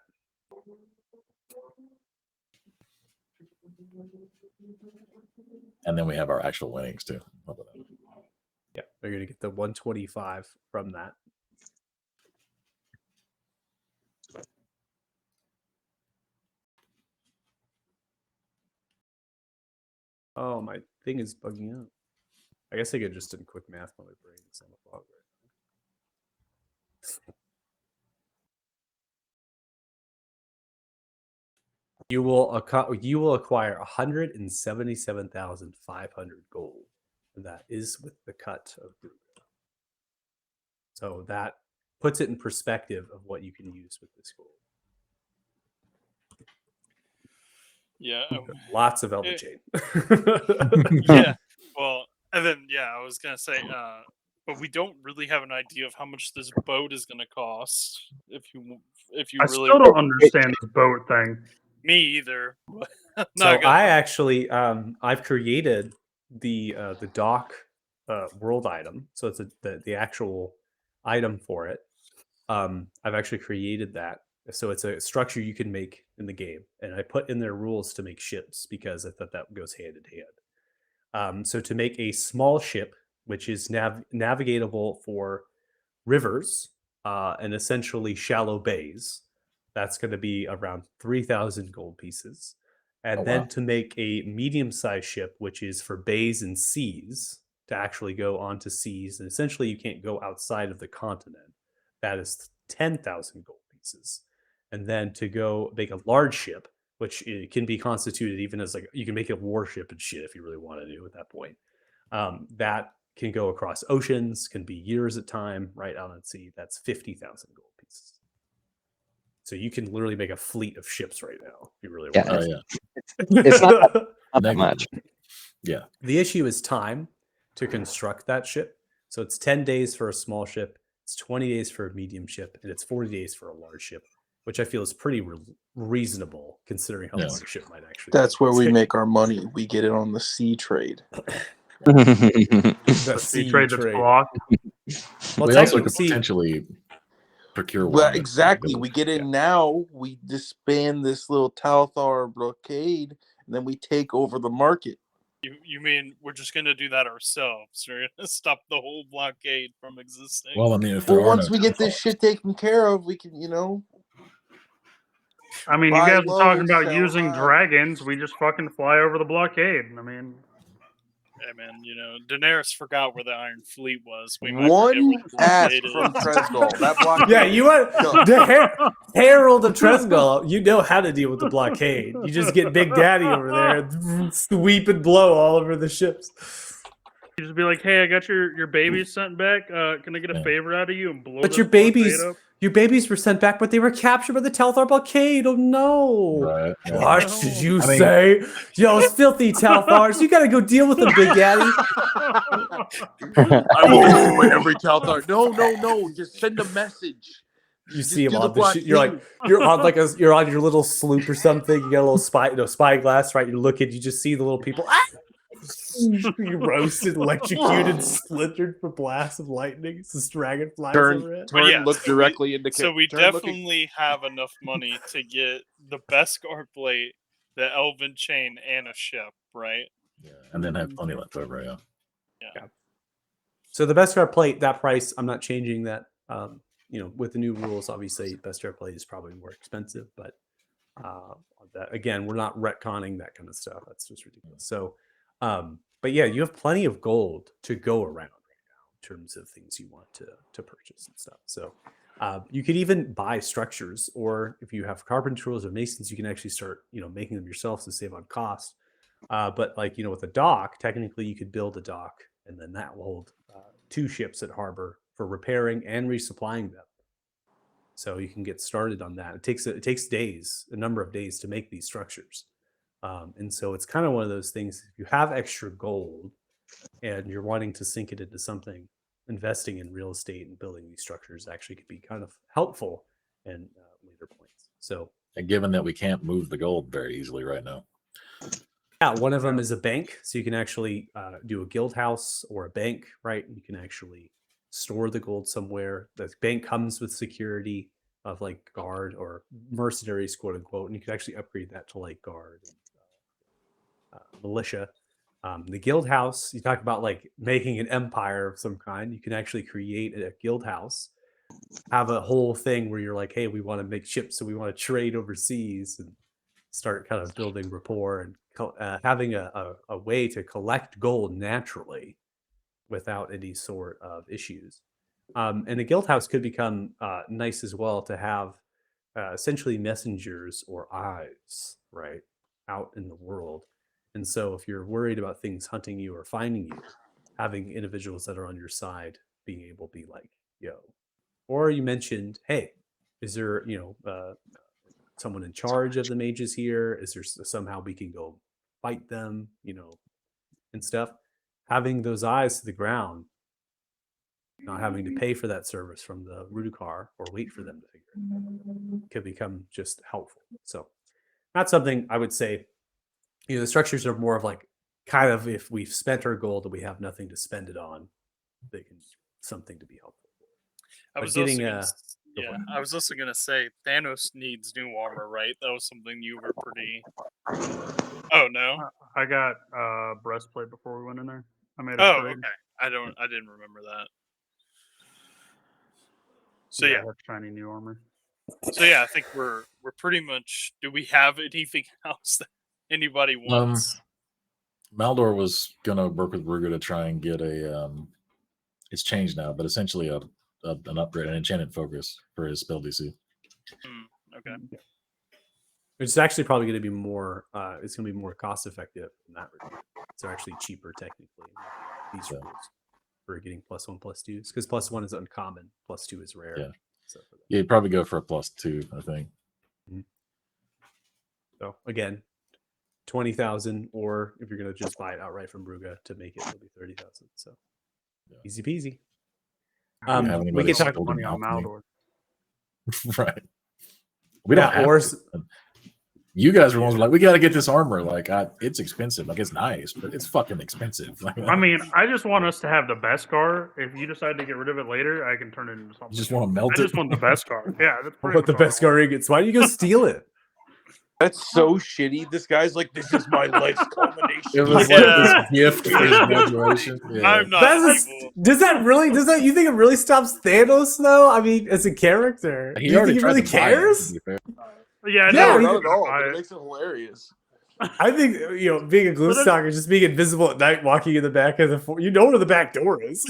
[SPEAKER 6] And then we have our actual winnings too. How about that?
[SPEAKER 1] Yeah, they're going to get the 125 from that. Oh, my thing is bugging out. I guess I could just did quick math on my brain. It's on the fog right now. You will acquire 177,500 gold. That is with the cut of Brugge. So that puts it in perspective of what you can use with this gold.
[SPEAKER 5] Yeah.
[SPEAKER 1] Lots of Elder
[SPEAKER 5] Eh.
[SPEAKER 1] Chain.
[SPEAKER 5] Yeah. Well, and then I was gonna say, but we don't really have an idea of how much this boat is gonna cost. If you
[SPEAKER 2] I
[SPEAKER 5] really
[SPEAKER 2] still don't understand this boat thing.
[SPEAKER 5] me either. I'm
[SPEAKER 1] So
[SPEAKER 5] not gonna-
[SPEAKER 1] I actually I've created the dock world item. So it's the actual item for it. I've actually created that. So it's a structure you can make in the game, and I put in their rules to make ships because I thought that goes hand in hand. So to make a small ship, which is navigatable for rivers and essentially shallow bays, that's going to be around 3,000 gold pieces. And
[SPEAKER 6] Oh,
[SPEAKER 1] then
[SPEAKER 6] wow.
[SPEAKER 1] to make a medium-sized ship, which is for bays and seas, to actually go onto seas, and essentially you can't go outside of the continent, that is 10,000 gold pieces. And then to go make a large ship, which it can be constituted even as like you can make a warship and shit if you really want to do at that point. That can go across oceans, can be years at time, right out at sea. That's 50,000 gold pieces. So you can literally make a fleet of ships right now if you really
[SPEAKER 3] Yeah,
[SPEAKER 1] want.
[SPEAKER 6] Oh yeah.
[SPEAKER 3] It's not
[SPEAKER 1] to.
[SPEAKER 3] Not that much.
[SPEAKER 6] Yeah.
[SPEAKER 1] The issue is time to construct that ship. So it's 10 days for a small ship, it's 20 days for a medium ship, and it's 40 days for a large ship, which I feel is pretty reasonable considering how
[SPEAKER 6] Yeah.
[SPEAKER 1] long a ship might actually.
[SPEAKER 4] That's where we
[SPEAKER 1] take.
[SPEAKER 4] make our money. We get it on the sea trade.
[SPEAKER 1] the
[SPEAKER 2] The
[SPEAKER 1] sea
[SPEAKER 2] trade that's
[SPEAKER 1] trade.
[SPEAKER 2] blocked.
[SPEAKER 1] Well,
[SPEAKER 6] We also
[SPEAKER 1] technically,
[SPEAKER 6] could
[SPEAKER 1] see,
[SPEAKER 6] potentially procure one.
[SPEAKER 4] Well,
[SPEAKER 6] with
[SPEAKER 4] exactly.
[SPEAKER 6] the
[SPEAKER 4] We
[SPEAKER 6] ability.
[SPEAKER 4] get in now. We disband this little Talthar blockade, and then we take over the market.
[SPEAKER 5] You mean we're just gonna do that ourselves? We're gonna stop the whole blockade from existing.
[SPEAKER 6] Well, I mean, if there
[SPEAKER 4] Well,
[SPEAKER 6] are
[SPEAKER 4] once
[SPEAKER 6] no
[SPEAKER 4] we get this
[SPEAKER 6] Templars-
[SPEAKER 4] shit taken care of, we can,
[SPEAKER 2] I mean, you
[SPEAKER 4] Buy
[SPEAKER 2] guys are talking
[SPEAKER 4] low,
[SPEAKER 2] about
[SPEAKER 4] sell
[SPEAKER 2] using
[SPEAKER 4] high.
[SPEAKER 2] dragons. We just fucking fly over the blockade. I mean,
[SPEAKER 5] Hey man, you know, Daenerys forgot where the Iron Fleet was. We might forget
[SPEAKER 7] One
[SPEAKER 5] where the
[SPEAKER 7] ask
[SPEAKER 5] Fleet
[SPEAKER 7] from
[SPEAKER 5] is.
[SPEAKER 7] Tresgol. That blockade.
[SPEAKER 1] Yeah, you want
[SPEAKER 7] No.
[SPEAKER 1] the Herald of Tresgol. You know how to deal with the blockade. You just get Big Daddy over there and sweep and blow all over the ships.
[SPEAKER 2] You just be like, "Hey, I got your babies sent back. Can I get a
[SPEAKER 6] Yeah.
[SPEAKER 2] favor out of you and blow?"
[SPEAKER 1] But
[SPEAKER 2] this
[SPEAKER 1] your
[SPEAKER 2] blockade
[SPEAKER 1] babies,
[SPEAKER 2] up?"
[SPEAKER 1] your babies were sent back, but they were captured by the Talthar blockade. Oh no!
[SPEAKER 6] Right. Yeah.
[SPEAKER 1] What
[SPEAKER 2] No.
[SPEAKER 1] did you
[SPEAKER 6] I mean-
[SPEAKER 1] say? Yo, filthy Talthars! You gotta go deal with them, Big Daddy.
[SPEAKER 7] I will destroy every Talthar. No. Just send a message.
[SPEAKER 1] You
[SPEAKER 7] Just
[SPEAKER 1] see him
[SPEAKER 7] do
[SPEAKER 1] on
[SPEAKER 7] the
[SPEAKER 1] the ship. You're like,
[SPEAKER 7] blockade.
[SPEAKER 1] you're on your little sloop or something. You got a little spyglass, right? You look at, you just see the little people. Ah! You roasted, electrocuted, splintered for blasts of lightning. It's this dragonflies
[SPEAKER 7] Turn,
[SPEAKER 1] overhead.
[SPEAKER 7] turn,
[SPEAKER 5] yeah,
[SPEAKER 7] look
[SPEAKER 5] so we-
[SPEAKER 7] directly into.
[SPEAKER 5] So we
[SPEAKER 7] turn looking-
[SPEAKER 5] definitely have enough money to get the Beskar plate, the Elven chain, and a ship, right?
[SPEAKER 6] Yeah. And then have plenty left over. Yeah.
[SPEAKER 1] So the Beskar plate, that price, I'm not changing that. With the new rules, obviously, Beskar plate is probably more expensive, but that again, we're not retconning that kind of stuff. That's just ridiculous. So, but yeah, you have plenty of gold to go around right now in terms of things you want to purchase and stuff. So, you could even buy structures, or if you have carpenters or masons, you can actually start, making them yourself to save on cost. But with a dock, technically you could build a dock, and then that will hold 2 ships at harbor for repairing and resupplying them. So you can get started on that. It takes days, a number of days to make these structures. And so it's kind of one of those things. If you have extra gold and you're wanting to sink it into something, investing in real estate and building these structures actually could be kind of helpful in later points. So
[SPEAKER 6] And given that we can't move the gold very easily right now.
[SPEAKER 1] yeah, one of them is a bank. So you can actually do a guild house or a bank, right? You can actually store the gold somewhere. The bank comes with security of like guard or mercenaries, quote unquote, and you can actually upgrade that to like guard and militia. The guild house, you talk about like making an empire of some kind. You can actually create a guild house, have a whole thing where you're like, hey, we want to make ships, so we want to trade overseas and start kind of building rapport and having a way to collect gold naturally without any sort of issues. And the guild house could become nice as well to have essentially messengers or eyes, right, out in the world. And so if you're worried about things hunting you or finding you, having individuals that are on your side being able to be like, yo. Or you mentioned, hey, is there, someone in charge of the mages here? Is there somehow we can go fight them, and stuff? Having those eyes to the ground, not having to pay for that service from the Rudukar or wait for them to figure it out, could become just helpful. So that's something I would say, the structures are more of like kind of if we've spent our gold and we have nothing to spend it on, they can something to be helpful.
[SPEAKER 5] I
[SPEAKER 1] But
[SPEAKER 5] was
[SPEAKER 1] getting
[SPEAKER 5] also gonna,
[SPEAKER 1] go for it.
[SPEAKER 5] I was also gonna say Thanos needs new armor, right? That was something you were pretty. Oh no.
[SPEAKER 2] I got breastplate before we went in there. I made a
[SPEAKER 5] Oh,
[SPEAKER 2] trade.
[SPEAKER 5] okay. I didn't remember that. So
[SPEAKER 2] I
[SPEAKER 5] yeah.
[SPEAKER 2] have shiny new armor.
[SPEAKER 5] So yeah, I think we're pretty much. Do we have anything else that anybody wants?
[SPEAKER 6] Maldor was gonna work with Ruger to try and get a it's changed now, but essentially an upgrade, an enchanted focus for his spell DC.
[SPEAKER 5] Okay.
[SPEAKER 1] It's actually probably going to be more. It's going to be more cost effective in that regard. It's actually cheaper technically. These
[SPEAKER 6] Yeah.
[SPEAKER 1] rules for getting +1, +2s, because +1 is uncommon, +2 is rare.
[SPEAKER 6] Yeah.
[SPEAKER 1] So,
[SPEAKER 6] Yeah, you'd probably go for a +2, I think.
[SPEAKER 1] so again, 20,000, or if you're going to just buy it outright from Bruga to make it, it'll be 30,000. So
[SPEAKER 6] Yeah.
[SPEAKER 1] easy peasy.
[SPEAKER 6] Do you have
[SPEAKER 1] We
[SPEAKER 6] anybody
[SPEAKER 1] can talk
[SPEAKER 6] sold in
[SPEAKER 2] Money on
[SPEAKER 6] alchemy?
[SPEAKER 2] Maldor.
[SPEAKER 6] Right. We don't
[SPEAKER 1] Yeah,
[SPEAKER 6] have
[SPEAKER 1] or
[SPEAKER 6] to. You guys were ones who were like, we got to get this armor. Like, it's expensive. Like, it's nice, but it's fucking expensive. Like,
[SPEAKER 2] I mean, I just want us to have the best car. If you decide to get rid of it later, I can turn it into something.
[SPEAKER 6] you just want to melt
[SPEAKER 2] I
[SPEAKER 6] it.
[SPEAKER 2] just want the best car. Yeah, that's pretty
[SPEAKER 1] what the
[SPEAKER 2] much
[SPEAKER 1] best
[SPEAKER 2] all I want.
[SPEAKER 1] car ingots. Why do you go steal it?
[SPEAKER 7] That's so shitty. This guy's like, this is my life's culmination.
[SPEAKER 6] It was
[SPEAKER 5] Yeah.
[SPEAKER 6] like this gift for his graduation. Yeah.
[SPEAKER 5] I'm not
[SPEAKER 1] That's
[SPEAKER 5] evil.
[SPEAKER 1] does that you think it really stops Thanos though? I mean, as a character,
[SPEAKER 6] He
[SPEAKER 1] do you
[SPEAKER 6] already
[SPEAKER 1] think he
[SPEAKER 6] tried
[SPEAKER 1] really
[SPEAKER 6] to buy it, to
[SPEAKER 1] cares?
[SPEAKER 6] be fair.
[SPEAKER 2] Yeah,
[SPEAKER 1] Yeah,
[SPEAKER 2] no,
[SPEAKER 1] he-
[SPEAKER 7] not at all.
[SPEAKER 2] I-
[SPEAKER 7] But it makes it hilarious.
[SPEAKER 1] I think being a glue
[SPEAKER 2] then-
[SPEAKER 1] stalker, just being invisible at night, walking in the back of the you know where the back door is.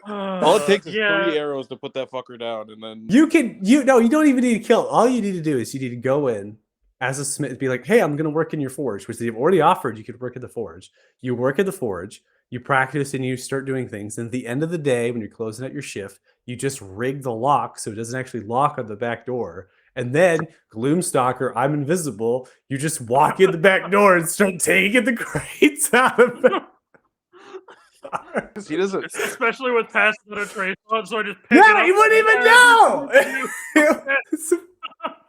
[SPEAKER 7] All it takes is
[SPEAKER 2] yeah.
[SPEAKER 7] 3 arrows to put that fucker down, and then
[SPEAKER 1] you don't even need to kill. All you need to do is you need to go in as a smith, be like, hey, I'm going to work in your forge, which they've already offered. You could work at the forge. You work at the forge, you practice, and you start doing things. And at the end of the day, when you're closing out your shift, you just rig the lock so it doesn't actually lock on the back door. And then, Gloomstalker, I'm invisible. You just walk in the back door and start taking the crates out of it.
[SPEAKER 4] 'Cause he doesn't.
[SPEAKER 2] Especially with pass without a trace on, so I just pick it
[SPEAKER 1] Yeah,
[SPEAKER 2] up
[SPEAKER 1] you wouldn't even know.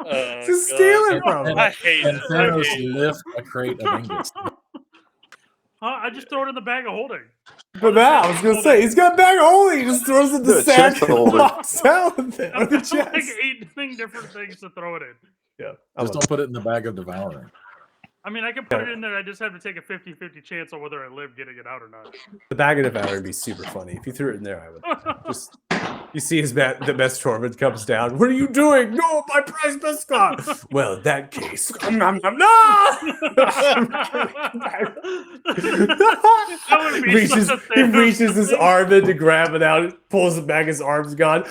[SPEAKER 5] Oh,
[SPEAKER 1] Just
[SPEAKER 5] God.
[SPEAKER 1] steal it from him.
[SPEAKER 5] I hate
[SPEAKER 6] And
[SPEAKER 5] it. I
[SPEAKER 6] Thanos
[SPEAKER 5] hate it.
[SPEAKER 6] lift a crate of ingots.
[SPEAKER 2] I just throw it in the bag of holding.
[SPEAKER 1] But now, I was going to say, he's got a bag of holding. He just throws it in the
[SPEAKER 4] The
[SPEAKER 1] sack
[SPEAKER 4] chest
[SPEAKER 1] and
[SPEAKER 4] holder.
[SPEAKER 1] walks out with it. Or
[SPEAKER 2] I've
[SPEAKER 1] the
[SPEAKER 2] got like
[SPEAKER 1] chest.
[SPEAKER 2] 8 different things to throw it in.
[SPEAKER 1] Yeah,
[SPEAKER 6] Just don't put it in the bag of devouring.
[SPEAKER 2] I mean, I can put it in there. I just have to take a 50-50 chance on whether I live getting it out or not.
[SPEAKER 1] The bag of devour would be super funny. If you threw it in there, I would just. You see the best Tormund comes down. What are you doing? No, my prize biscuit. Well, in that case, no.
[SPEAKER 2] That would be
[SPEAKER 1] reaches,
[SPEAKER 2] such a
[SPEAKER 1] he
[SPEAKER 2] Thanos
[SPEAKER 1] reaches his
[SPEAKER 2] thing.
[SPEAKER 1] arm in to grab it out. Pulls it back. His arm's gone.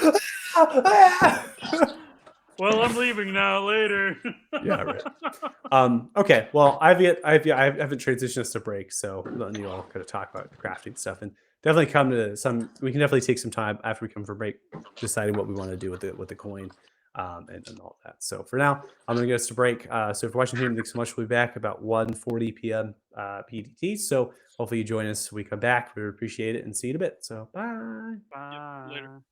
[SPEAKER 2] Well, I'm leaving now. Later.
[SPEAKER 1] Yeah, right. Okay. Well, I haven't transitioned us to break, so we're letting you all kind of talk about crafting stuff, and definitely come to some. We can definitely take some time after we come for break, deciding what we want to do with the coin, and all that. So for now, I'm gonna get us to break. So if you're watching here, thanks so much. We'll be back about 1:40 p.m. PDT. So hopefully you join us when we come back. We appreciate it and see you in a bit. So bye.
[SPEAKER 2] Bye.
[SPEAKER 5] later.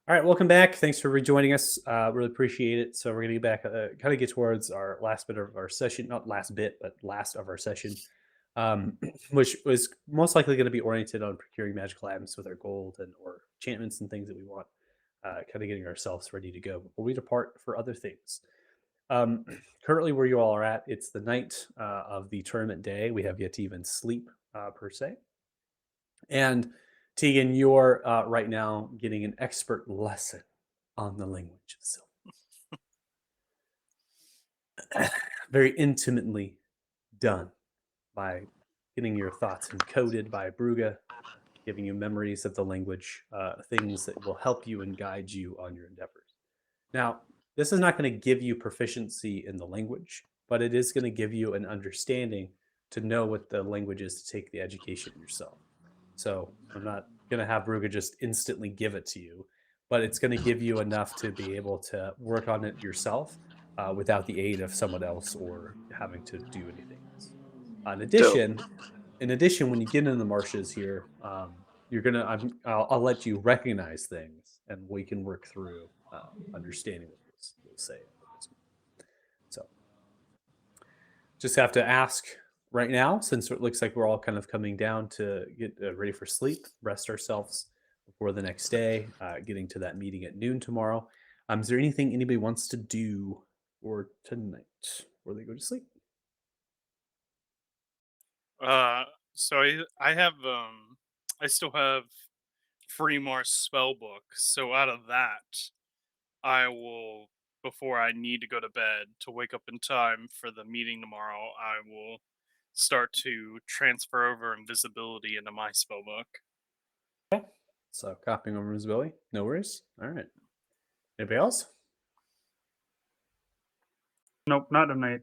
[SPEAKER 1] All right, welcome back. Thanks for rejoining us. Really appreciate it. So we're gonna get back, kind of get towards our last bit of our session, not last bit, but last of our session, which was most likely going to be oriented on procuring magical items with our gold and or enchantments and things that we want. Kind of getting ourselves ready to go before we depart for other things. Currently, where you all are at, it's the night of the tournament day. We have yet to even sleep per se. And Tegan, you're right now getting an expert lesson on the language itself. Very intimately done by getting your thoughts encoded by Bruga, giving you memories of the language, things that will help you and guide you on your endeavors. Now, this is not going to give you proficiency in the language, but it is going to give you an understanding to know what the language is to take the education yourself. So I'm not going to have Bruga just instantly give it to you, but it's going to give you enough to be able to work on it yourself without the aid of someone else or having to do anything else. In addition, when you get in the marshes here, you're gonna. I'll let you recognize things, and we can work through understanding what we'll say. So, just have to ask right now, since it looks like we're all kind of coming down to get ready for sleep, rest ourselves before the next day, getting to that meeting at noon tomorrow. Is there anything anybody wants to do for tonight before they go to sleep?
[SPEAKER 5] So I have I still have Freemar's spell book. So out of that, I will, before I need to go to bed to wake up in time for the meeting tomorrow, I will start to transfer over invisibility into my spell book.
[SPEAKER 1] So copying over invisibility, no worries. All right. Anybody else?
[SPEAKER 2] Nope, not tonight.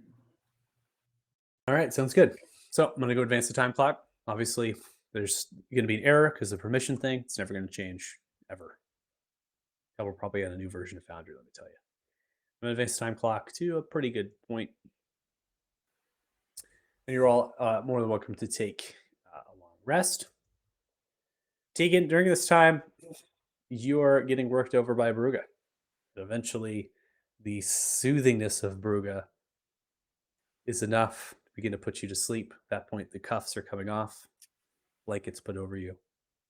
[SPEAKER 1] All right, sounds good. So I'm going to go advance the time clock. Obviously, there's going to be an error because the permission thing. It's never going to change ever. And we're probably on a new version of Foundry, let me tell you. I'm going to advance the time clock to a pretty good point. And you're all more than welcome to take a long rest. Tegan, during this time, you're getting worked over by Bruga. Eventually, the soothingness of Bruga is enough to begin to put you to sleep. At that point, the cuffs are coming off, blankets put over you,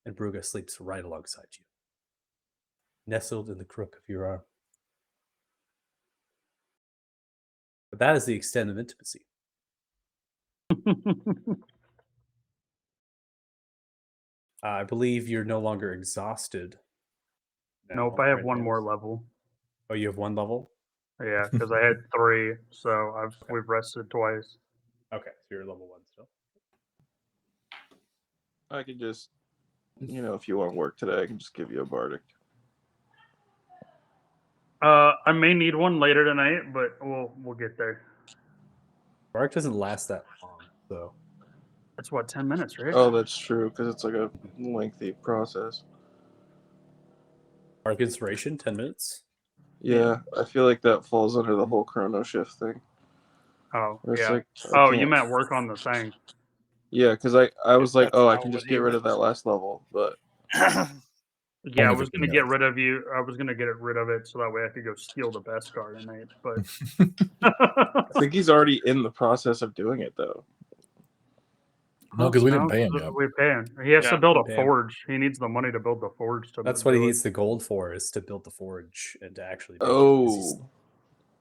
[SPEAKER 1] and Bruga sleeps right alongside you, nestled in the crook of your arm. But that is the extent of intimacy. I believe you're no longer exhausted.
[SPEAKER 2] Nope,
[SPEAKER 1] now,
[SPEAKER 2] I have
[SPEAKER 1] right,
[SPEAKER 2] one
[SPEAKER 1] Vance?
[SPEAKER 2] more level.
[SPEAKER 1] Oh, you have one level?
[SPEAKER 2] Yeah, because I had 3, so we've rested twice.
[SPEAKER 1] Okay, so you're level 1 still.
[SPEAKER 4] I could just, if you want work today, I can just give you a bardic.
[SPEAKER 2] I may need one later tonight, but we'll get there.
[SPEAKER 1] Bark doesn't last that long, so.
[SPEAKER 2] That's what, 10 minutes, right?
[SPEAKER 4] Oh, that's true, because it's like a lengthy process.
[SPEAKER 1] Bark inspiration, 10 minutes.
[SPEAKER 4] Yeah, I feel like that falls under the whole chrono shift thing.
[SPEAKER 2] Oh,
[SPEAKER 4] Where it's
[SPEAKER 2] yeah.
[SPEAKER 4] like, I
[SPEAKER 2] You
[SPEAKER 4] can't-
[SPEAKER 2] meant work on the thing.
[SPEAKER 4] Yeah, because I was like,
[SPEAKER 5] That's
[SPEAKER 4] I
[SPEAKER 5] not
[SPEAKER 4] can
[SPEAKER 5] what
[SPEAKER 4] just
[SPEAKER 5] he
[SPEAKER 4] get rid of
[SPEAKER 5] was.
[SPEAKER 4] that last level, but
[SPEAKER 2] Yeah, I
[SPEAKER 6] Only
[SPEAKER 2] was
[SPEAKER 6] for
[SPEAKER 2] gonna
[SPEAKER 6] 10
[SPEAKER 2] get
[SPEAKER 6] minutes.
[SPEAKER 2] rid of you. I was gonna get rid of it so that way I could go steal the Beskar tonight. But
[SPEAKER 4] I think he's already in the process of doing it, though.
[SPEAKER 6] No, because we didn't
[SPEAKER 2] No,
[SPEAKER 6] pay him yet.
[SPEAKER 2] We pay him. He has
[SPEAKER 5] Yeah,
[SPEAKER 2] to build
[SPEAKER 1] we
[SPEAKER 2] a
[SPEAKER 1] pay him.
[SPEAKER 2] forge. He needs the money to build the forge.
[SPEAKER 1] That's what he
[SPEAKER 2] do it.
[SPEAKER 1] needs the gold for, is to build the forge and to actually make it, 'cause
[SPEAKER 4] Oh,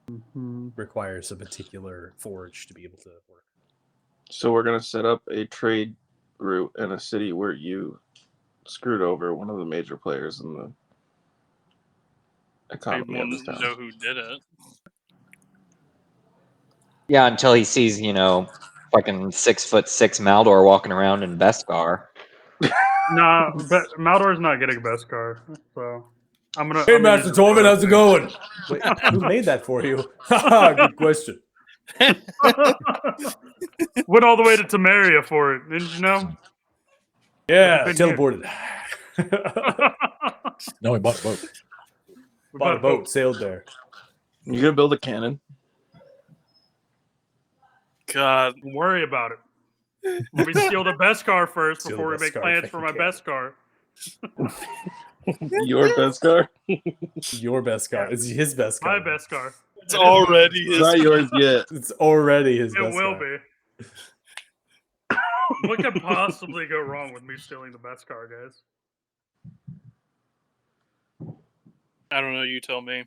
[SPEAKER 2] Mhm.
[SPEAKER 1] he requires a particular forge to be able to work.
[SPEAKER 4] so we're gonna set up a trade route in a city where you screwed over one of the major players in the
[SPEAKER 5] I
[SPEAKER 4] economy of
[SPEAKER 5] won't
[SPEAKER 4] this town.
[SPEAKER 5] know who did it.
[SPEAKER 3] Yeah, until he sees, fucking 6'6" Maldor walking around in Beskar.
[SPEAKER 2] Nah, but Maldor's not getting Beskar, so I'm gonna.
[SPEAKER 1] Hey,
[SPEAKER 2] I'm gonna
[SPEAKER 1] Master
[SPEAKER 2] use the
[SPEAKER 1] Torvin, how's it
[SPEAKER 2] photo
[SPEAKER 1] going? Wait, who made that for you? Haha, good question.
[SPEAKER 2] thing. Went all the way to Temeria for it, didn't you know?
[SPEAKER 1] Yeah,
[SPEAKER 2] Been here.
[SPEAKER 1] teleported.
[SPEAKER 6] No, he bought a boat.
[SPEAKER 2] We
[SPEAKER 1] Bought a boat, sailed there.
[SPEAKER 4] You gonna build a cannon?
[SPEAKER 5] God,
[SPEAKER 2] Don't worry about it. Let me steal the Beskar first
[SPEAKER 1] Steal the
[SPEAKER 2] before we make
[SPEAKER 1] Beskar,
[SPEAKER 2] plans
[SPEAKER 1] take
[SPEAKER 2] for
[SPEAKER 1] the
[SPEAKER 2] my
[SPEAKER 1] cannon.
[SPEAKER 2] Beskar.
[SPEAKER 4] Your Beskar?
[SPEAKER 1] Your Beskar. It's his Beskar.
[SPEAKER 2] My Beskar.
[SPEAKER 5] It's already
[SPEAKER 4] It's
[SPEAKER 5] his.
[SPEAKER 4] not yours yet.
[SPEAKER 1] It's already his
[SPEAKER 2] It will
[SPEAKER 1] Beskar.
[SPEAKER 2] be. What could possibly go wrong with me stealing the Beskar, guys?
[SPEAKER 5] I don't know. You tell me.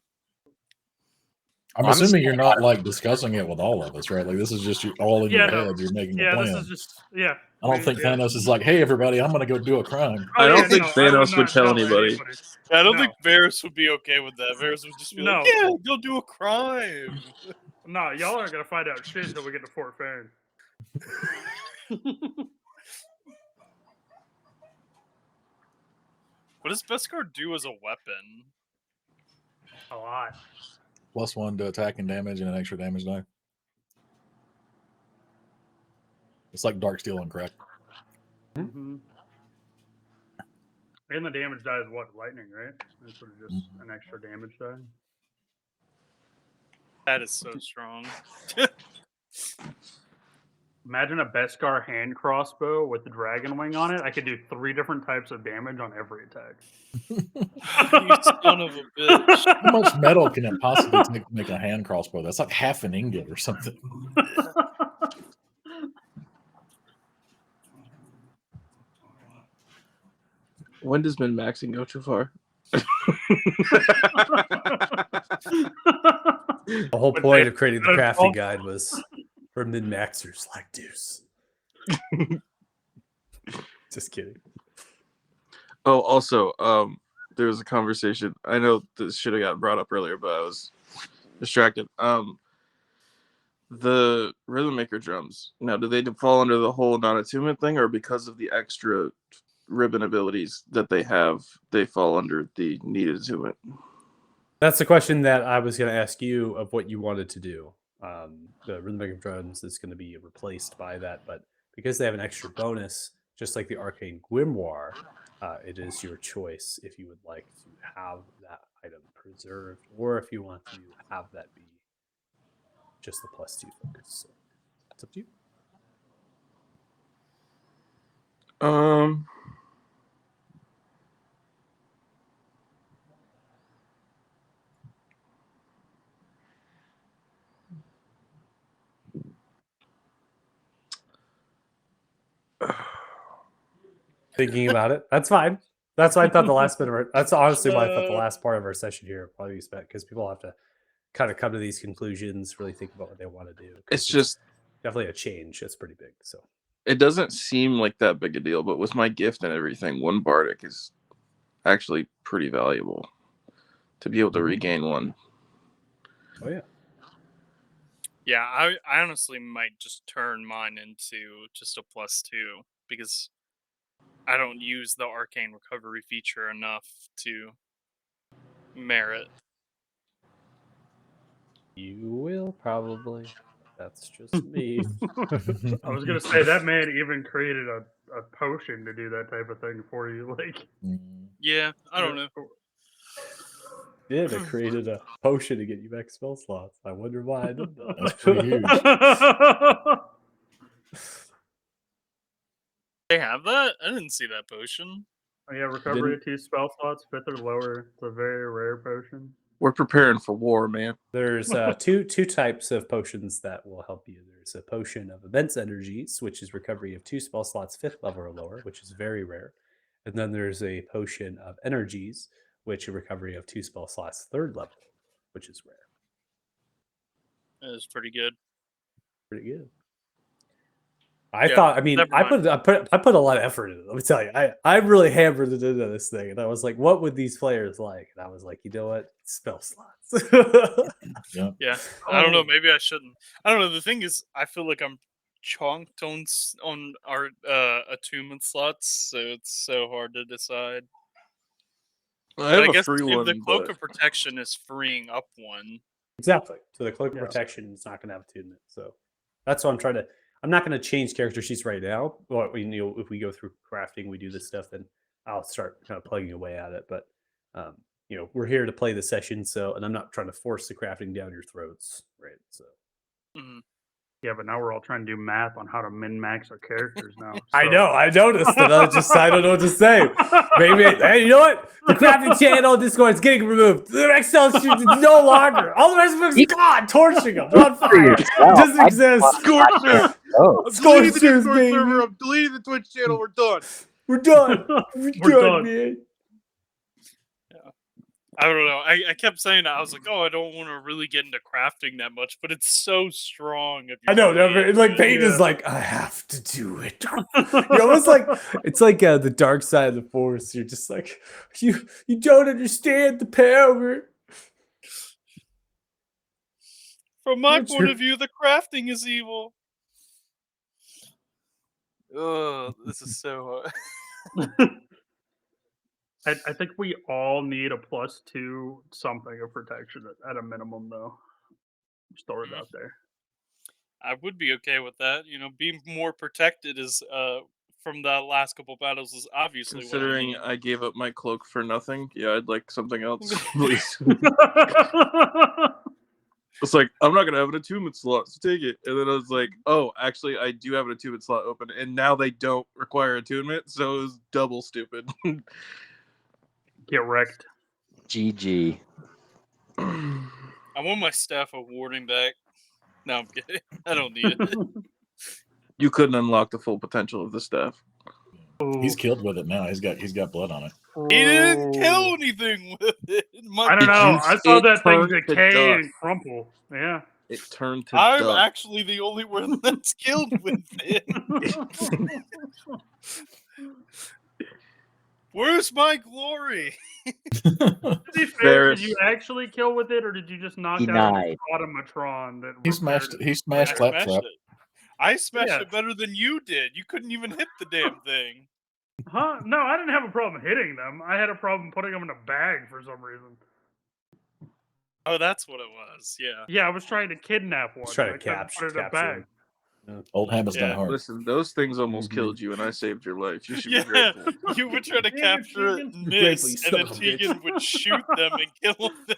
[SPEAKER 6] I'm
[SPEAKER 7] Honestly,
[SPEAKER 6] assuming you're not like discussing it with all of us, right? Like this is just all in
[SPEAKER 2] Yeah,
[SPEAKER 6] your
[SPEAKER 2] no.
[SPEAKER 6] head. You're making a
[SPEAKER 2] Yeah,
[SPEAKER 6] plan.
[SPEAKER 2] this is just
[SPEAKER 6] I don't think
[SPEAKER 2] yeah.
[SPEAKER 6] Thanos is like, "Hey, everybody, I'm gonna go do a crime."
[SPEAKER 2] Oh,
[SPEAKER 4] I don't
[SPEAKER 2] yeah,
[SPEAKER 4] think
[SPEAKER 2] no,
[SPEAKER 4] Thanos would
[SPEAKER 2] not
[SPEAKER 4] tell anybody.
[SPEAKER 5] I don't
[SPEAKER 2] No.
[SPEAKER 5] think Varys would be okay with that. Varys would just be like,
[SPEAKER 2] No.
[SPEAKER 5] "Yeah, go do a crime."
[SPEAKER 2] Nah, y'all aren't gonna find out shit until we get to Fort Farron.
[SPEAKER 5] What does Beskar do as a weapon?
[SPEAKER 2] A lot.
[SPEAKER 6] +1 to attack and damage and an extra damage die. It's like Darksteel and crack.
[SPEAKER 2] Mm-hmm. And the damage die is what? Lightning, right? It's sort of just an extra damage die.
[SPEAKER 5] That is so strong.
[SPEAKER 2] Imagine a Beskar hand crossbow with the dragon wing on it. I could do 3 different types of damage on every attack.
[SPEAKER 5] You son of a bitch.
[SPEAKER 6] How much metal can it possibly take to make a hand crossbow? That's like half an ingot or something.
[SPEAKER 4] When does min maxing go too far?
[SPEAKER 1] The whole
[SPEAKER 2] But
[SPEAKER 1] point
[SPEAKER 2] they-
[SPEAKER 1] of creating the
[SPEAKER 2] but
[SPEAKER 1] crafting
[SPEAKER 2] all-
[SPEAKER 1] guide was for min-maxers like Deuce. Just kidding.
[SPEAKER 4] Oh, also, there was a conversation. I know this should have got brought up earlier, but I was distracted. The Rhythm Maker drums. Now, do they fall under the whole non-attunement thing, or because of the extra ribbon abilities that they have, they fall under the needed attunement?
[SPEAKER 1] That's the question that I was going to ask you of what you wanted to do. The Rhythmic Drums is going to be replaced by that, but because they have an extra bonus, just like the Arcane Grimoire, it is your choice if you would like to have that item preserved or if you want to have that be just the +2 focus. So it's up to you. Thinking about it. That's fine. That's why I thought the last bit of our, that's honestly why I thought the last part of our session here probably be spent because people have to kind of come to these conclusions, really think about what they want to do. 'cause
[SPEAKER 4] It's just,
[SPEAKER 1] definitely a change. It's pretty big. So
[SPEAKER 4] it doesn't seem like that big a deal, but with my gift and everything, 1 Bardic is actually pretty valuable to be able to regain 1.
[SPEAKER 1] oh yeah.
[SPEAKER 5] Yeah, I honestly might just turn mine into just a +2 because I don't use the arcane recovery feature enough to merit.
[SPEAKER 1] You will probably. That's just me.
[SPEAKER 2] I was gonna say that man even created a potion to do that type of thing for you. Like,
[SPEAKER 5] Yeah, I don't know.
[SPEAKER 1] did I created a potion to get you back spell slots. I wonder why I did that.
[SPEAKER 6] That's pretty huge.
[SPEAKER 5] They have that? I didn't see that potion.
[SPEAKER 2] Oh, yeah, recovery of 2 spell slots, 5th or lower. It's a very rare potion.
[SPEAKER 4] We're preparing for war, man.
[SPEAKER 1] There's two types of potions that will help you. There's a potion of immense energies, which is recovery of 2 spell slots 5th level or lower, which is very rare. And then there's a potion of energies, which is recovery of 2 spell slots 3rd level, which is rare.
[SPEAKER 5] That is pretty good.
[SPEAKER 1] Pretty good. I
[SPEAKER 5] Yeah,
[SPEAKER 1] thought. I mean,
[SPEAKER 5] never
[SPEAKER 1] I
[SPEAKER 5] mind.
[SPEAKER 1] put a lot of effort into it. Let me tell you, I really hammered it into this thing, and I was like, "What would these players like?" And I was like, "You know what? Spell slots."
[SPEAKER 5] Yeah, I don't know.
[SPEAKER 2] Oh.
[SPEAKER 5] Maybe I shouldn't. I don't know. The thing is, I feel like I'm chonked on our attunement slots, so it's so hard to decide.
[SPEAKER 4] I
[SPEAKER 5] But
[SPEAKER 4] have
[SPEAKER 5] I
[SPEAKER 4] a
[SPEAKER 5] guess
[SPEAKER 4] free
[SPEAKER 5] if
[SPEAKER 4] one,
[SPEAKER 5] the cloak
[SPEAKER 4] but
[SPEAKER 5] of protection is freeing up 1.
[SPEAKER 1] Exactly. So the cloak of
[SPEAKER 2] Yeah.
[SPEAKER 1] protection is not going to have attunement. So that's what I'm trying to. I'm not going to change character sheets right now. But if we go through crafting, we do this stuff, then I'll start kind of plugging away at it. But we're here to play the session, so and I'm not trying to force the crafting down your throats, right? So
[SPEAKER 5] Mhm.
[SPEAKER 2] Yeah, but now we're all trying to do math on how to min-max our characters now.
[SPEAKER 1] I
[SPEAKER 2] so-
[SPEAKER 1] know. I noticed it. I don't know what to say. Maybe. Hey, you know what? The crafting channel Discord is getting removed. The Excel sheet is no longer. All the rest of them is gone. Torching them. They're on fire. It doesn't exist.
[SPEAKER 7] Scorcher!
[SPEAKER 3] Oh,
[SPEAKER 7] I'm
[SPEAKER 1] Scorchers,
[SPEAKER 7] deleting the Discord
[SPEAKER 1] baby.
[SPEAKER 7] server. I'm deleting the Twitch channel. We're done.
[SPEAKER 1] We're done. We're
[SPEAKER 2] We're
[SPEAKER 1] done,
[SPEAKER 2] done.
[SPEAKER 1] man.
[SPEAKER 5] I don't know. I kept saying that. I was like, oh, I don't want to really get into crafting that much, but it's so strong. If you
[SPEAKER 1] I know.
[SPEAKER 5] really
[SPEAKER 1] Never,
[SPEAKER 5] into
[SPEAKER 1] like
[SPEAKER 5] it.
[SPEAKER 1] Peyton is like, I have to do it. You're almost like it's like the dark side of the force. You're just like you don't understand the power.
[SPEAKER 5] From my
[SPEAKER 1] What's
[SPEAKER 5] point
[SPEAKER 1] your-
[SPEAKER 5] of view, the crafting is evil. Oh, this is so hard.
[SPEAKER 2] I think we all need a +2 something of protection at a minimum, though. Just throw it out there.
[SPEAKER 5] I would be okay with that. You know, being more protected is from the last couple battles is obviously
[SPEAKER 7] Considering
[SPEAKER 5] what I
[SPEAKER 7] I gave up my cloak for nothing, yeah, I'd like something else, please. It's like, I'm not gonna have an attunement slot, so take it. And then I was like, oh, actually, I do have an attunement slot open, and now they don't require attunement, so it was double stupid.
[SPEAKER 2] Get wrecked.
[SPEAKER 3] GG.
[SPEAKER 5] I want my staff of warding back. No, I'm kidding. I don't need it.
[SPEAKER 7] You couldn't unlock the full potential of the staff.
[SPEAKER 6] He's killed with it now. He's got blood on it.
[SPEAKER 5] He didn't kill anything with it.
[SPEAKER 2] I don't know. I saw
[SPEAKER 7] It
[SPEAKER 2] that thing
[SPEAKER 7] turned to
[SPEAKER 2] decay
[SPEAKER 7] dust.
[SPEAKER 2] and crumple. Yeah.
[SPEAKER 7] It turned to
[SPEAKER 5] I'm
[SPEAKER 7] dust.
[SPEAKER 5] actually the only one that's killed with it. Where's my glory?
[SPEAKER 2] To be fair, did
[SPEAKER 7] Varys.
[SPEAKER 2] you actually kill with it, or did you just knock out
[SPEAKER 3] Denied.
[SPEAKER 2] the automatron that
[SPEAKER 6] He
[SPEAKER 2] repaired
[SPEAKER 6] smashed.
[SPEAKER 2] it?
[SPEAKER 6] He
[SPEAKER 5] I
[SPEAKER 6] smashed
[SPEAKER 5] smashed
[SPEAKER 6] Claptrap.
[SPEAKER 5] it. I smashed
[SPEAKER 2] Yeah.
[SPEAKER 5] it better than you did. You couldn't even hit the damn thing.
[SPEAKER 2] Huh? No, I didn't have a problem hitting them. I had a problem putting them in a bag for some reason.
[SPEAKER 5] Oh, that's what it was. Yeah.
[SPEAKER 2] Yeah, I was trying to kidnap one.
[SPEAKER 1] trying
[SPEAKER 2] and
[SPEAKER 1] to
[SPEAKER 2] I couldn't put it in a
[SPEAKER 1] capture
[SPEAKER 2] bag.
[SPEAKER 1] him.
[SPEAKER 6] Old ham has
[SPEAKER 5] Yeah.
[SPEAKER 6] done hard.
[SPEAKER 7] Listen, those things almost
[SPEAKER 1] Mhm.
[SPEAKER 7] killed you, and I saved your life. You should be
[SPEAKER 5] Yeah,
[SPEAKER 7] grateful.
[SPEAKER 5] you would try to
[SPEAKER 2] Damn it,
[SPEAKER 5] capture it,
[SPEAKER 2] Tegan.
[SPEAKER 5] and
[SPEAKER 1] Grateful,
[SPEAKER 5] miss,
[SPEAKER 1] you
[SPEAKER 5] and
[SPEAKER 1] son
[SPEAKER 5] then
[SPEAKER 1] of a bitch.
[SPEAKER 5] Tegan would shoot them and kill them.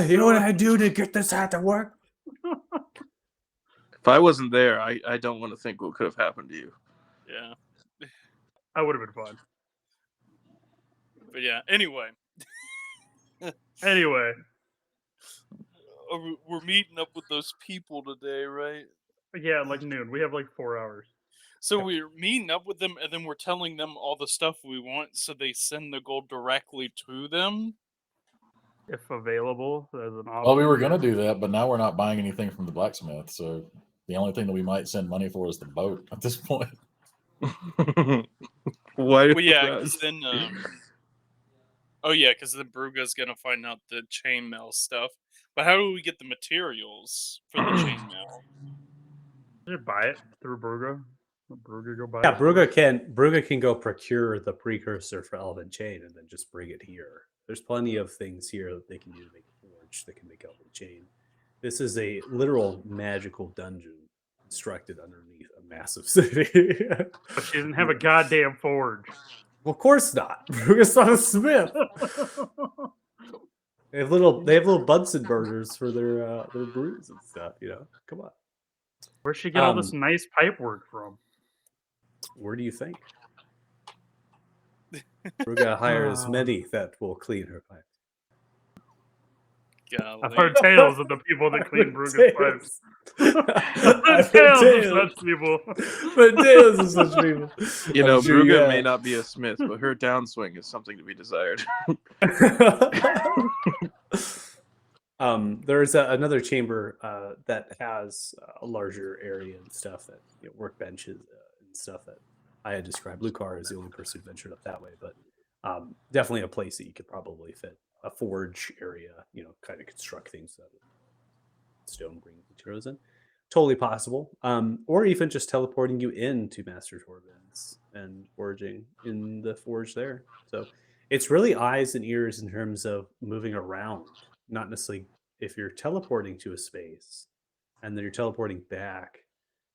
[SPEAKER 1] You know what I do to get this hat to work?
[SPEAKER 7] If I wasn't there, I don't want to think what could have happened to you.
[SPEAKER 5] Yeah,
[SPEAKER 2] I would have been fine.
[SPEAKER 5] but yeah. Anyway,
[SPEAKER 2] Anyway,
[SPEAKER 5] we're meeting up with those people today, right?
[SPEAKER 2] yeah, like noon. We have like 4 hours.
[SPEAKER 5] So we're meeting up with them, and then we're telling them all the stuff we want, so they send the gold directly to them.
[SPEAKER 2] If available as an option.
[SPEAKER 6] Well, we were gonna do that, but now we're not buying anything from the blacksmith. So the only thing that we might send money for is the boat at this point.
[SPEAKER 7] Why?
[SPEAKER 5] Well, yeah, because then, oh yeah, because then Bruga's gonna find out the chainmail stuff. But how do we get the materials for the chainmail?
[SPEAKER 2] Just buy it through Bruga. Let Bruga go buy
[SPEAKER 1] Yeah,
[SPEAKER 2] it.
[SPEAKER 1] Bruga can go procure the precursor for Elven Chain and then just bring it here. There's plenty of things here that they can do to make a forge that can make Elven Chain. This is a literal magical dungeon constructed underneath a massive city.
[SPEAKER 2] But she doesn't have a goddamn forge.
[SPEAKER 1] Well, of course not. Bruga's not a smith. They have little Bunsen burners for their brews and stuff. You know, come on.
[SPEAKER 2] Where'd she get all this nice pipe work from?
[SPEAKER 1] Where do you think? Bruga hires many that will clean her pipes.
[SPEAKER 2] I've
[SPEAKER 5] Golly.
[SPEAKER 2] heard tales of the people that clean Bruga's pipes.
[SPEAKER 1] I've heard
[SPEAKER 2] Tales of
[SPEAKER 1] tales.
[SPEAKER 2] such people.
[SPEAKER 1] But tales of such people.
[SPEAKER 7] You know,
[SPEAKER 1] I'm sure
[SPEAKER 7] Bruga
[SPEAKER 1] you
[SPEAKER 7] may not be a smith, but her downswing is something to be desired.
[SPEAKER 1] There's another chamber that has a larger area and stuff, that workbenches and stuff that I had described. Lucar is the only person who ventured up that way, but definitely a place that you could probably fit a forge area, kind of construct things that stone bring materials in. Totally possible. Or even just teleporting you into Master Torben's and forging in the forge there. So it's really eyes and ears in terms of moving around, not necessarily if you're teleporting to a space and then you're teleporting back,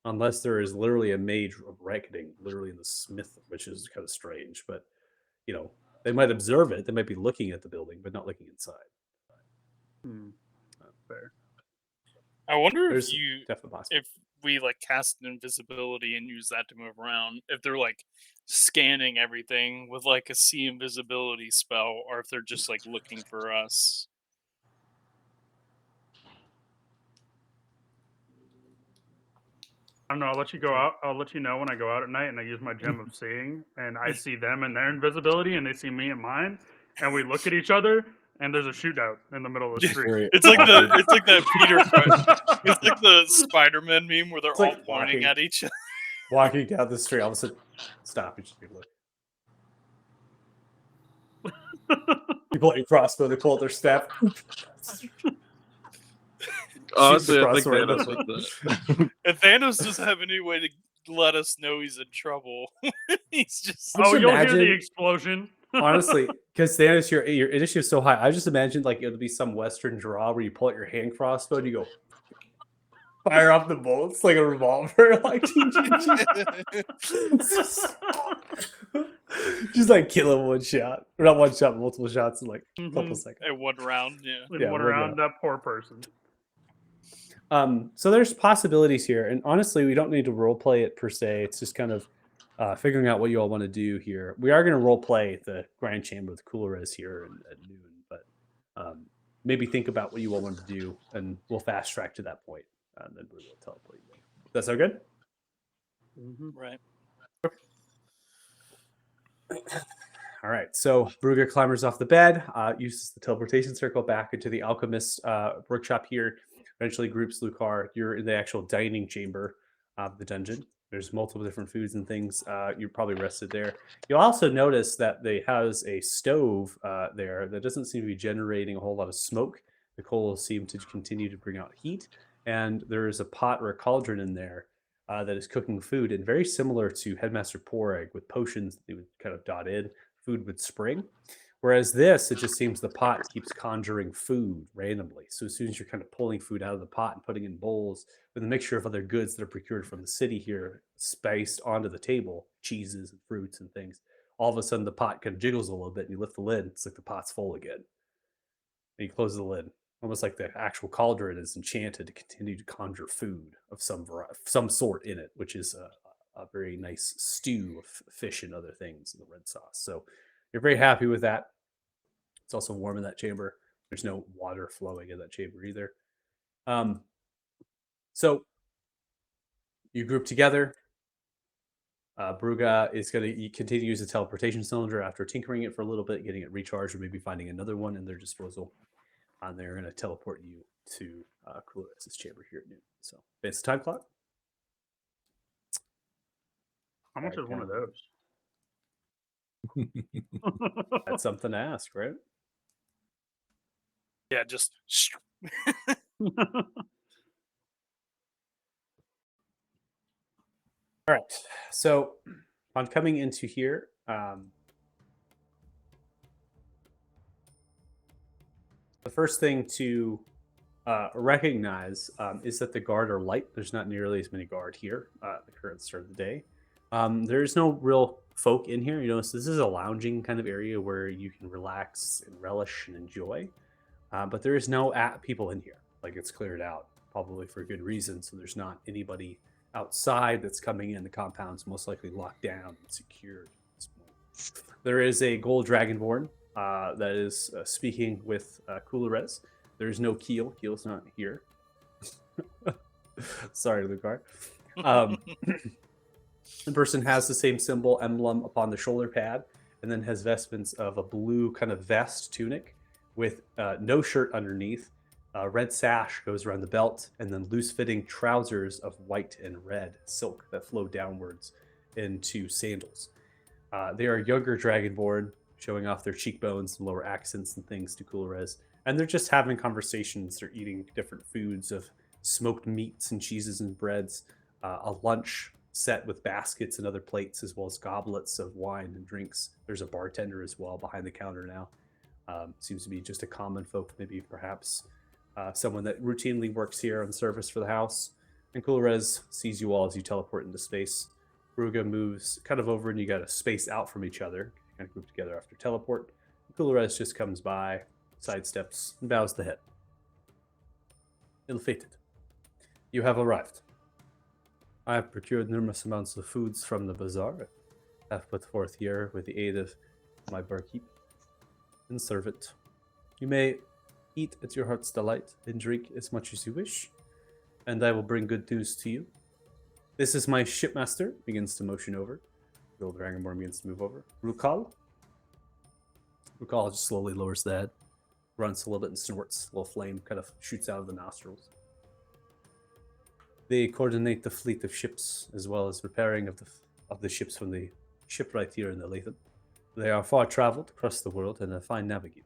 [SPEAKER 1] unless there is literally a mage of reckoning, literally in the smith, which is kind of strange. But they might observe it. They might be looking at the building, but not looking inside.
[SPEAKER 2] Fair.
[SPEAKER 5] I wonder if
[SPEAKER 1] There's
[SPEAKER 5] you
[SPEAKER 1] definitely possible.
[SPEAKER 5] if we like cast invisibility and use that to move around, if they're like scanning everything with like a see invisibility spell, or if they're just like looking for us.
[SPEAKER 2] I don't know. I'll let you go out. I'll let you know when I go out at night and I use my gem of seeing, and I see them and their invisibility, and they see me and mine, and we look at each other, and there's a shootout in the middle of the
[SPEAKER 5] Yeah.
[SPEAKER 2] street.
[SPEAKER 6] Very
[SPEAKER 5] It's like
[SPEAKER 6] awkward.
[SPEAKER 5] it's like that it's like the Spider-Man meme where they're
[SPEAKER 1] It's
[SPEAKER 5] all
[SPEAKER 1] like
[SPEAKER 5] pointing
[SPEAKER 1] walking.
[SPEAKER 5] at each other.
[SPEAKER 1] Walking down the street, all of a sudden, stop. You just look. People at crossbow, they pull out their staff.
[SPEAKER 7] Honestly, I
[SPEAKER 1] across
[SPEAKER 7] think
[SPEAKER 1] the room.
[SPEAKER 7] Thanos was that.
[SPEAKER 5] If Thanos doesn't have any way to let us know he's in trouble, he's just
[SPEAKER 1] I just
[SPEAKER 2] Oh, you'll hear
[SPEAKER 1] imagine-
[SPEAKER 2] the explosion.
[SPEAKER 1] Honestly, because Thanos, your initiative is so high, I just imagined like it'll be some Western draw where you pull out your hand crossbow and you go fire off the bullets like a revolver, like just like kill him one shot, or not one shot, multiple shots in like a couple
[SPEAKER 2] Mhm.
[SPEAKER 1] seconds.
[SPEAKER 5] at one round. Yeah.
[SPEAKER 2] And
[SPEAKER 1] Yeah,
[SPEAKER 2] one
[SPEAKER 1] we'll
[SPEAKER 2] around that poor person.
[SPEAKER 1] So there's possibilities here, and honestly, we don't need to role play it per se. It's just kind of figuring out what you all want to do here. We are going to role play the Grand Chamber with Coolrez here at noon, but maybe think about what you all want to do, and we'll fast track to that point, and then we will teleport you. That sound good?
[SPEAKER 5] Right.
[SPEAKER 1] All right. So Brugger climbers off the bed, uses the teleportation circle back into the alchemist workshop here. Eventually groups Lucar. You're in the actual dining chamber of the dungeon. There's multiple different foods and things. You're probably rested there. You'll also notice that they has a stove there that doesn't seem to be generating a whole lot of smoke. The coals seem to continue to bring out heat, and there is a pot or a cauldron in there that is cooking food, and very similar to Headmaster Poreg with potions that they would kind of dot in. Food would spring. Whereas this, it just seems the pot keeps conjuring food randomly. So as soon as you're kind of pulling food out of the pot and putting in bowls with a mixture of other goods that are procured from the city here, spiced onto the table, cheeses and fruits and things, all of a sudden the pot kind of jiggles a little bit and you lift the lid. It's like the pot's full again. And you close the lid. Almost like the actual cauldron is enchanted to continue to conjure food of some sort in it, which is a very nice stew of fish and other things in the red sauce. So you're very happy with that. It's also warm in that chamber. There's no water flowing in that chamber either. So you group together. Bruga is going to continue to use the teleportation cylinder after tinkering it for a little bit, getting it recharged, or maybe finding another one in their disposal. And they're going to teleport you to Coolrez's chamber here at noon. So it's time clock.
[SPEAKER 2] How much is one of those?
[SPEAKER 1] That's something to ask, right?
[SPEAKER 5] Yeah. Just.
[SPEAKER 1] All right. So on coming into here, the first thing to recognize is that the guard are light. There's not nearly as many guard here at the current start of the day. There's no real folk in here. You notice this is a lounging kind of area where you can relax and relish and enjoy. But there is no people in here. Like, it's cleared out, probably for good reason. So there's not anybody outside that's coming in. The compound's most likely locked down and secured at this point. There is a gold dragonborn that is speaking with Coolrez. There's no Keel. Keel's not here. Sorry, Lucar. The person has the same symbol emblem upon the shoulder pad, and then has vestments of a blue kind of vest tunic with no shirt underneath. Red sash goes around the belt, and then loose-fitting trousers of white and red silk that flow downwards into sandals. They are younger dragonborn, showing off their cheekbones and lower accents and things to Coolrez. And they're just having conversations. They're eating different foods of smoked meats and cheeses and breads, a lunch set with baskets and other plates, as well as goblets of wine and drinks. There's a bartender as well behind the counter now. Seems to be just a common folk, maybe perhaps someone that routinely works here on service for the house. And Coolrez sees you all as you teleport into space. Bruga moves kind of over, and you got a space out from each other, kind of group together after teleport. Coolrez just comes by, sidesteps, and bows the head. Ill-fated. You have arrived. I have procured numerous amounts of foods from the bazaar. I have put forth here with the aid of my barkeep and serve it. You may eat at your heart's delight and drink as much as you wish, and I will bring good news to you. This is my shipmaster, begins to motion over. The old Dragonborn begins to move over. Rukal. Rukal just slowly lowers the head, runs a little bit and snorts. A little flame kind of shoots out of the nostrils. They coordinate the fleet of ships as well as repairing of the ships from the shipwright here in the Lathan. They are far traveled across the world and a fine navigator.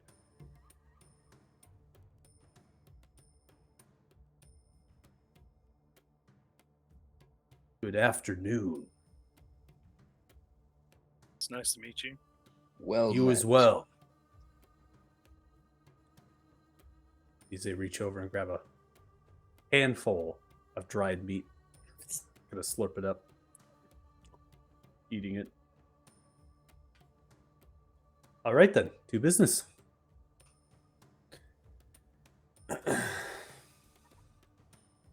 [SPEAKER 1] Good afternoon.
[SPEAKER 5] It's nice to meet you.
[SPEAKER 3] Well,
[SPEAKER 1] You as
[SPEAKER 3] met.
[SPEAKER 1] well. As they reach over and grab a handful of dried meat, gonna slurp it up, eating it. All right then, do business.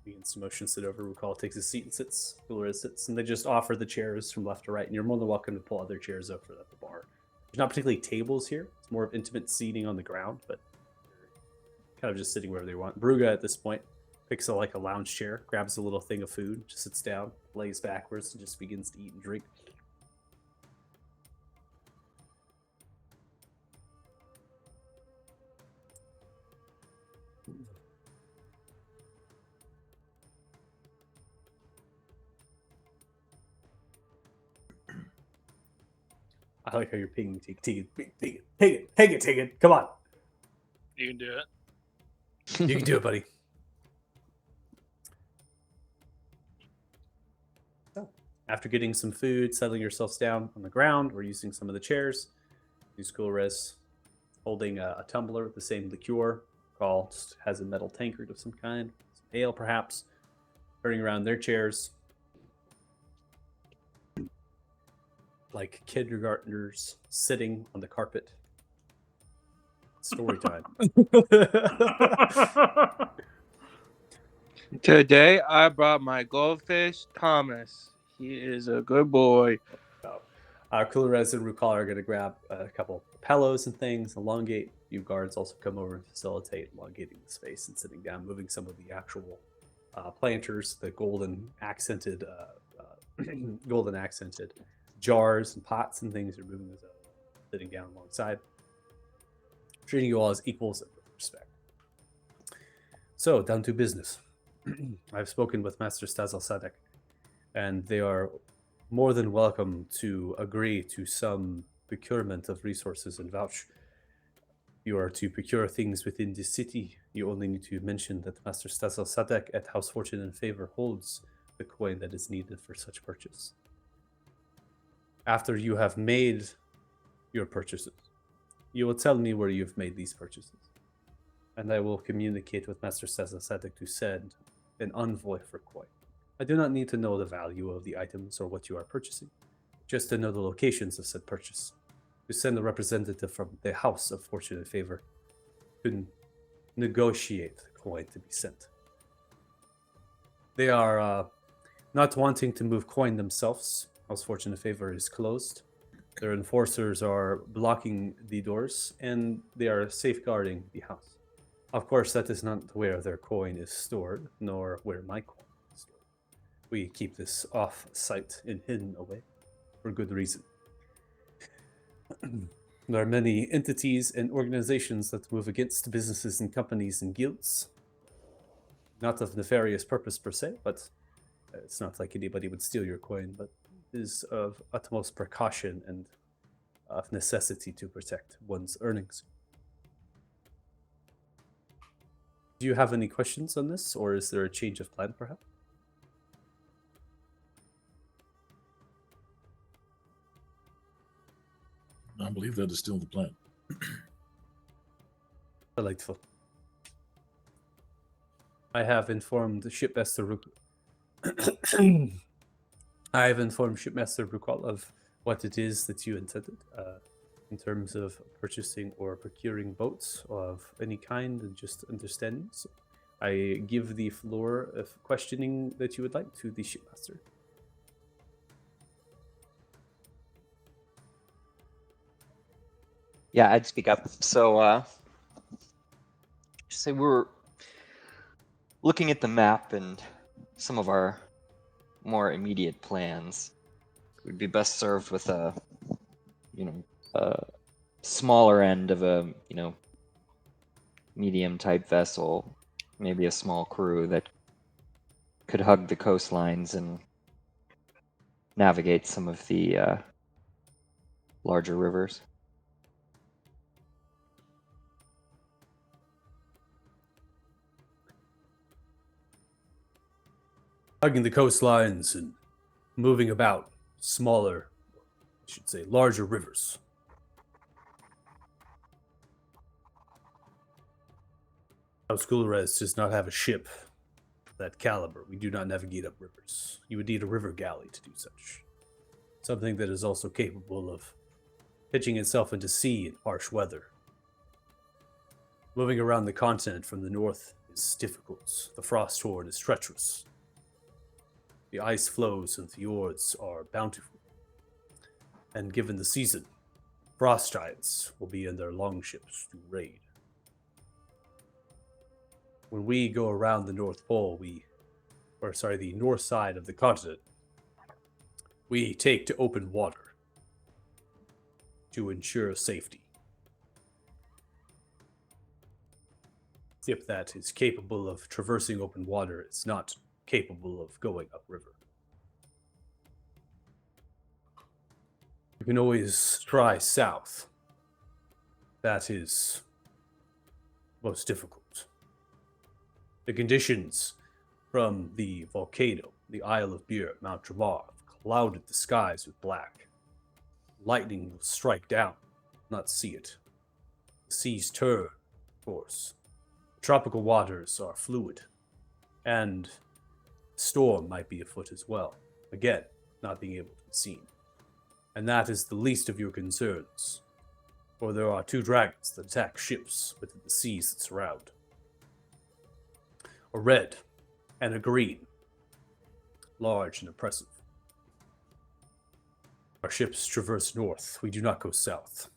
[SPEAKER 1] Begins to motion sit over. Rukal takes his seat and sits. Kulira sits, and they just offer the chairs from left to right. And you're more than welcome to pull other chairs up for at the bar. There's not particularly tables here. It's more of intimate seating on the ground, but kind of just sitting wherever they want. Bruga at this point picks a lounge chair, grabs a little thing of food, just sits down, lays backwards, and just begins to eat and drink. I like how you're pinging. Take it. Come on.
[SPEAKER 5] You can do it.
[SPEAKER 1] You can do it, buddy. So, after getting some food, settling yourselves down on the ground, or using some of the chairs, use Kulres holding a tumbler with the same liqueur. Call just has a metal tankard of some kind, some ale perhaps, turning around their chairs like kindergartners sitting on the carpet. Story time.
[SPEAKER 8] Today I brought my goldfish, Thomas. He is a good boy.
[SPEAKER 1] Kulres and Rukal are going to grab a couple pillows and things, elongate. You guards also come over and facilitate elongating the space and sitting down, moving some of the actual planters, the golden accented jars and pots and things. Are moving those up, sitting down alongside, treating you all as equals with respect. So, down to business. I've spoken with Master Stazel Sadek, and they are more than welcome to agree to some procurement of resources and vouch. You are to procure things within the city. You only need to mention that Master Stazel Sadek at House Fortune and Favor holds the coin that is needed for such purchase. After you have made your purchases, you will tell me where you've made these purchases, and I will communicate with Master Stazel Sadek to send an envoy for coin. I do not need to know the value of the items or what you are purchasing, just to know the locations of said purchase. To send a representative from the House of Fortune and Favor to negotiate the coin to be sent. They are not wanting to move coin themselves. House Fortune and Favor is closed. Their enforcers are blocking the doors, and they are safeguarding the house. Of course, that is not where their coin is stored, nor where my coin is stored. We keep this off-site and hidden away for good reason. There are many entities and organizations that move against businesses and companies and guilds. Not of nefarious purpose per se, but it's not like anybody would steal your coin, but is of utmost precaution and of necessity to protect one's earnings. Do you have any questions on this, or is there a change of plan, perhaps?
[SPEAKER 6] I believe that is still the plan.
[SPEAKER 1] Delightful. I have informed Shipmaster I have informed Shipmaster Rukal of what it is that you intended in terms of purchasing or procuring boats of any kind and just understanding. So I give the floor of questioning that you would like to the shipmaster.
[SPEAKER 3] Yeah, I'd speak up. So, just say we're looking at the map and some of our more immediate plans. We'd be best served with a, a smaller end of a, medium type vessel, maybe a small crew that could hug the coastlines and navigate some of the larger rivers.
[SPEAKER 1] Hugging the coastlines and moving about smaller, I should say, larger rivers. House Gulrez does not have a ship of that caliber. We do not navigate up rivers. You would need a river galley to do such. Something that is also capable of pitching itself into sea in harsh weather. Moving around the continent from the north is difficult. The frost horde is treacherous. The ice flows and fjords are bountiful. And given the season, frost giants will be in their longships to raid. When we go around the North Pole, the north side of the continent, we take to open water to ensure safety. Ship that is capable of traversing open water is not capable of going upriver. You can always try south. That is most difficult. The conditions from the volcano, the Isle of Bure, Mount Travar, have clouded the skies with black. Lightning will strike down, not see it. The seas turn, of course. The tropical waters are fluid, and storm might be afoot as well. Again, not being able to be seen. And that is the least of your concerns, for there are 2 dragons that attack ships within the seas that surround. A red and a green, large and impressive. Our ships traverse north. We do not go south.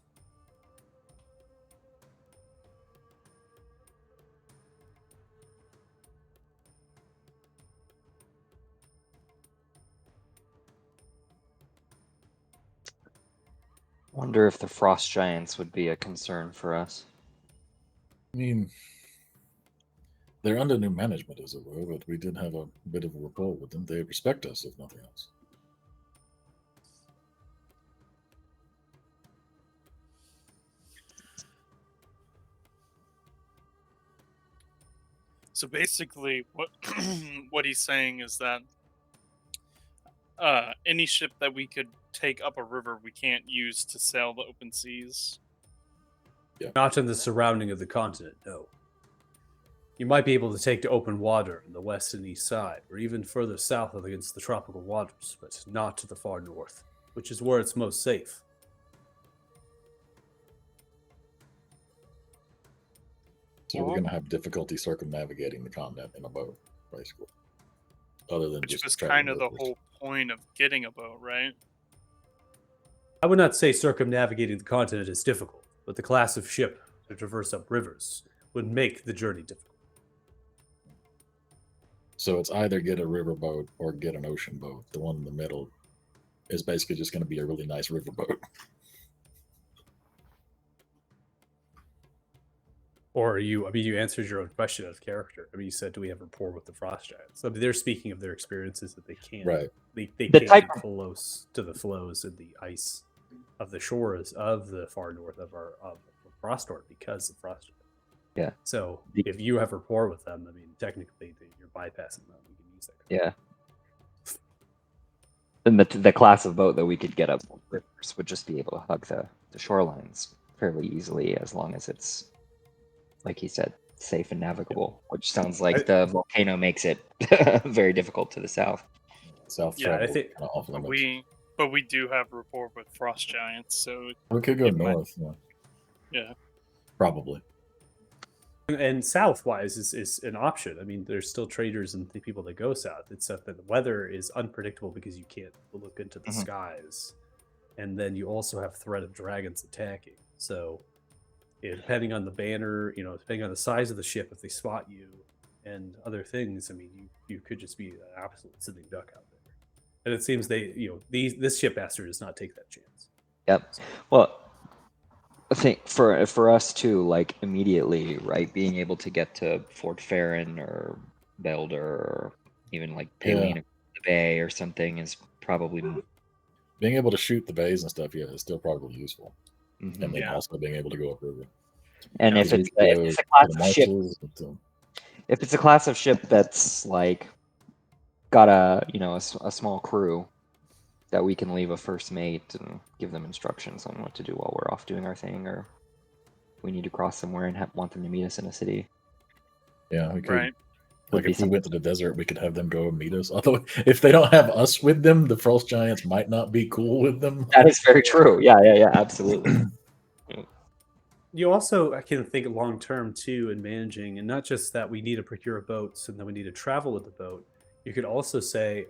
[SPEAKER 3] Wonder if the frost giants would be a concern for us.
[SPEAKER 6] I mean, they're under new management, as it were, but we did have a bit of a rapport with them. They respect us, if nothing else.
[SPEAKER 5] So basically, what what he's saying is that any ship that we could take up a river, we can't use to sail the open seas.
[SPEAKER 1] Not in the surrounding of the continent, no. You might be able to take to open water on the west and east side, or even further south against the tropical waters, but not to the far north, which is where it's most safe.
[SPEAKER 6] So we're going to have difficulty circumnavigating the continent in a boat, basically. Other than
[SPEAKER 5] Which
[SPEAKER 6] just
[SPEAKER 5] was
[SPEAKER 6] traveling
[SPEAKER 5] kind of the
[SPEAKER 6] rivers.
[SPEAKER 5] whole point of getting a boat, right?
[SPEAKER 1] I would not say circumnavigating the continent is difficult, but the class of ship to traverse up rivers would make the journey difficult.
[SPEAKER 6] So it's either get a river boat or get an ocean boat. The one in the middle is basically just going to be a really nice river boat.
[SPEAKER 1] Or you answered your own question of character. I mean, you said, do we have rapport with the frost giants? I mean, they're speaking of their experiences that they can't.
[SPEAKER 6] Right.
[SPEAKER 1] They
[SPEAKER 3] The
[SPEAKER 1] can't
[SPEAKER 3] type
[SPEAKER 1] get close to the flows and the ice of the shores of the far north of our Frosthorn because of frost giants.
[SPEAKER 3] Yeah.
[SPEAKER 1] So if you have rapport with them, I mean, technically you're bypassing them. You can use that.
[SPEAKER 3] Yeah. Then the class of boat that we could get up rivers would just be able to hug the shorelines fairly easily, as long as it's, like he said, safe and navigable. Which sounds like the volcano makes it very difficult to the south.
[SPEAKER 6] South
[SPEAKER 5] Yeah,
[SPEAKER 6] travel
[SPEAKER 1] I think-
[SPEAKER 6] kind of off limits.
[SPEAKER 5] But we do have rapport with frost giants, so
[SPEAKER 6] We could go
[SPEAKER 5] it might-
[SPEAKER 6] north.
[SPEAKER 5] yeah.
[SPEAKER 6] Probably.
[SPEAKER 1] And south-wise is an option. I mean, there's still traders and people that go south. It's that the weather is unpredictable because you can't look into the skies, and then you also have threat of dragons attacking. So, depending on the banner, depending on the size of the ship, if they spot you and other things, I mean, you could just be an absolute sitting duck out there. And it seems this shipmaster does not take that chance.
[SPEAKER 3] Yep. Well, I think for us too, like immediately, right? Being able to get to Fort Farron or Belder or even like Paline or the Bay or something is probably
[SPEAKER 6] Being able to shoot the bays and stuff, is still probably useful.
[SPEAKER 3] Mhm.
[SPEAKER 6] And then
[SPEAKER 5] Yeah.
[SPEAKER 6] also being able to go upriver.
[SPEAKER 3] And if
[SPEAKER 6] Because
[SPEAKER 3] it's
[SPEAKER 6] you
[SPEAKER 3] a
[SPEAKER 6] could
[SPEAKER 3] class
[SPEAKER 6] go
[SPEAKER 3] of
[SPEAKER 6] to the
[SPEAKER 3] ship,
[SPEAKER 6] marshes,
[SPEAKER 3] if it's a class of ship that's like got a small crew that we can leave a first mate and give them instructions on what to do while we're off doing our thing, or we need to cross somewhere and want them to meet us in a city.
[SPEAKER 6] yeah, we could.
[SPEAKER 5] Right.
[SPEAKER 6] Like
[SPEAKER 3] Would be
[SPEAKER 6] if we went to the desert, we could have them go and meet us. Although if they don't have us with them, the Frost Giants might not be cool with them.
[SPEAKER 3] That is very true. Yeah, absolutely.
[SPEAKER 1] You also can think long term too in managing, and not just that we need to procure boats and then we need to travel with the boat. You could also say,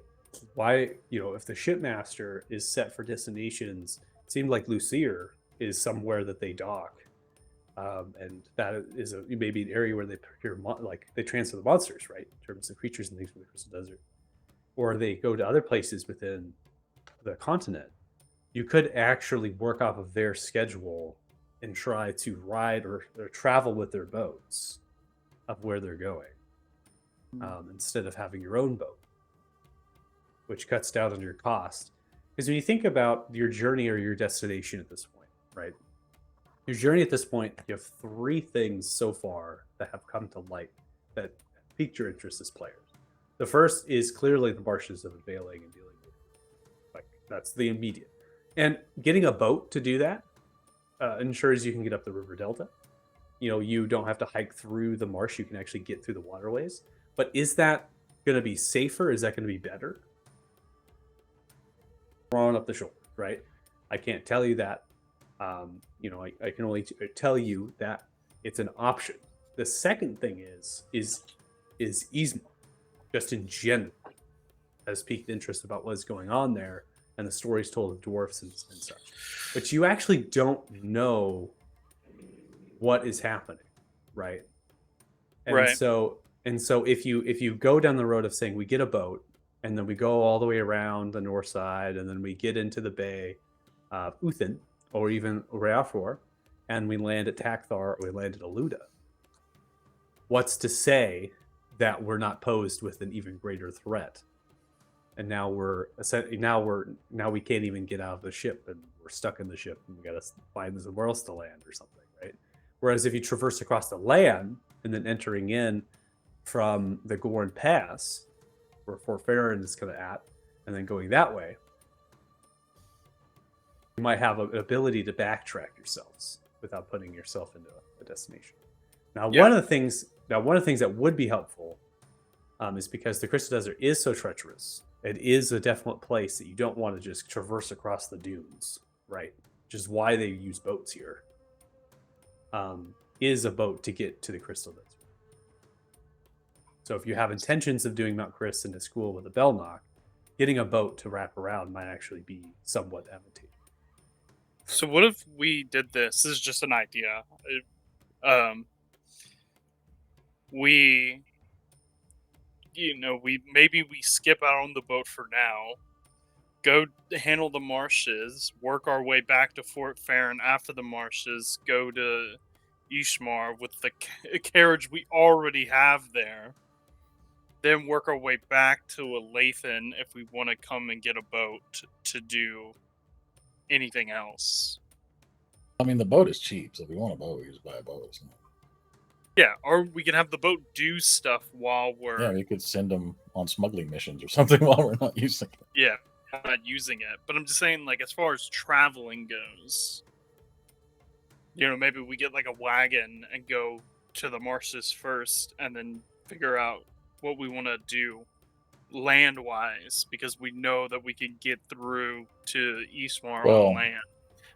[SPEAKER 1] why, if the shipmaster is set for destinations, it seemed like Lucier is somewhere that they dock. And that is maybe an area where they procure, they transfer the monsters, right? In terms of creatures and things from the Crystal Desert. Or they go to other places within the continent. You could actually work off of their schedule and try to ride or travel with their boats of where they're going, instead of having your own boat, which cuts down on your cost. Because when you think about your journey or your destination at this point, right? Your journey at this point, you have 3 things so far that have come to light that piqued your interest as players. The first is clearly the marshes of Availing and dealing with. Like, that's the immediate. And getting a boat to do that ensures you can get up the river delta. You don't have to hike through the marsh. You can actually get through the waterways. But is that going to be safer? Is that going to be better? Thrown up the shoulder, right? I can't tell you that. I can only tell you that it's an option. The second thing is Yzma, just in general, has piqued interest about what's going on there and the stories told of dwarfs and such. But you actually don't know what is happening, right? And
[SPEAKER 5] Right.
[SPEAKER 1] so if you go down the road of saying we get a boat and then we go all the way around the north side and then we get into the bay of Uthin or even Reafor and we land at Takthar or we land at Aluda, what's to say that we're not posed with an even greater threat? And now we can't even get out of the ship and we're stuck in the ship and we got to find somewhere else to land or something, right? Whereas if you traverse across the land and then entering in from the Gorn Pass, where Fort Farron is kind of at, and then going that way, you might have an ability to backtrack yourselves without putting yourself into a destination. Now,
[SPEAKER 5] Yeah.
[SPEAKER 1] one of the things that would be helpful is because the Crystal Desert is so treacherous. It is a definite place that you don't want to just traverse across the dunes, right? Which is why they use boats here. Is a boat to get to the Crystal Desert. So if you have intentions of doing Mount Chris into school with a Belknock, getting a boat to wrap around might actually be somewhat advantageous.
[SPEAKER 5] So what if we did this? This is just an idea. We maybe skip out on the boat for now, go handle the marshes, work our way back to Fort Farron after the marshes, go to Ishmar with the carriage we already have there, then work our way back to Alathan if we want to come and get a boat to do anything else.
[SPEAKER 6] I mean, the boat is cheap, so if we want a boat, we just buy a boat. So.
[SPEAKER 5] Yeah, or we can have the boat do stuff while we're
[SPEAKER 6] Yeah, you could send them on smuggling missions or something while we're not using it.
[SPEAKER 5] yeah, I'm not using it. But I'm just saying, like, as far as traveling goes, maybe we get like a wagon and go to the marshes first, and then figure out what we want to do land-wise, because we know that we can get through to Eastmar
[SPEAKER 6] Well,
[SPEAKER 5] on land.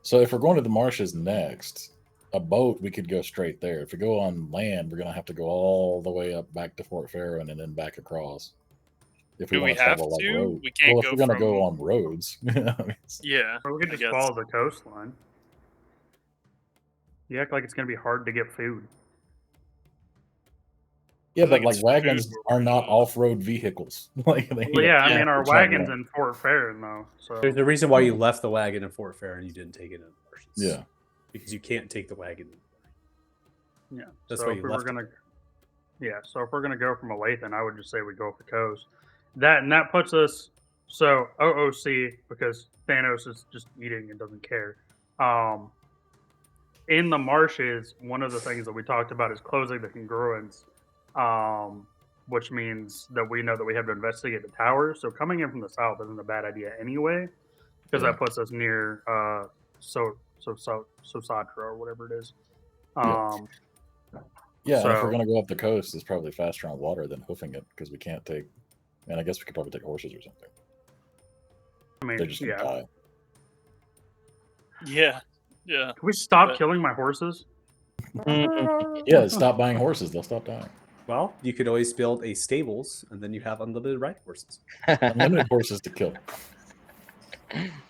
[SPEAKER 6] So if we're going to the marshes next, a boat, we could go straight there. If we go on land, we're gonna have to go all the way up back to Fort Farron and then back across. If we
[SPEAKER 5] Do
[SPEAKER 6] want
[SPEAKER 5] we
[SPEAKER 6] to travel
[SPEAKER 5] have
[SPEAKER 6] like
[SPEAKER 5] to?
[SPEAKER 6] road.
[SPEAKER 5] We can't
[SPEAKER 6] well, if
[SPEAKER 5] go
[SPEAKER 6] we're gonna go
[SPEAKER 5] from-
[SPEAKER 6] on roads, I mean,
[SPEAKER 5] Yeah.
[SPEAKER 2] Or we could
[SPEAKER 5] I
[SPEAKER 2] just
[SPEAKER 5] guess.
[SPEAKER 2] follow the coastline. You act like it's gonna be hard to get food.
[SPEAKER 6] yeah,
[SPEAKER 5] I think
[SPEAKER 6] but like
[SPEAKER 5] it's
[SPEAKER 6] wagons
[SPEAKER 5] food where
[SPEAKER 6] are
[SPEAKER 5] we're
[SPEAKER 6] not
[SPEAKER 5] going.
[SPEAKER 6] off-road vehicles. Like, they
[SPEAKER 2] Well, yeah, I
[SPEAKER 5] Yeah.
[SPEAKER 2] mean our
[SPEAKER 6] It's not
[SPEAKER 2] wagons
[SPEAKER 6] right.
[SPEAKER 2] in Fort Farron though. So
[SPEAKER 1] There's a reason why you left the wagon in Fort Fair and you didn't take it in the marshes.
[SPEAKER 6] Yeah.
[SPEAKER 1] Because you can't take the wagon.
[SPEAKER 2] yeah.
[SPEAKER 1] That's
[SPEAKER 2] so
[SPEAKER 1] why
[SPEAKER 2] if
[SPEAKER 1] you
[SPEAKER 2] we were
[SPEAKER 1] left it.
[SPEAKER 2] gonna, yeah. So if we're gonna go from Olathe, I would just say we go up the coast. That puts us so OOC because Thanos is just eating and doesn't care. In the marshes, one of the things that we talked about is closing the congruence, which means that we know that we have to investigate the towers. So coming in from the south isn't a bad idea anyway, because
[SPEAKER 6] Yeah.
[SPEAKER 2] that puts us near Sosatra or whatever it is.
[SPEAKER 6] Yeah. Yeah, and if
[SPEAKER 2] So-
[SPEAKER 6] we're gonna go up the coast, it's probably faster on water than hoofing it because we can't take. And I guess we could probably take horses or something.
[SPEAKER 2] I mean,
[SPEAKER 6] They're just gonna
[SPEAKER 2] yeah.
[SPEAKER 6] die.
[SPEAKER 5] Yeah. Yeah.
[SPEAKER 2] Can we stop
[SPEAKER 5] But-
[SPEAKER 2] killing my horses?
[SPEAKER 6] Yeah, stop buying horses; they'll stop dying.
[SPEAKER 1] Well, you could always build a stables and then you have unlimited ride horses.
[SPEAKER 6] Unlimited horses to kill.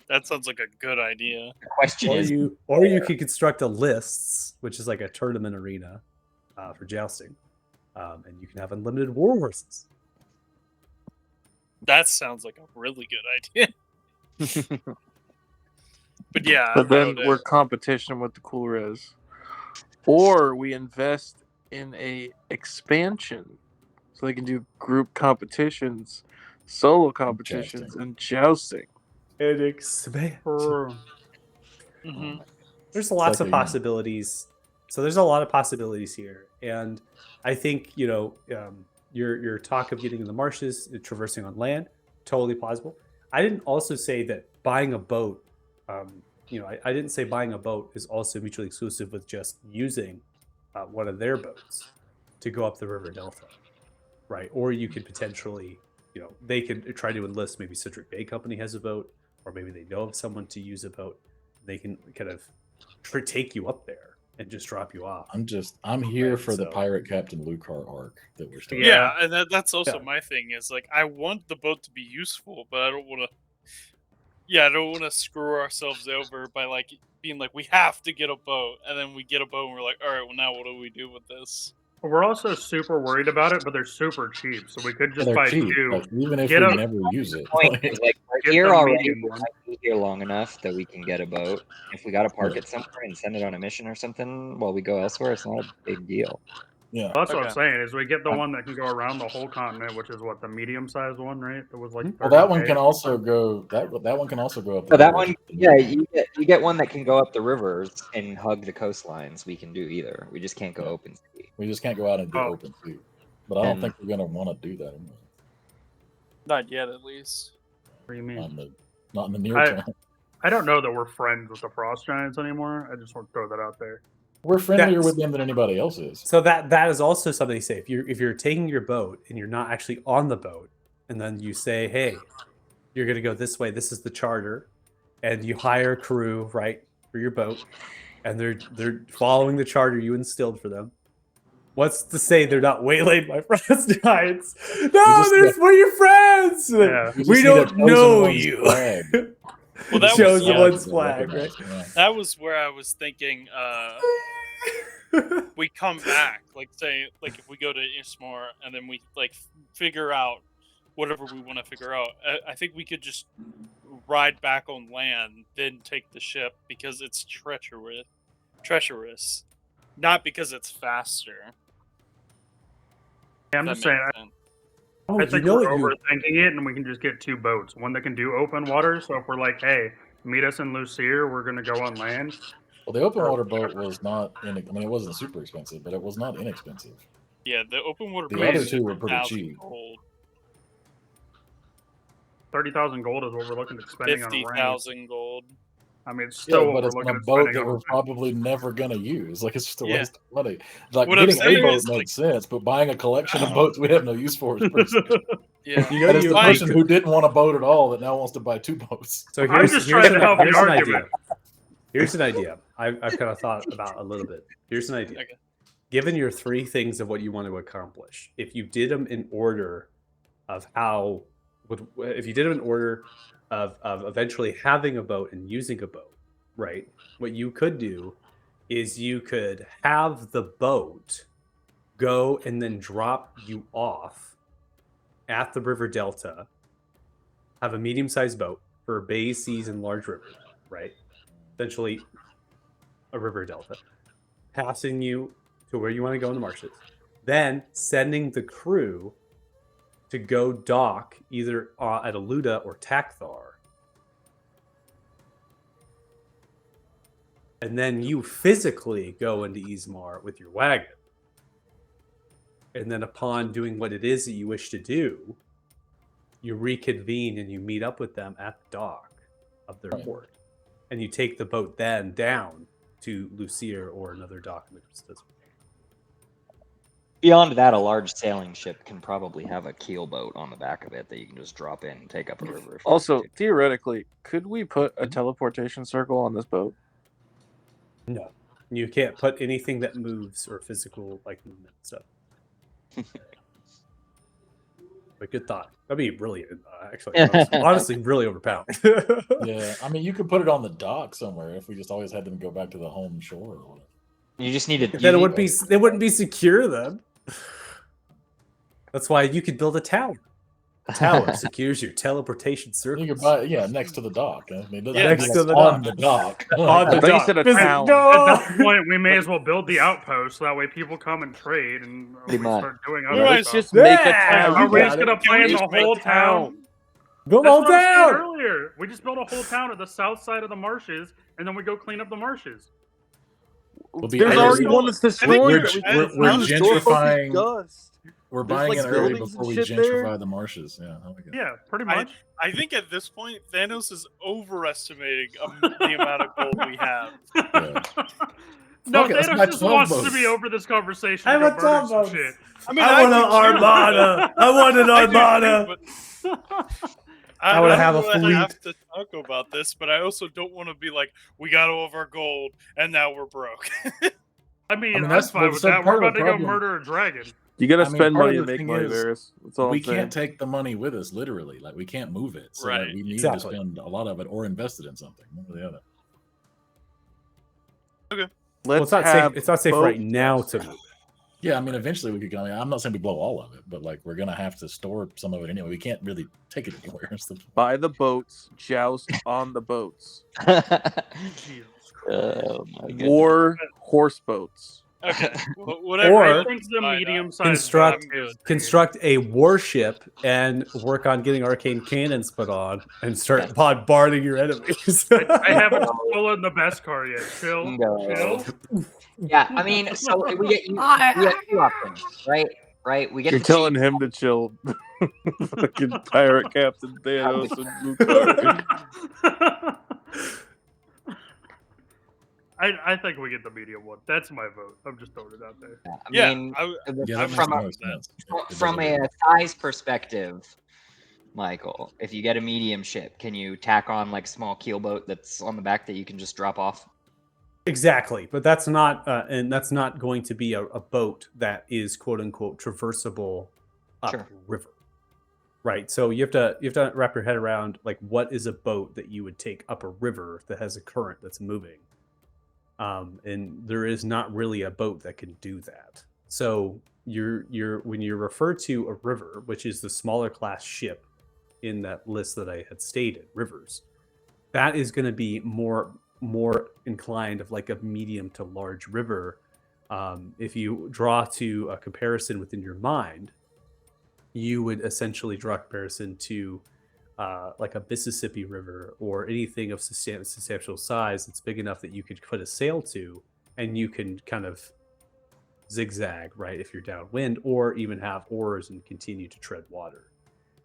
[SPEAKER 5] That sounds like a good idea.
[SPEAKER 3] The question
[SPEAKER 1] Or
[SPEAKER 3] is,
[SPEAKER 1] you could construct a lists, which is like a tournament arena for jousting. And you can have unlimited war horses.
[SPEAKER 5] That sounds like a really good idea. But yeah,
[SPEAKER 7] But then
[SPEAKER 5] I would,
[SPEAKER 7] we're competition with the Cool Res. Or we invest in a expansion so they can do group competitions, solo competitions, and jousting.
[SPEAKER 1] An expansion.
[SPEAKER 5] Mhm.
[SPEAKER 1] There's lots
[SPEAKER 6] like
[SPEAKER 1] of
[SPEAKER 6] a-
[SPEAKER 1] possibilities. So there's a lot of possibilities here, and I think your talk of getting in the marshes, traversing on land, totally plausible. I didn't also say that buying a boat. I didn't say buying a boat is also mutually exclusive with just using one of their boats to go up the river delta, right? Or you could potentially, they could try to enlist. Maybe Citric Bay Company has a boat, or maybe they know of someone to use a boat. They can kind of take you up there and just drop you off.
[SPEAKER 6] I'm here
[SPEAKER 1] Right,
[SPEAKER 6] for the
[SPEAKER 1] so-
[SPEAKER 6] pirate Captain Lucar arc that we're still.
[SPEAKER 5] Yeah, and that's also
[SPEAKER 1] Yeah.
[SPEAKER 5] my thing. Is like I want the boat to be useful, but I don't want to. Yeah, I don't want to screw ourselves over by like being like we have to get a boat, and then we get a boat and we're like, all right, well now what do we do with this?
[SPEAKER 2] We're also super worried about it, but they're super cheap, so we could just
[SPEAKER 6] They're
[SPEAKER 2] buy
[SPEAKER 6] cheap,
[SPEAKER 2] two.
[SPEAKER 6] but even if
[SPEAKER 2] Get
[SPEAKER 6] we
[SPEAKER 2] a-
[SPEAKER 6] never use it,
[SPEAKER 3] point is, like, we're
[SPEAKER 2] Get
[SPEAKER 3] here
[SPEAKER 2] the
[SPEAKER 3] already.
[SPEAKER 2] medium
[SPEAKER 3] We
[SPEAKER 2] one.
[SPEAKER 3] might be here long enough that we can get a boat. If we got to park
[SPEAKER 6] Yeah.
[SPEAKER 3] it somewhere and send it on a mission or something while we go elsewhere, it's not a big deal.
[SPEAKER 6] yeah,
[SPEAKER 2] That's what I'm
[SPEAKER 5] Okay.
[SPEAKER 2] saying is we get the one that can go around the whole continent, which is what the medium-sized one, right? That was like.
[SPEAKER 6] well, that one
[SPEAKER 2] 30K.
[SPEAKER 6] can also go. That one can also go up.
[SPEAKER 3] So
[SPEAKER 6] the
[SPEAKER 3] that
[SPEAKER 6] river.
[SPEAKER 3] one, yeah, you get one that can go up the rivers and hug the coastlines. We can do either. We just can't go
[SPEAKER 6] Yeah.
[SPEAKER 3] open sea.
[SPEAKER 6] We just can't go out and do
[SPEAKER 2] Oh.
[SPEAKER 6] open sea. But I don't
[SPEAKER 3] And-
[SPEAKER 6] think we're gonna want to do that anyway.
[SPEAKER 5] Not yet, at least.
[SPEAKER 2] What do you mean?
[SPEAKER 6] Not in the near
[SPEAKER 2] I-
[SPEAKER 6] term.
[SPEAKER 2] I don't know that we're friends with the Frost Giants anymore. I just want to throw that out there.
[SPEAKER 6] We're friendlier
[SPEAKER 1] That's-
[SPEAKER 6] with them than anybody else is.
[SPEAKER 1] So that is also something to say. If you're taking your boat and you're not actually on the boat, and then you say, "Hey, you're going to go this way. This is the charter," and you hire a crew right for your boat, and they're following the charter you instilled for them. What's to say they're not waylaid by Frost Giants? No,
[SPEAKER 6] just-
[SPEAKER 1] we're your friends.
[SPEAKER 2] Yeah.
[SPEAKER 6] just
[SPEAKER 1] We
[SPEAKER 6] need a
[SPEAKER 1] don't
[SPEAKER 6] chosen
[SPEAKER 1] know
[SPEAKER 6] one's
[SPEAKER 1] you.
[SPEAKER 6] flag.
[SPEAKER 5] Well, that
[SPEAKER 1] Shows
[SPEAKER 5] was
[SPEAKER 1] the
[SPEAKER 5] yeah,
[SPEAKER 1] one's flag, right?
[SPEAKER 6] Yeah.
[SPEAKER 5] that was where I was thinking. We come back, like say, like if we go to Ismar and then we like figure out whatever we want to figure out. I think we could just ride back on land, then take the ship because it's treacherous, not because it's faster.
[SPEAKER 2] Yeah, I'm
[SPEAKER 5] That
[SPEAKER 2] just saying.
[SPEAKER 5] makes sense.
[SPEAKER 1] Oh,
[SPEAKER 2] I
[SPEAKER 1] you
[SPEAKER 2] think
[SPEAKER 1] know
[SPEAKER 2] we're
[SPEAKER 1] what you-
[SPEAKER 2] overthinking it, and we can just get two boats. One that can do open water. So if we're like, "Hey, meet us in Lucere. We're gonna go on land."
[SPEAKER 6] Well, the open water boat was not. I mean, it wasn't super expensive, but it was not inexpensive.
[SPEAKER 5] Yeah, the open water.
[SPEAKER 6] The
[SPEAKER 5] boat
[SPEAKER 6] other
[SPEAKER 5] is
[SPEAKER 6] two were pretty
[SPEAKER 5] 1,000
[SPEAKER 6] cheap.
[SPEAKER 5] gold.
[SPEAKER 2] 30,000 gold is what we're looking at spending on a range.
[SPEAKER 5] 50,000 gold.
[SPEAKER 2] I mean, it's
[SPEAKER 6] Yeah,
[SPEAKER 2] still what
[SPEAKER 6] but
[SPEAKER 2] we're
[SPEAKER 6] it's on
[SPEAKER 2] looking
[SPEAKER 6] a
[SPEAKER 2] at
[SPEAKER 6] boat
[SPEAKER 2] spending
[SPEAKER 6] that
[SPEAKER 2] on
[SPEAKER 6] we're
[SPEAKER 2] a
[SPEAKER 6] probably never gonna use. Like it's just a
[SPEAKER 5] Yeah.
[SPEAKER 6] waste of money. Like
[SPEAKER 5] What I'm
[SPEAKER 6] getting a
[SPEAKER 5] saying
[SPEAKER 6] boat
[SPEAKER 5] is,
[SPEAKER 6] makes
[SPEAKER 5] like-
[SPEAKER 6] sense, but buying a collection of boats we have no use for is pretty stupid.
[SPEAKER 5] Yeah.
[SPEAKER 1] You know,
[SPEAKER 6] That is the
[SPEAKER 5] Like-
[SPEAKER 6] person who didn't want a boat at all that now wants to buy two boats.
[SPEAKER 1] So
[SPEAKER 2] I'm
[SPEAKER 1] here's,
[SPEAKER 2] just
[SPEAKER 1] here's
[SPEAKER 2] trying to
[SPEAKER 1] an-
[SPEAKER 2] help the
[SPEAKER 1] here's an
[SPEAKER 2] argument.
[SPEAKER 1] idea. Here's an idea. I've kind of thought about a little bit. Here's an idea.
[SPEAKER 5] Okay.
[SPEAKER 1] Given your 3 things of what you want to accomplish, if you did them in order of how, if you did them in order of eventually having a boat and using a boat, right? What you could do is you could have the boat go and then drop you off at the river delta, have a medium-sized boat for bays, seas, and large rivers, right? Essentially a river delta, passing you to where you want to go in the marshes, then sending the crew to go dock either at Aluda or Takthar. And then you physically go into Ismar with your wagon. And then upon doing what it is that you wish to do, you reconvene and you meet up with them at the dock of their port. And you take the boat then down to Lucier or another dock in the Crystal.
[SPEAKER 3] Beyond that, a large sailing ship can probably have a keel boat on the back of it that you can just drop in and take up a river. if you
[SPEAKER 7] Also,
[SPEAKER 3] want to.
[SPEAKER 7] theoretically, could we put a teleportation circle on this boat?
[SPEAKER 1] No. You can't put anything that moves or physical like movement stuff. But good thought. That'd be really, actually, honestly, really overpowered.
[SPEAKER 6] Yeah, I mean, you could put it on the dock somewhere if we just always had them go back to the home shore or whatever.
[SPEAKER 3] You just need to.
[SPEAKER 1] Then it wouldn't be secure then. That's why you could build a tower. A tower secures your teleportation circle.
[SPEAKER 6] You could buy, next to the dock. I mean, it doesn't
[SPEAKER 5] Yeah,
[SPEAKER 6] have to
[SPEAKER 1] next
[SPEAKER 6] be
[SPEAKER 1] to the
[SPEAKER 6] on
[SPEAKER 1] dock.
[SPEAKER 6] the dock.
[SPEAKER 1] On the
[SPEAKER 7] I thought you
[SPEAKER 1] dock.
[SPEAKER 7] said a
[SPEAKER 1] Visit-
[SPEAKER 7] town.
[SPEAKER 1] No!
[SPEAKER 2] At that point, we may as well build the outpost so that way people come and trade and we
[SPEAKER 3] Pretty much.
[SPEAKER 2] start doing
[SPEAKER 5] We
[SPEAKER 2] other
[SPEAKER 5] might
[SPEAKER 2] stuff.
[SPEAKER 7] Just make a
[SPEAKER 1] Yeah,
[SPEAKER 7] town.
[SPEAKER 2] Are
[SPEAKER 1] you
[SPEAKER 2] we
[SPEAKER 1] got
[SPEAKER 2] just
[SPEAKER 1] it.
[SPEAKER 2] gonna
[SPEAKER 5] Can
[SPEAKER 2] plan
[SPEAKER 5] we
[SPEAKER 2] the
[SPEAKER 5] just make
[SPEAKER 2] whole
[SPEAKER 5] a
[SPEAKER 2] town?
[SPEAKER 1] Build
[SPEAKER 2] That's
[SPEAKER 1] all
[SPEAKER 2] what I was saying
[SPEAKER 1] down.
[SPEAKER 2] earlier. We just build a whole town at the south side of the marshes, and then we go clean up the marshes.
[SPEAKER 6] We'll be
[SPEAKER 7] There's
[SPEAKER 6] early.
[SPEAKER 7] already one that's destroyed.
[SPEAKER 5] we're-
[SPEAKER 7] that we
[SPEAKER 5] we're-
[SPEAKER 7] can
[SPEAKER 5] we're
[SPEAKER 7] use. Norfolk is
[SPEAKER 6] gentrifying-
[SPEAKER 7] dust.
[SPEAKER 6] We're
[SPEAKER 7] There's,
[SPEAKER 6] buying
[SPEAKER 7] like,
[SPEAKER 6] it early
[SPEAKER 7] buildings
[SPEAKER 6] before we
[SPEAKER 7] and shit there.
[SPEAKER 6] gentrify the marshes. Yeah. Oh my God.
[SPEAKER 2] Yeah, pretty
[SPEAKER 5] I-
[SPEAKER 2] much.
[SPEAKER 5] I think at this point, Thanos is overestimating the amount of gold we have.
[SPEAKER 2] No,
[SPEAKER 6] Fuck it, let's buy
[SPEAKER 2] Thanos just
[SPEAKER 6] 12
[SPEAKER 2] wants to
[SPEAKER 6] boats.
[SPEAKER 2] be over this conversation.
[SPEAKER 1] I
[SPEAKER 2] and
[SPEAKER 1] want
[SPEAKER 2] go murder
[SPEAKER 1] 12
[SPEAKER 2] some
[SPEAKER 1] boats.
[SPEAKER 2] shit.
[SPEAKER 5] I mean,
[SPEAKER 1] I want an
[SPEAKER 5] do too,
[SPEAKER 1] armada. I want an
[SPEAKER 5] I do too,
[SPEAKER 1] armada.
[SPEAKER 5] but-
[SPEAKER 1] I wanna have a
[SPEAKER 5] don't
[SPEAKER 1] fleet.
[SPEAKER 5] have to talk about this, but I also don't want to be like, we got all of our gold and now we're broke.
[SPEAKER 2] I mean,
[SPEAKER 6] I mean,
[SPEAKER 2] I'm
[SPEAKER 6] that's-
[SPEAKER 2] fine with
[SPEAKER 6] so
[SPEAKER 2] that. We're
[SPEAKER 6] part of
[SPEAKER 2] about
[SPEAKER 6] the
[SPEAKER 2] to go
[SPEAKER 6] problem-
[SPEAKER 2] murder a dragon.
[SPEAKER 7] You gotta
[SPEAKER 6] I mean,
[SPEAKER 7] spend
[SPEAKER 6] part
[SPEAKER 7] money
[SPEAKER 6] of
[SPEAKER 7] to
[SPEAKER 6] the
[SPEAKER 7] make
[SPEAKER 6] thing
[SPEAKER 7] money,
[SPEAKER 6] is,
[SPEAKER 7] Varys. That's all
[SPEAKER 6] We
[SPEAKER 7] I'm saying.
[SPEAKER 6] can't take the money with us, literally. Like, we can't move it. So
[SPEAKER 5] Right.
[SPEAKER 6] like, we need
[SPEAKER 1] Exactly.
[SPEAKER 6] to spend a lot of it or invest it in something. One or the other.
[SPEAKER 7] Let's
[SPEAKER 1] Well, it's not
[SPEAKER 7] have
[SPEAKER 1] safe. It's not safe
[SPEAKER 7] boat-
[SPEAKER 1] right now to move.
[SPEAKER 6] Yeah, I mean, eventually we could. I mean, I'm not saying we blow all of it, but like we're gonna have to store some of it anyway. We can't really take it anywhere. It's the-
[SPEAKER 7] Buy the boats, joust on the boats.
[SPEAKER 2] Jesus
[SPEAKER 3] Oh my goodness.
[SPEAKER 7] War horse boats.
[SPEAKER 5] Okay, whatever.
[SPEAKER 1] Or-
[SPEAKER 2] I think the medium-sized
[SPEAKER 1] Construct-
[SPEAKER 2] boat is-
[SPEAKER 1] Construct a warship and work on getting arcane cannons put on and start bombarding your enemies.
[SPEAKER 2] I haven't stolen the best car yet. Chill.
[SPEAKER 3] No.
[SPEAKER 2] Chill.
[SPEAKER 3] Yeah, I mean, so we get two options, right? Right? We get
[SPEAKER 7] You're
[SPEAKER 3] to
[SPEAKER 7] telling him to chill. Fucking pirate captain Thanos and Luke.
[SPEAKER 2] I think we get the medium one. That's my vote. I'm just throwing it out there.
[SPEAKER 3] I
[SPEAKER 5] Yeah,
[SPEAKER 3] mean,
[SPEAKER 6] Yeah, that
[SPEAKER 3] from
[SPEAKER 6] makes
[SPEAKER 3] a,
[SPEAKER 6] more sense. It
[SPEAKER 3] from
[SPEAKER 6] doesn't
[SPEAKER 3] a
[SPEAKER 6] really-
[SPEAKER 3] size perspective, Michael, if you get a medium ship, can you tack on like a small keel boat that's on the back that you can just drop off?
[SPEAKER 1] Exactly, but that's not, and that's not going to be a boat that is quote unquote traversable up
[SPEAKER 3] Sure.
[SPEAKER 1] river, right? So you have to wrap your head around like what is a boat that you would take up a river that has a current that's moving, and there is not really a boat that can do that. So you're when you refer to a river, which is the smaller class ship in that list that I had stated, rivers, that is going to be more inclined of like a medium to large river. If you draw to a comparison within your mind, you would essentially draw a comparison to like a Mississippi River or anything of substantial size that's big enough that you could put a sail to, and you can kind of zigzag, right, if you're downwind, or even have oars and continue to tread water.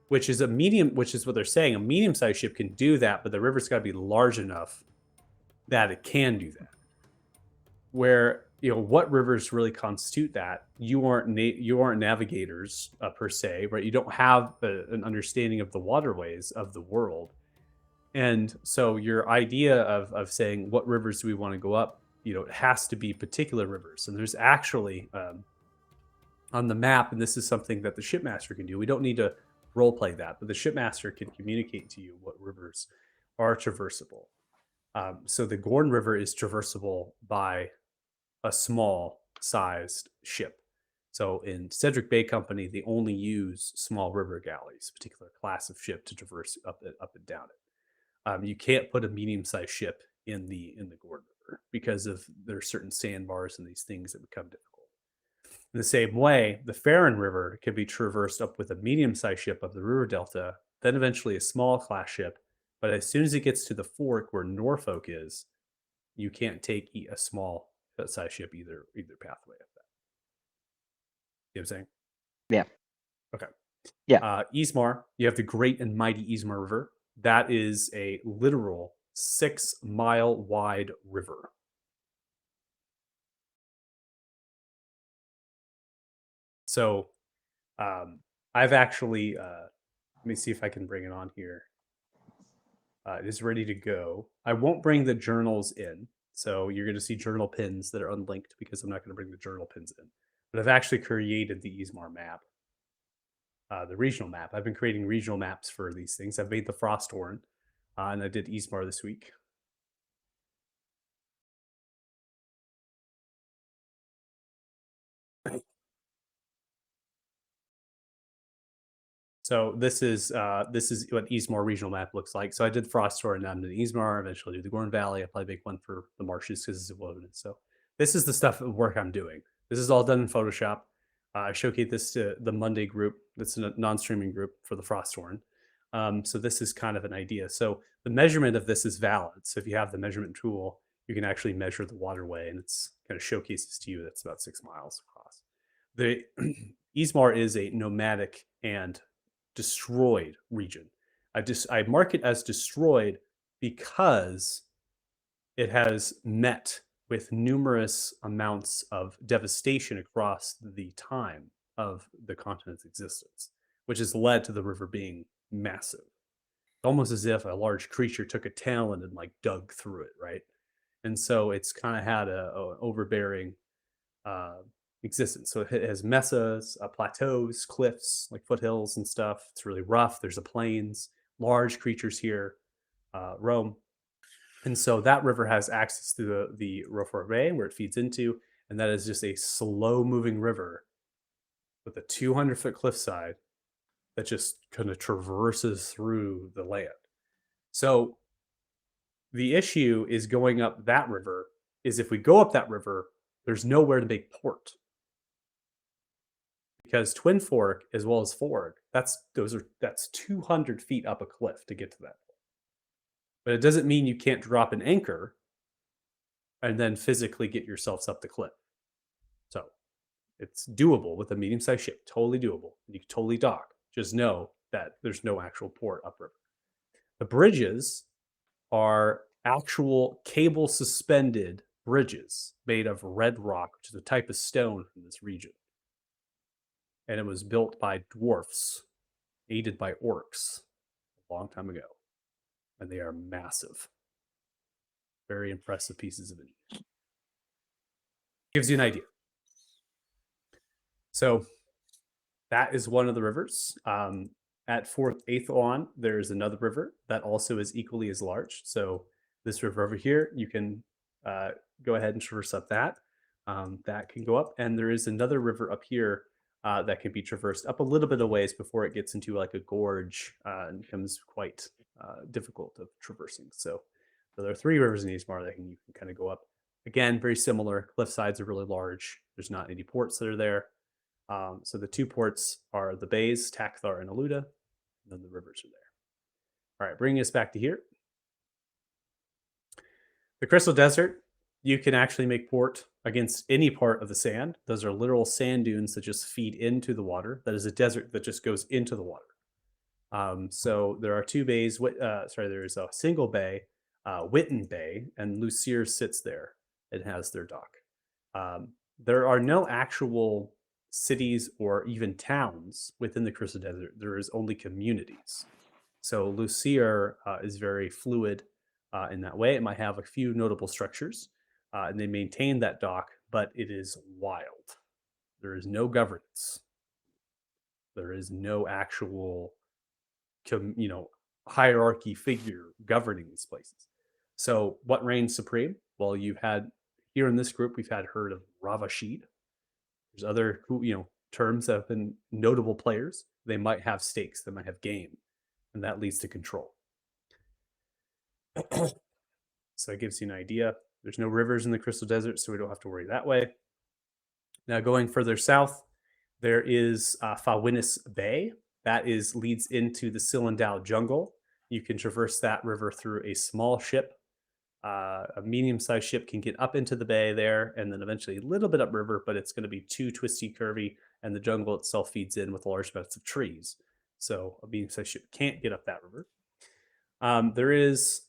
[SPEAKER 1] Which is what they're saying. A medium-sized ship can do that, but the river's got to be large enough that it can do that. Where, you know, what rivers really constitute that? You aren't navigators per se, right? You don't have an understanding of the waterways of the world. And so your idea of saying what rivers do we want to go up, it has to be particular rivers. And there's actually on the map, and this is something that the shipmaster can do. We don't need to role play that, but the shipmaster can communicate to you what rivers are traversable. So the Gorn River is traversable by a small sized ship. So in Cedric Bay Company, they only use small river galleys, a particular class of ship to traverse up and down it. You can't put a medium-sized ship in the Gorn River because of there's certain sandbars and these things that become difficult. In the same way, the Farron River can be traversed up with a medium-sized ship up the river delta, then eventually a small class ship. But as soon as it gets to the fork where Norfolk is, you can't take a small size ship either pathway up that. You know what I'm saying?
[SPEAKER 3] Yeah.
[SPEAKER 1] Okay.
[SPEAKER 3] Yeah.
[SPEAKER 1] Ismar, you have the Great and Mighty Ismar River. That is a literal 6-mile wide river. So I've actually, let me see if I can bring it on here. It is ready to go. I won't bring the journals in. So you're going to see journal pins that are unlinked because I'm not going to bring the journal pins in. But I've actually created the Ismar map, the regional map. I've been creating regional maps for these things. I've made the Frosthorn, and I did Ismar this week. So this is what Ismar regional map looks like. So I did Frosthorn, and I'm doing Ismar. Eventually, do the Gorn Valley. I probably make one for the marshes because it's a wilderness. So this is the stuff of work I'm doing. This is all done in Photoshop. I showcase this to the Monday group. That's a non-streaming group for the Frosthorn. So this is kind of an idea. So the measurement of this is valid. So if you have the measurement tool, you can actually measure the waterway, and it's kind of showcases to you that's about 6 miles across. The Ismar is a nomadic and destroyed region. I mark it as destroyed because it has met with numerous amounts of devastation across the time of the continent's existence, which has led to the river being massive. It's almost as if a large creature took a talon and like dug through it, right? And so it's kind of had a overbearing existence. So it has mesas, plateaus, cliffs, like foothills and stuff. It's really rough. There's the plains, large creatures here roam. And so that river has access to the Rofor Bay where it feeds into, and that is just a slow moving river with a 200-foot cliffside that just kind of traverses through the land. So the issue is going up that river is if we go up that river, there's nowhere to make port. Because Twin Fork as well as Fork, that's 200 feet up a cliff to get to that. But it doesn't mean you can't drop an anchor and then physically get yourselves up the cliff. So it's doable with a medium-sized ship, totally doable. You can totally dock. Just know that there's no actual port upriver. The bridges are actual cable suspended bridges made of red rock, which is a type of stone from this region. And it was built by dwarfs, aided by orcs, a long time ago. And they are massive. Very impressive pieces of engineering. Gives you an idea. So that is one of the rivers. At 8th on, there's another river that also is equally as large. So this river over here, you can go ahead and traverse up that. That can go up. And there is another river up here that can be traversed up a little bit of ways before it gets into like a gorge and becomes quite difficult of traversing. So there are 3 rivers in Ismar that you can kind of go up. Again, very similar. Cliff sides are really large. There's not any ports that are there. So the 2 ports are the bays, Takthar and Aluda, and then the rivers are there. All right, bringing us back to here. The Crystal Desert, you can actually make port against any part of the sand. Those are literal sand dunes that just feed into the water. That is a desert that just goes into the water. So there are 2 bays. There's a single bay, Witten Bay, and Lucier sits there and has their dock. There are no actual cities or even towns within the Crystal Desert. There is only communities. So Lucier is very fluid in that way. It might have a few notable structures, and they maintain that dock, but it is wild. There is no governance. There is no actual, hierarchy figure governing these places. So what reigns supreme? Well, you've had here in this group, we've heard of Ravashid. There's other terms that have been notable players. They might have stakes, they might have game, and that leads to control. So it gives you an idea. There's no rivers in the Crystal Desert, so we don't have to worry that way. Now going further south, there is Fawinis Bay. That leads into the Silendal jungle. You can traverse that river through a small ship. A medium-sized ship can get up into the bay there, and then eventually a little bit upriver, but it's going to be too twisty, curvy, and the jungle itself feeds in with large amounts of trees. So a medium-sized ship can't get up that river. There is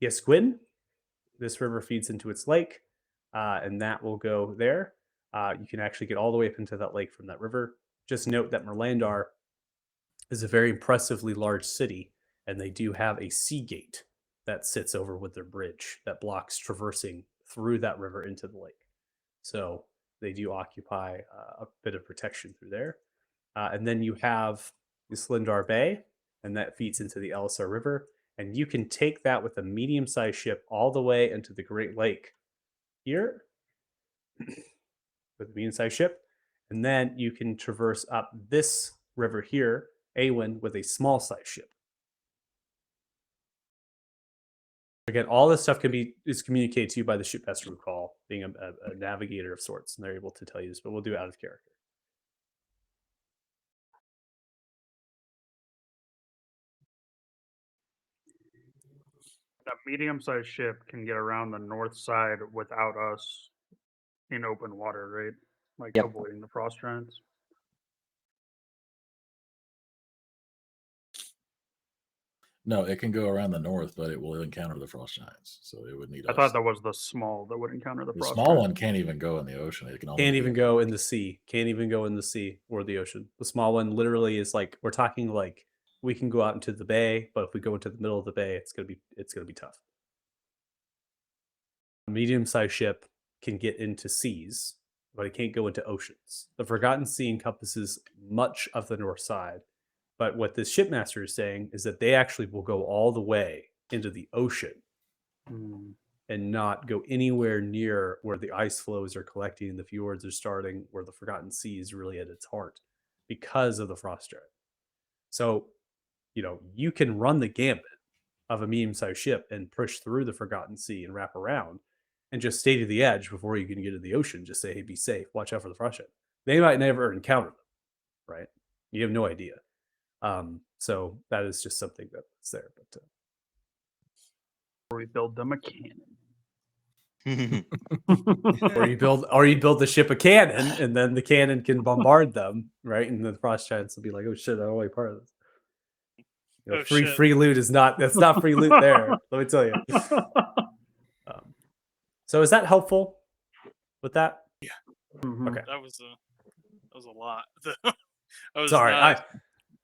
[SPEAKER 1] Yesquin. This river feeds into its lake, and that will go there. You can actually get all the way up into that lake from that river. Just note that Merlandar is a very impressively large city, and they do have a sea gate that sits over with their bridge that blocks traversing through that river into the lake. So they do occupy a bit of protection through there. And then you have the Slindar Bay, and that feeds into the Elisar River. And you can take that with a medium-sized ship all the way into the Great Lake here with a medium-sized ship. And then you can traverse up this river here, Awen, with a small-sized ship. Again, all this stuff is communicated to you by the shipmaster recall, being a navigator of sorts, and they're able to tell you this, but we'll do it out of character.
[SPEAKER 2] That medium-sized ship can get around the north side without us in open water, right? Like
[SPEAKER 3] Yep.
[SPEAKER 2] avoiding the frost giants.
[SPEAKER 6] No, it can go around the north, but it will encounter the frost giants. So it would need
[SPEAKER 2] I
[SPEAKER 6] us.
[SPEAKER 2] thought that was the small that would encounter the
[SPEAKER 6] The
[SPEAKER 2] frost
[SPEAKER 6] small
[SPEAKER 2] giants.
[SPEAKER 6] one can't even go in the ocean. It can only
[SPEAKER 1] Can't
[SPEAKER 6] be-
[SPEAKER 1] even go in the sea. Can't even go in the sea or the ocean. The small one literally is like, we're talking like we can go out into the bay, but if we go into the middle of the bay, it's gonna be tough. A medium-sized ship can get into seas, but it can't go into oceans. The Forgotten Sea encompasses much of the north side, but what this shipmaster is saying is that they actually will go all the way into the ocean and not go anywhere near where the ice flows are collecting and the fjords are starting, where the Forgotten Sea is really at its heart because of the frost giant. So, you can run the gambit of a medium-sized ship and push through the Forgotten Sea and wrap around and just stay to the edge before you can get to the ocean. Just say, hey, be safe. Watch out for the frost giant. They might never encounter them, right? You have no idea. So that is just something that's there. But
[SPEAKER 2] Or we build them a cannon.
[SPEAKER 1] or you build the ship a cannon, and then the cannon can bombard them, right? And the frost giants will be like, "Oh shit, I'm only part of this."
[SPEAKER 5] Oh,
[SPEAKER 1] free
[SPEAKER 5] shit.
[SPEAKER 1] free loot is not. That's not free loot there. Let me tell you. So is that helpful with that?
[SPEAKER 2] Mhm.
[SPEAKER 1] Okay.
[SPEAKER 5] That was a lot. I was
[SPEAKER 1] Sorry.
[SPEAKER 5] not-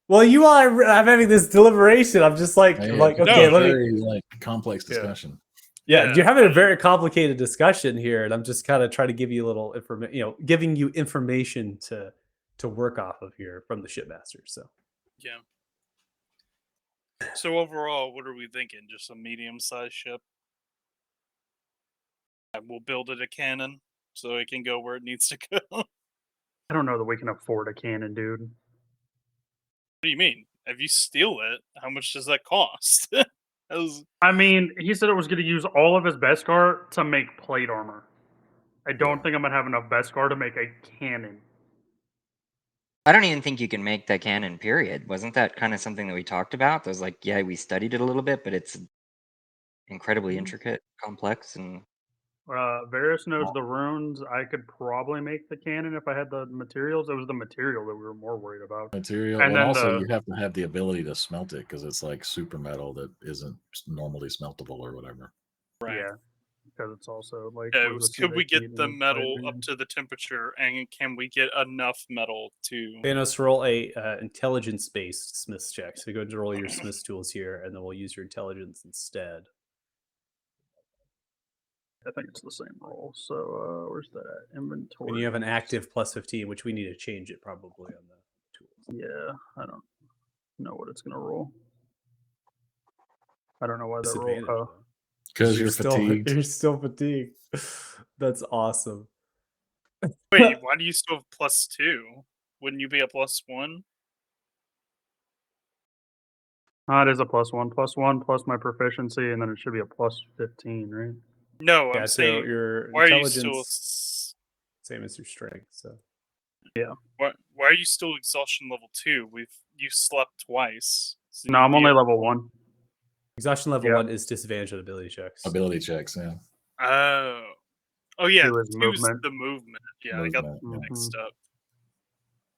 [SPEAKER 1] Well, you all are I'm having this deliberation. I'm just like,
[SPEAKER 6] Yeah,
[SPEAKER 1] okay,
[SPEAKER 5] No,
[SPEAKER 1] let me.
[SPEAKER 6] very complex
[SPEAKER 1] Yeah.
[SPEAKER 6] discussion.
[SPEAKER 1] Yeah,
[SPEAKER 5] Yeah.
[SPEAKER 1] you're having a very complicated discussion here, and I'm just kind of trying to give you a little information, giving you information to work off of here from the shipmaster. So
[SPEAKER 5] Yeah. So overall, what are we thinking? Just a medium-sized ship. And we'll build it a cannon so it can go where it needs to go. What
[SPEAKER 2] I don't know that we can afford a cannon, dude.
[SPEAKER 5] do you mean? If you steal it, how much does that cost? That was-
[SPEAKER 2] I mean, he said it was going to use all of his Beskar to make plate armor. I don't think I'm going to have enough Beskar to make a cannon.
[SPEAKER 9] I don't even think you can make the cannon, period. Wasn't that kind of something that we talked about? That was like, yeah, we studied it a little bit, but it's incredibly intricate, complex, and
[SPEAKER 2] Varys knows the runes. I could probably make the cannon if I had the materials. It was the material that we were more worried about.
[SPEAKER 6] Material,
[SPEAKER 2] And
[SPEAKER 6] and
[SPEAKER 2] then
[SPEAKER 6] also
[SPEAKER 2] the-
[SPEAKER 6] you have to have the ability to smelt it because it's like super metal that isn't normally smeltable or whatever.
[SPEAKER 5] right.
[SPEAKER 2] Yeah. because it's also like.
[SPEAKER 5] Yeah, it
[SPEAKER 2] what
[SPEAKER 5] was,
[SPEAKER 2] is
[SPEAKER 5] could we
[SPEAKER 2] acidic
[SPEAKER 5] get
[SPEAKER 2] heat
[SPEAKER 5] the
[SPEAKER 2] and
[SPEAKER 5] metal
[SPEAKER 2] hydrogen?
[SPEAKER 5] up to the temperature, and can we get enough metal to?
[SPEAKER 1] Thanos, roll a intelligence-based Smith's check. So go ahead and roll your Smith's tools here, and then we'll use your intelligence instead.
[SPEAKER 2] I think it's the same roll. So where's that at? Inventory.
[SPEAKER 1] And you have an active plus 15, which we need to change it probably on the tools.
[SPEAKER 2] Yeah, I don't know what it's gonna roll. I don't know why that roll.
[SPEAKER 1] Disadvantage,
[SPEAKER 2] Oh,
[SPEAKER 1] though.
[SPEAKER 6] Because you're
[SPEAKER 1] still,
[SPEAKER 6] fatigued.
[SPEAKER 1] You're still fatigued. That's awesome.
[SPEAKER 5] Wait, why do you still have +2? Wouldn't you be a +1?
[SPEAKER 2] it is a +1. +1 plus my proficiency, and then it should be a +15, right?
[SPEAKER 5] No,
[SPEAKER 1] Yeah,
[SPEAKER 5] I'm
[SPEAKER 1] so
[SPEAKER 5] saying,
[SPEAKER 1] your
[SPEAKER 5] why are you still?
[SPEAKER 1] intelligence same as your strength. So
[SPEAKER 5] Why are you still exhaustion level 2? You slept twice. So
[SPEAKER 2] No,
[SPEAKER 5] you'd
[SPEAKER 2] I'm
[SPEAKER 5] be
[SPEAKER 2] only
[SPEAKER 5] at-
[SPEAKER 2] level 1.
[SPEAKER 1] exhaustion level
[SPEAKER 2] Yeah.
[SPEAKER 1] 1 is disadvantage on ability checks.
[SPEAKER 6] Ability checks, yeah.
[SPEAKER 5] Oh yeah,
[SPEAKER 2] Two is
[SPEAKER 5] 2 is
[SPEAKER 2] movement.
[SPEAKER 5] the movement. Yeah, I got
[SPEAKER 6] Movement, yeah.
[SPEAKER 5] mixed up.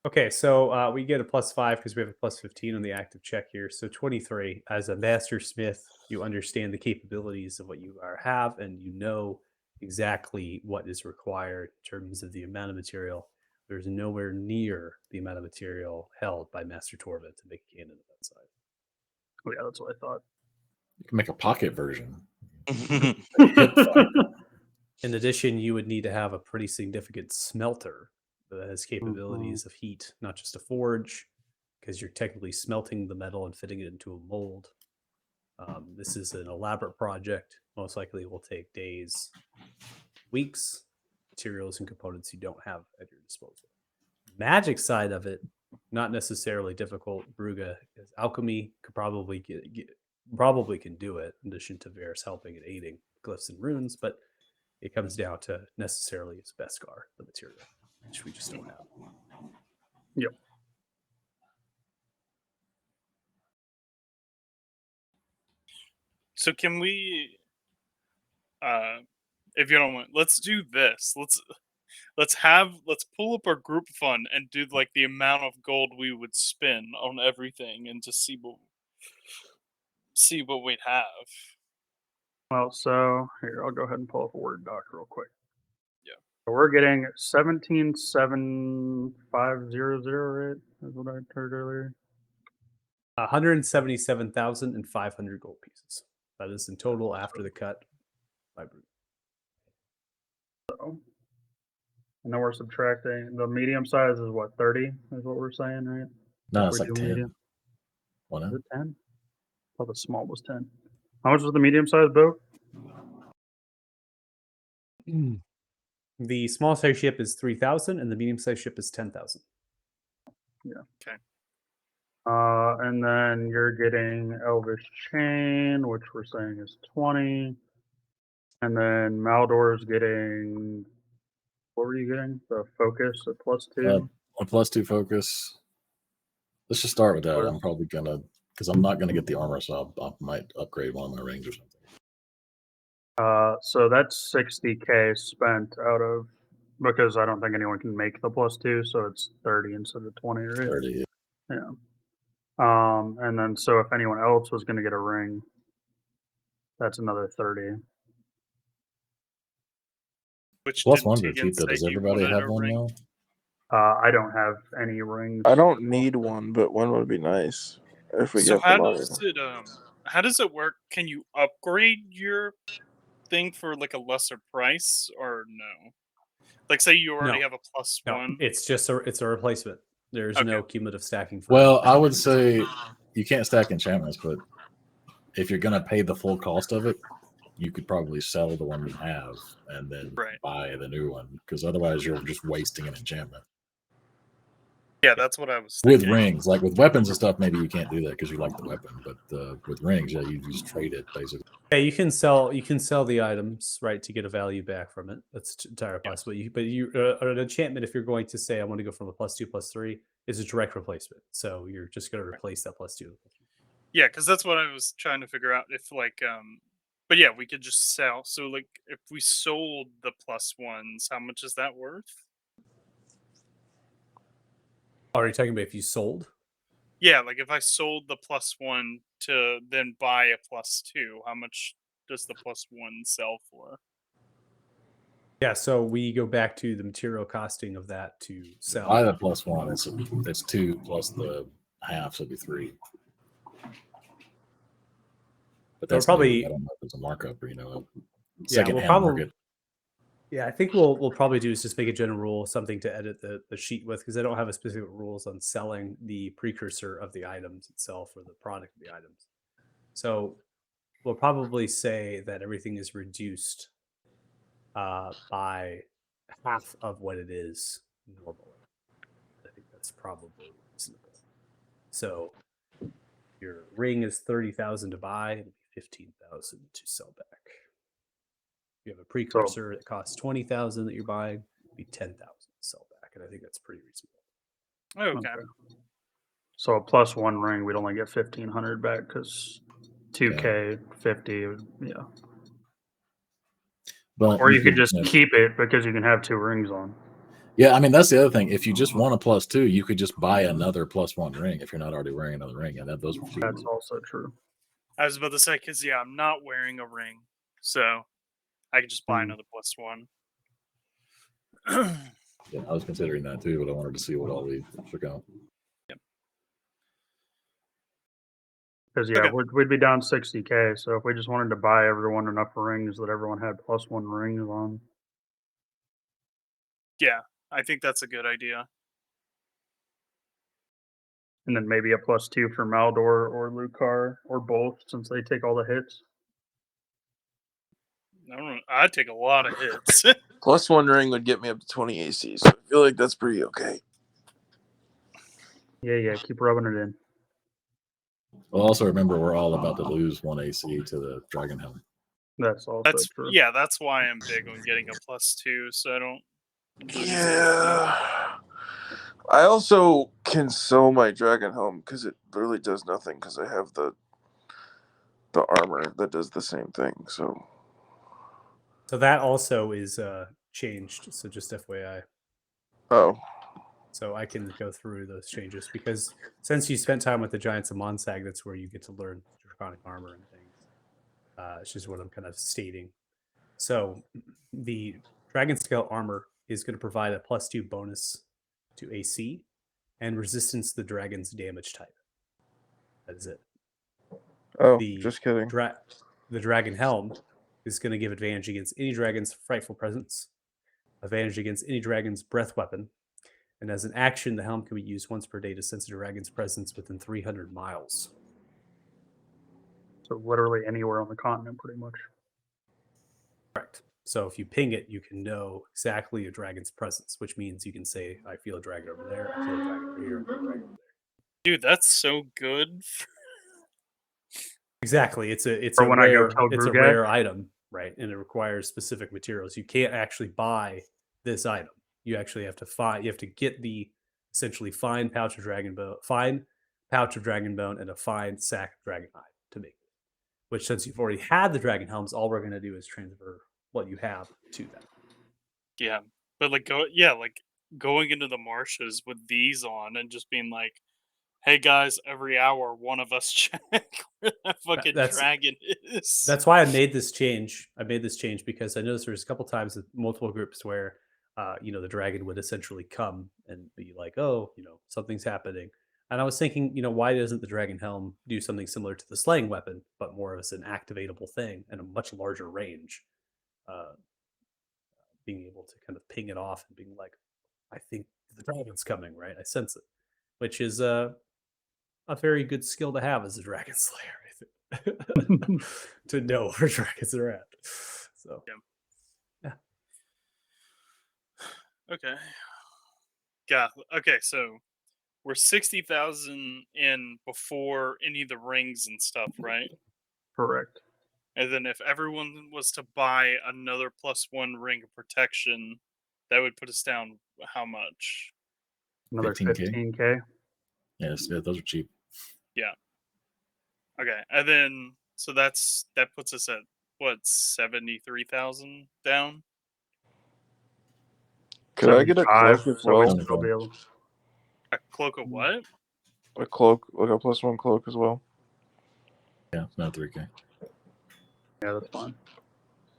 [SPEAKER 1] Okay, so we get a +5 because we have a +15 on the active check here. So 23. As a master smith, you understand the capabilities of what you have, and you know exactly what is required in terms of the amount of material. There's nowhere near the amount of material held by Master Torvald to make a cannon of that size.
[SPEAKER 2] Oh yeah, that's what I thought.
[SPEAKER 6] You can make a pocket version.
[SPEAKER 1] In addition, you would need to have a pretty significant smelter that has
[SPEAKER 2] Mm-hmm.
[SPEAKER 1] capabilities of heat, not just a forge, because you're technically smelting the metal and fitting it into a mold. This is an elaborate project. Most likely will take days, weeks, materials and components you don't have at your disposal. Magic side of it, not necessarily difficult. Bruga is alchemy could probably probably can do it in addition to Varus helping and aiding glyphs and runes, but it comes down to necessarily its Beskar, the material, which we just don't have.
[SPEAKER 2] Yep.
[SPEAKER 5] So can we, if you don't want, let's do this. Let's pull up our group fund and do like the amount of gold we would spend on everything, and just see what we'd have.
[SPEAKER 2] Well, so here, I'll go ahead and pull up a Word doc real quick.
[SPEAKER 5] Yeah.
[SPEAKER 2] So we're getting 17,750, right? That's what I heard earlier.
[SPEAKER 1] 177,500 gold pieces. That is in total after the cut by Brute.
[SPEAKER 2] So, and then we're subtracting the medium size is what, 30 is what we're saying, right?
[SPEAKER 6] No,
[SPEAKER 2] If
[SPEAKER 6] it's
[SPEAKER 2] we
[SPEAKER 6] like
[SPEAKER 2] do
[SPEAKER 6] 10.
[SPEAKER 2] medium.
[SPEAKER 6] What
[SPEAKER 2] Is
[SPEAKER 6] now?
[SPEAKER 2] it 10? I thought the small was 10. How much was the medium size boat?
[SPEAKER 1] The small size ship is 3,000 and the medium size ship is 10,000.
[SPEAKER 2] Yeah.
[SPEAKER 5] Okay.
[SPEAKER 2] And then you're getting Elvish Chain, which we're saying is 20. And then Maldor's getting, what were you getting? The Focus at +2?
[SPEAKER 6] A +2 focus. Let's just start with that. I'm probably gonna, because I'm not gonna get the armor, so I might upgrade one of my rings or something.
[SPEAKER 2] So that's 60K spent out of, because I don't think anyone can make the +2, so it's 30 instead of 20, right?
[SPEAKER 6] 30.
[SPEAKER 2] Yeah. And then so if anyone else was going to get a ring, that's another 30.
[SPEAKER 5] Which
[SPEAKER 6] +1
[SPEAKER 5] did
[SPEAKER 6] to keep that. Does everybody have one now?
[SPEAKER 2] I don't have any rings.
[SPEAKER 7] I don't need one, but one would be nice if we
[SPEAKER 5] So
[SPEAKER 7] get the
[SPEAKER 5] how
[SPEAKER 7] money.
[SPEAKER 5] does it work? Can you upgrade your thing for like a lesser price, or no? Like, say you already
[SPEAKER 1] No.
[SPEAKER 5] have a +1.
[SPEAKER 1] It's just it's a replacement. There's no cumulative stacking. For
[SPEAKER 6] Well,
[SPEAKER 1] it.
[SPEAKER 6] I would say you can't stack enchantments, but if you're gonna pay the full cost of it, you could probably sell the one you have and then buy the new one, because otherwise you're just wasting an enchantment.
[SPEAKER 5] Yeah, that's what I was
[SPEAKER 6] With
[SPEAKER 5] thinking.
[SPEAKER 6] rings, like with weapons and stuff, maybe you can't do that because you like the weapon. But with rings, yeah, you just trade it basically.
[SPEAKER 1] Yeah, you can sell the items, right, to get a value back from it. That's entirely possible. But an enchantment, if you're going to say I want to go from a +2 +3, is a direct replacement. So you're just going to replace that +2.
[SPEAKER 5] Yeah, because that's what I was trying to figure out. If like, but yeah, we could just sell. So like, if we sold the +1s, how much is that worth?
[SPEAKER 1] Are you talking about if you sold?
[SPEAKER 5] Yeah, like if I sold the +1 to then buy a +2, how much does the +1 sell for?
[SPEAKER 1] Yeah, so we go back to the material costing of that to sell.
[SPEAKER 6] Buy the +1. It's 2 plus the half, so it'd be 3. But that's
[SPEAKER 1] probably-
[SPEAKER 6] I don't know if it's a markup or
[SPEAKER 1] we'll
[SPEAKER 6] second-hand
[SPEAKER 1] probably-
[SPEAKER 6] market.
[SPEAKER 1] Yeah, I think we'll probably do is just make a general rule, something to edit the sheet with, because I don't have a specific rules on selling the precursor of the items itself or the product of the items. So we'll probably say that everything is reduced by half of what it is normally. I think that's probably reasonable. So your ring is 30,000 to buy and 15,000 to sell back. If you have a precursor that costs 20,000 that you're buying, it'd be 10,000 to sell back, and I think that's pretty reasonable.
[SPEAKER 5] Okay.
[SPEAKER 2] So a +1 ring, we'd only get 1,500 back because 2K 50. Yeah.
[SPEAKER 6] But
[SPEAKER 2] Or you could just
[SPEAKER 6] you know,
[SPEAKER 2] keep it because you can have 2 rings on.
[SPEAKER 6] yeah, I mean that's the other thing. If you just want a +2, you could just buy another +1 ring if you're not already wearing another ring, and those are cheap.
[SPEAKER 2] That's also true.
[SPEAKER 5] I was about to say, because, yeah, I'm not wearing a ring. So I could just buy
[SPEAKER 2] Hmm.
[SPEAKER 5] another +1.
[SPEAKER 6] Yeah, I was considering that too, but I wanted to see what all we took out.
[SPEAKER 2] Because yeah,
[SPEAKER 5] Okay.
[SPEAKER 2] we'd be down 60K. So if we just wanted to buy everyone enough rings that everyone had +1 rings on,
[SPEAKER 5] Yeah, I think that's a good idea.
[SPEAKER 2] and then maybe a +2 for Maldor or Lucar or both, since they take all the hits.
[SPEAKER 5] I don't know. I'd take a lot of hits.
[SPEAKER 7] +1 ring would get me up to 20 AC, so I feel like that's pretty okay.
[SPEAKER 2] Yeah, keep rubbing it in.
[SPEAKER 6] Well, also remember we're all about to lose 1 AC to the Dragon Helm.
[SPEAKER 2] That's also
[SPEAKER 5] That's
[SPEAKER 2] true.
[SPEAKER 5] yeah. That's why I'm big on getting a +2, so I don't. lose.
[SPEAKER 7] Yeah. I also can sew my Dragon Helm because it literally does nothing because I have the armor that does the same thing. So
[SPEAKER 1] that also is changed. So just FYI.
[SPEAKER 7] oh,
[SPEAKER 1] So I can go through those changes because since you spent time with the Giants of Monsag, that's where you get to learn draconic armor and things. It's just what I'm kind of stating. So the Dragon Scale armor is going to provide a +2 bonus to AC and resistance to the dragon's damage type. That is it.
[SPEAKER 7] oh,
[SPEAKER 1] The
[SPEAKER 7] just kidding.
[SPEAKER 1] The Dragon Helm is going to give advantage against any dragon's frightful presence, advantage against any dragon's breath weapon, and as an action, the helm can be used once per day to sense a dragon's presence within 300 miles.
[SPEAKER 2] So literally anywhere on the continent, pretty much.
[SPEAKER 1] Correct. So if you ping it, you can know exactly a dragon's presence, which means you can say, I feel a dragon over there, I feel a dragon over here, I feel a dragon over there.
[SPEAKER 5] Dude, that's so good.
[SPEAKER 1] Exactly. It's a
[SPEAKER 2] Or when I go
[SPEAKER 1] rare,
[SPEAKER 2] tell
[SPEAKER 1] it's a
[SPEAKER 2] Brugad?
[SPEAKER 1] rare item, right? And it requires specific materials. You can't actually buy this item. You actually have to find. You have to get the essentially fine pouch of dragon bone, and a fine sack of dragon hide to make it. Which, since you've already had the dragon helms, all we're going to do is transfer what you have to them.
[SPEAKER 5] Yeah, but like going into the marshes with these on and just being like, "Hey guys, every hour one of us check where that fucking dragon is."
[SPEAKER 1] That's why I made this change. I made this change because I noticed there's a couple times with multiple groups where, the dragon would essentially come and be like, "Oh, something's happening," and I was thinking, why doesn't the dragon helm do something similar to the slaying weapon, but more as an activatable thing and a much larger range, being able to kind of ping it off and being like, "I think the dragon's coming," right? I sense it, which is a very good skill to have as a dragon slayer. To know where dragons are at. So yeah.
[SPEAKER 5] Okay. Yeah. Okay. So we're 60,000 in before any of the rings and stuff, right?
[SPEAKER 2] Correct.
[SPEAKER 5] And then if everyone was to buy another +1 ring of protection, that would put us down how much?
[SPEAKER 2] Another
[SPEAKER 6] 15K?
[SPEAKER 2] 15K.
[SPEAKER 6] Yes, yeah, those are cheap.
[SPEAKER 5] Yeah. Okay. And then so that puts us at what, 73,000 down?
[SPEAKER 7] Could I get a
[SPEAKER 2] 75,
[SPEAKER 7] cloak as
[SPEAKER 2] so we'd
[SPEAKER 7] well?
[SPEAKER 2] still be able.
[SPEAKER 5] A cloak of what?
[SPEAKER 7] A cloak, like a +1 cloak as well.
[SPEAKER 6] Yeah, it's not 3K.
[SPEAKER 2] Yeah, that's fine.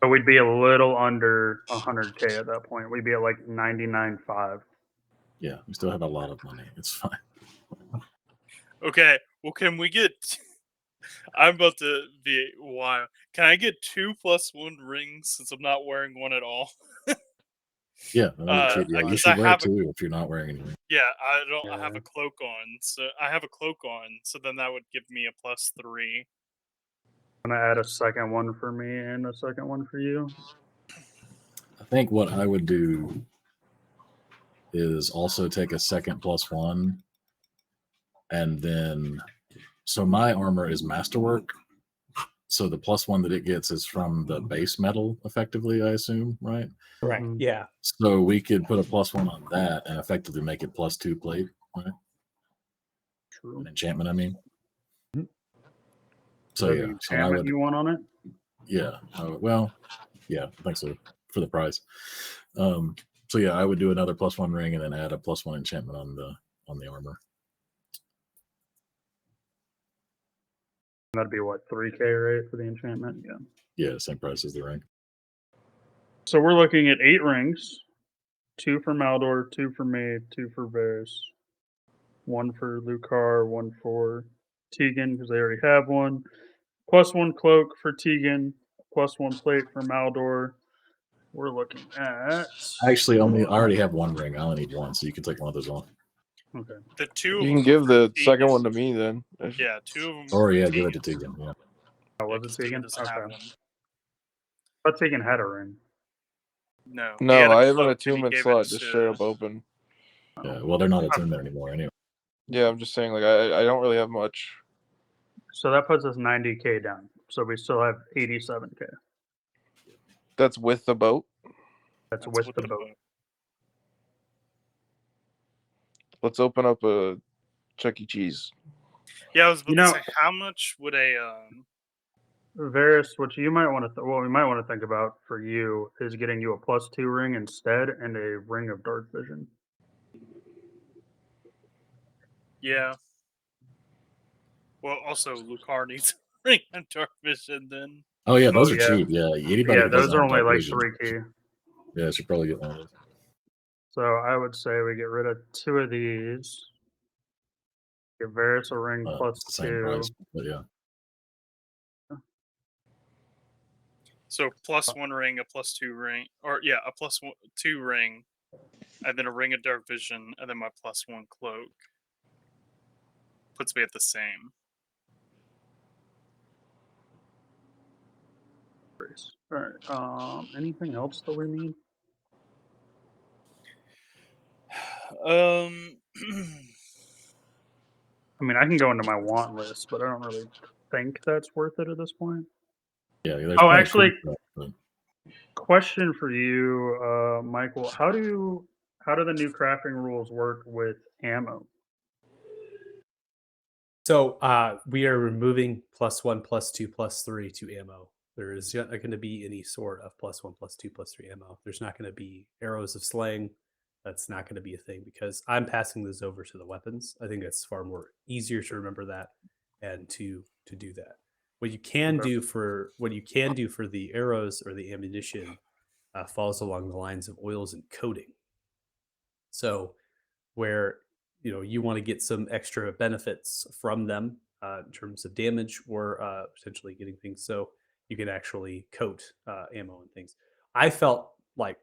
[SPEAKER 2] But we'd be a little under 100K at that point. We'd be at like 99.5.
[SPEAKER 6] Yeah, we still have a lot of money. It's fine.
[SPEAKER 5] Okay, well, can we get? I'm about to be wild. Can I get 2+1 rings since I'm not wearing one at all?
[SPEAKER 6] Yeah, I mean, you
[SPEAKER 5] because
[SPEAKER 6] should
[SPEAKER 5] I
[SPEAKER 6] wear
[SPEAKER 5] have
[SPEAKER 6] it too if you're not wearing anything.
[SPEAKER 5] Yeah, I don't. I have
[SPEAKER 1] Yeah.
[SPEAKER 5] a cloak on, so I have a cloak on. So then that would give me a +3.
[SPEAKER 2] I'm gonna add a second one for me and a second one for you.
[SPEAKER 6] I think what I would do is also take a second +1, and then so my armor is masterwork. So the +1 that it gets is from the base metal, effectively, I assume, right?
[SPEAKER 1] Right.
[SPEAKER 2] Mhm.
[SPEAKER 1] Yeah.
[SPEAKER 6] So we could put a +1 on that and effectively make it +2 plate, right?
[SPEAKER 2] True.
[SPEAKER 6] An enchantment, I mean.
[SPEAKER 1] Mhm.
[SPEAKER 6] So
[SPEAKER 2] Is that
[SPEAKER 6] yeah,
[SPEAKER 2] the
[SPEAKER 6] so I
[SPEAKER 2] enchantment
[SPEAKER 6] would,
[SPEAKER 2] you want on it?
[SPEAKER 6] yeah. Well, yeah, I think so for the price. So yeah, I would do another +1 ring and then add a +1 enchantment on the armor.
[SPEAKER 2] That'd be what, 3K, right, for the enchantment? Yeah.
[SPEAKER 6] Yeah, same price as the ring.
[SPEAKER 2] So we're looking at 8 rings, 2 for Maldor, 2 for me, 2 for Varys, 1 for Lucar, 1 for Tegan because they already have one. +1 cloak for Tegan, +1 plate for Maldor. We're looking at
[SPEAKER 6] Actually, I already have one ring. I only need one, so you can take one of those off.
[SPEAKER 2] okay.
[SPEAKER 5] The two.
[SPEAKER 7] You
[SPEAKER 5] of
[SPEAKER 7] can
[SPEAKER 5] them
[SPEAKER 7] give
[SPEAKER 5] are
[SPEAKER 7] the
[SPEAKER 5] for
[SPEAKER 7] second
[SPEAKER 5] Tegan.
[SPEAKER 7] one to me then.
[SPEAKER 5] Yeah, 2 of them.
[SPEAKER 6] Or yeah, give it to Tegan. Yeah.
[SPEAKER 2] Oh, was
[SPEAKER 5] because
[SPEAKER 2] it Tegan?
[SPEAKER 5] doesn't have
[SPEAKER 2] Okay.
[SPEAKER 5] one.
[SPEAKER 2] I thought Tegan had a ring.
[SPEAKER 5] No. he had
[SPEAKER 7] No,
[SPEAKER 5] a
[SPEAKER 7] I have an
[SPEAKER 5] cloak and he
[SPEAKER 7] attunement
[SPEAKER 5] gave it
[SPEAKER 7] slot just straight
[SPEAKER 5] to-
[SPEAKER 7] up open.
[SPEAKER 6] Yeah. Well, they're not attuned anymore anyway.
[SPEAKER 7] Yeah, I'm just saying, like, I don't really have much.
[SPEAKER 2] So that puts us 90K down. So we still have 87K.
[SPEAKER 7] That's with the boat.
[SPEAKER 2] That's
[SPEAKER 5] That's
[SPEAKER 2] with the boat.
[SPEAKER 7] Let's open up a Chuck E. Cheese.
[SPEAKER 5] Yeah, I was about
[SPEAKER 2] You
[SPEAKER 5] to
[SPEAKER 2] know-
[SPEAKER 5] say, how much would a
[SPEAKER 2] Varys, what you might want to, what we might want to think about for you is getting you a +2 ring instead and a ring of dark vision.
[SPEAKER 5] yeah. Well, also Lucar needs a ring of dark vision. Then
[SPEAKER 6] Oh yeah, those are
[SPEAKER 2] yeah.
[SPEAKER 6] cheap. Yeah, anybody.
[SPEAKER 2] Yeah,
[SPEAKER 6] who
[SPEAKER 2] those
[SPEAKER 6] doesn't
[SPEAKER 2] are
[SPEAKER 6] have
[SPEAKER 2] only
[SPEAKER 6] dark
[SPEAKER 2] like
[SPEAKER 6] vision
[SPEAKER 2] 3K.
[SPEAKER 6] Yeah, should probably get one of those.
[SPEAKER 2] So I would say we get rid of 2 of these. Give Varys a ring
[SPEAKER 6] It's the same
[SPEAKER 2] +2.
[SPEAKER 6] price, but yeah.
[SPEAKER 5] so +1 ring, a +2 ring, or yeah, a +2 ring, and then a ring of dark vision, and then my +1 cloak puts me at the same.
[SPEAKER 2] All right. Anything else that we need? I mean, I can go into my want list, but I don't really think that's worth it at this point.
[SPEAKER 6] Yeah. There's
[SPEAKER 2] Oh,
[SPEAKER 6] probably
[SPEAKER 2] actually-
[SPEAKER 6] cool stuff, but
[SPEAKER 2] Question for you, Michael. How do the new crafting rules work with ammo?
[SPEAKER 1] So we are removing +1, +2, +3 to ammo. There is not going to be any sort of +1, +2, +3 ammo. There's not going to be arrows of slaying. That's not going to be a thing because I'm passing those over to the weapons. I think that's far more easier to remember that and to do that. What you can
[SPEAKER 2] Okay.
[SPEAKER 1] do for the arrows or the ammunition falls along the lines of oils and coating. So where you want to get some extra benefits from them in terms of damage or potentially getting things, so you can actually coat ammo and things. I felt like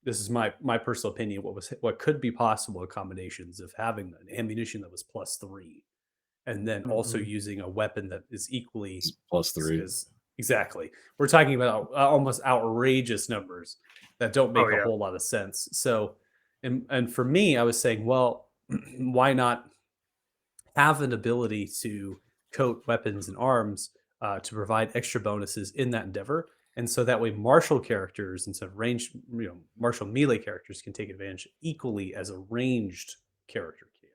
[SPEAKER 1] this is my personal opinion. What could be possible combinations of having an ammunition that was +3, and then also
[SPEAKER 2] Mhm.
[SPEAKER 1] using a weapon that is equally
[SPEAKER 6] it's +3.
[SPEAKER 1] exactly. We're talking about almost outrageous numbers that don't make
[SPEAKER 2] Oh, yeah.
[SPEAKER 1] a whole lot of sense. So, and for me, I was saying, well, why not have an ability to coat weapons and arms to provide extra bonuses in that endeavor, and so that way martial characters instead of ranged, martial melee characters can take advantage equally as a ranged character can.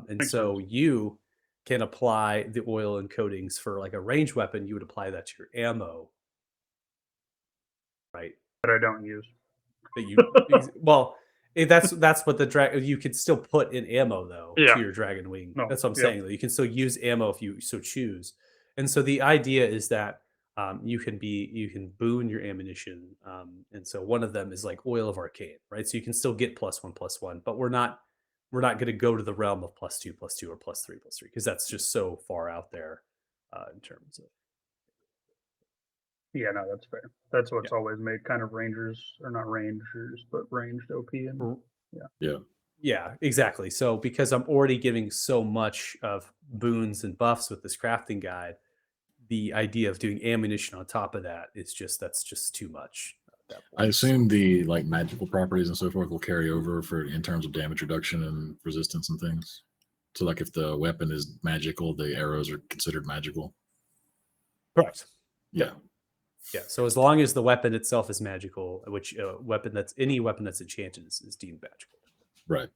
[SPEAKER 1] And
[SPEAKER 2] Makes
[SPEAKER 1] so
[SPEAKER 2] sense.
[SPEAKER 1] you can apply the oil and coatings for like a ranged weapon. You would apply that to your ammo, right?
[SPEAKER 2] That I don't use.
[SPEAKER 1] That you well, that's what the drag. You could still put in ammo though
[SPEAKER 2] Yeah.
[SPEAKER 1] to your dragon wing.
[SPEAKER 2] No,
[SPEAKER 1] That's what I'm
[SPEAKER 2] yeah.
[SPEAKER 1] saying. Though you can still use ammo if you so choose. And so the idea is that you can boon your ammunition, and so one of them is like Oil of Arcane, right? So you can still get +1/+1, but we're not going to go to the realm of +2/+2 or +3/3 because that's just so far out there in terms of
[SPEAKER 2] Yeah, no, that's fair. That's what's always made kind of rangers, or not rangers, but ranged OP. And
[SPEAKER 1] yeah, exactly. So because I'm already giving so much of boons and buffs with this crafting guide, the idea of doing ammunition on top of that is that's just too much at that
[SPEAKER 6] I
[SPEAKER 1] point.
[SPEAKER 6] assume the like magical properties and so forth will carry over for in terms of damage reduction and resistance and things. So like if the weapon is magical, the arrows are considered magical.
[SPEAKER 1] Correct.
[SPEAKER 6] Yeah.
[SPEAKER 1] Yeah. So as long as the weapon itself is magical, which any weapon that's enchanted is deemed magical.
[SPEAKER 6] Right.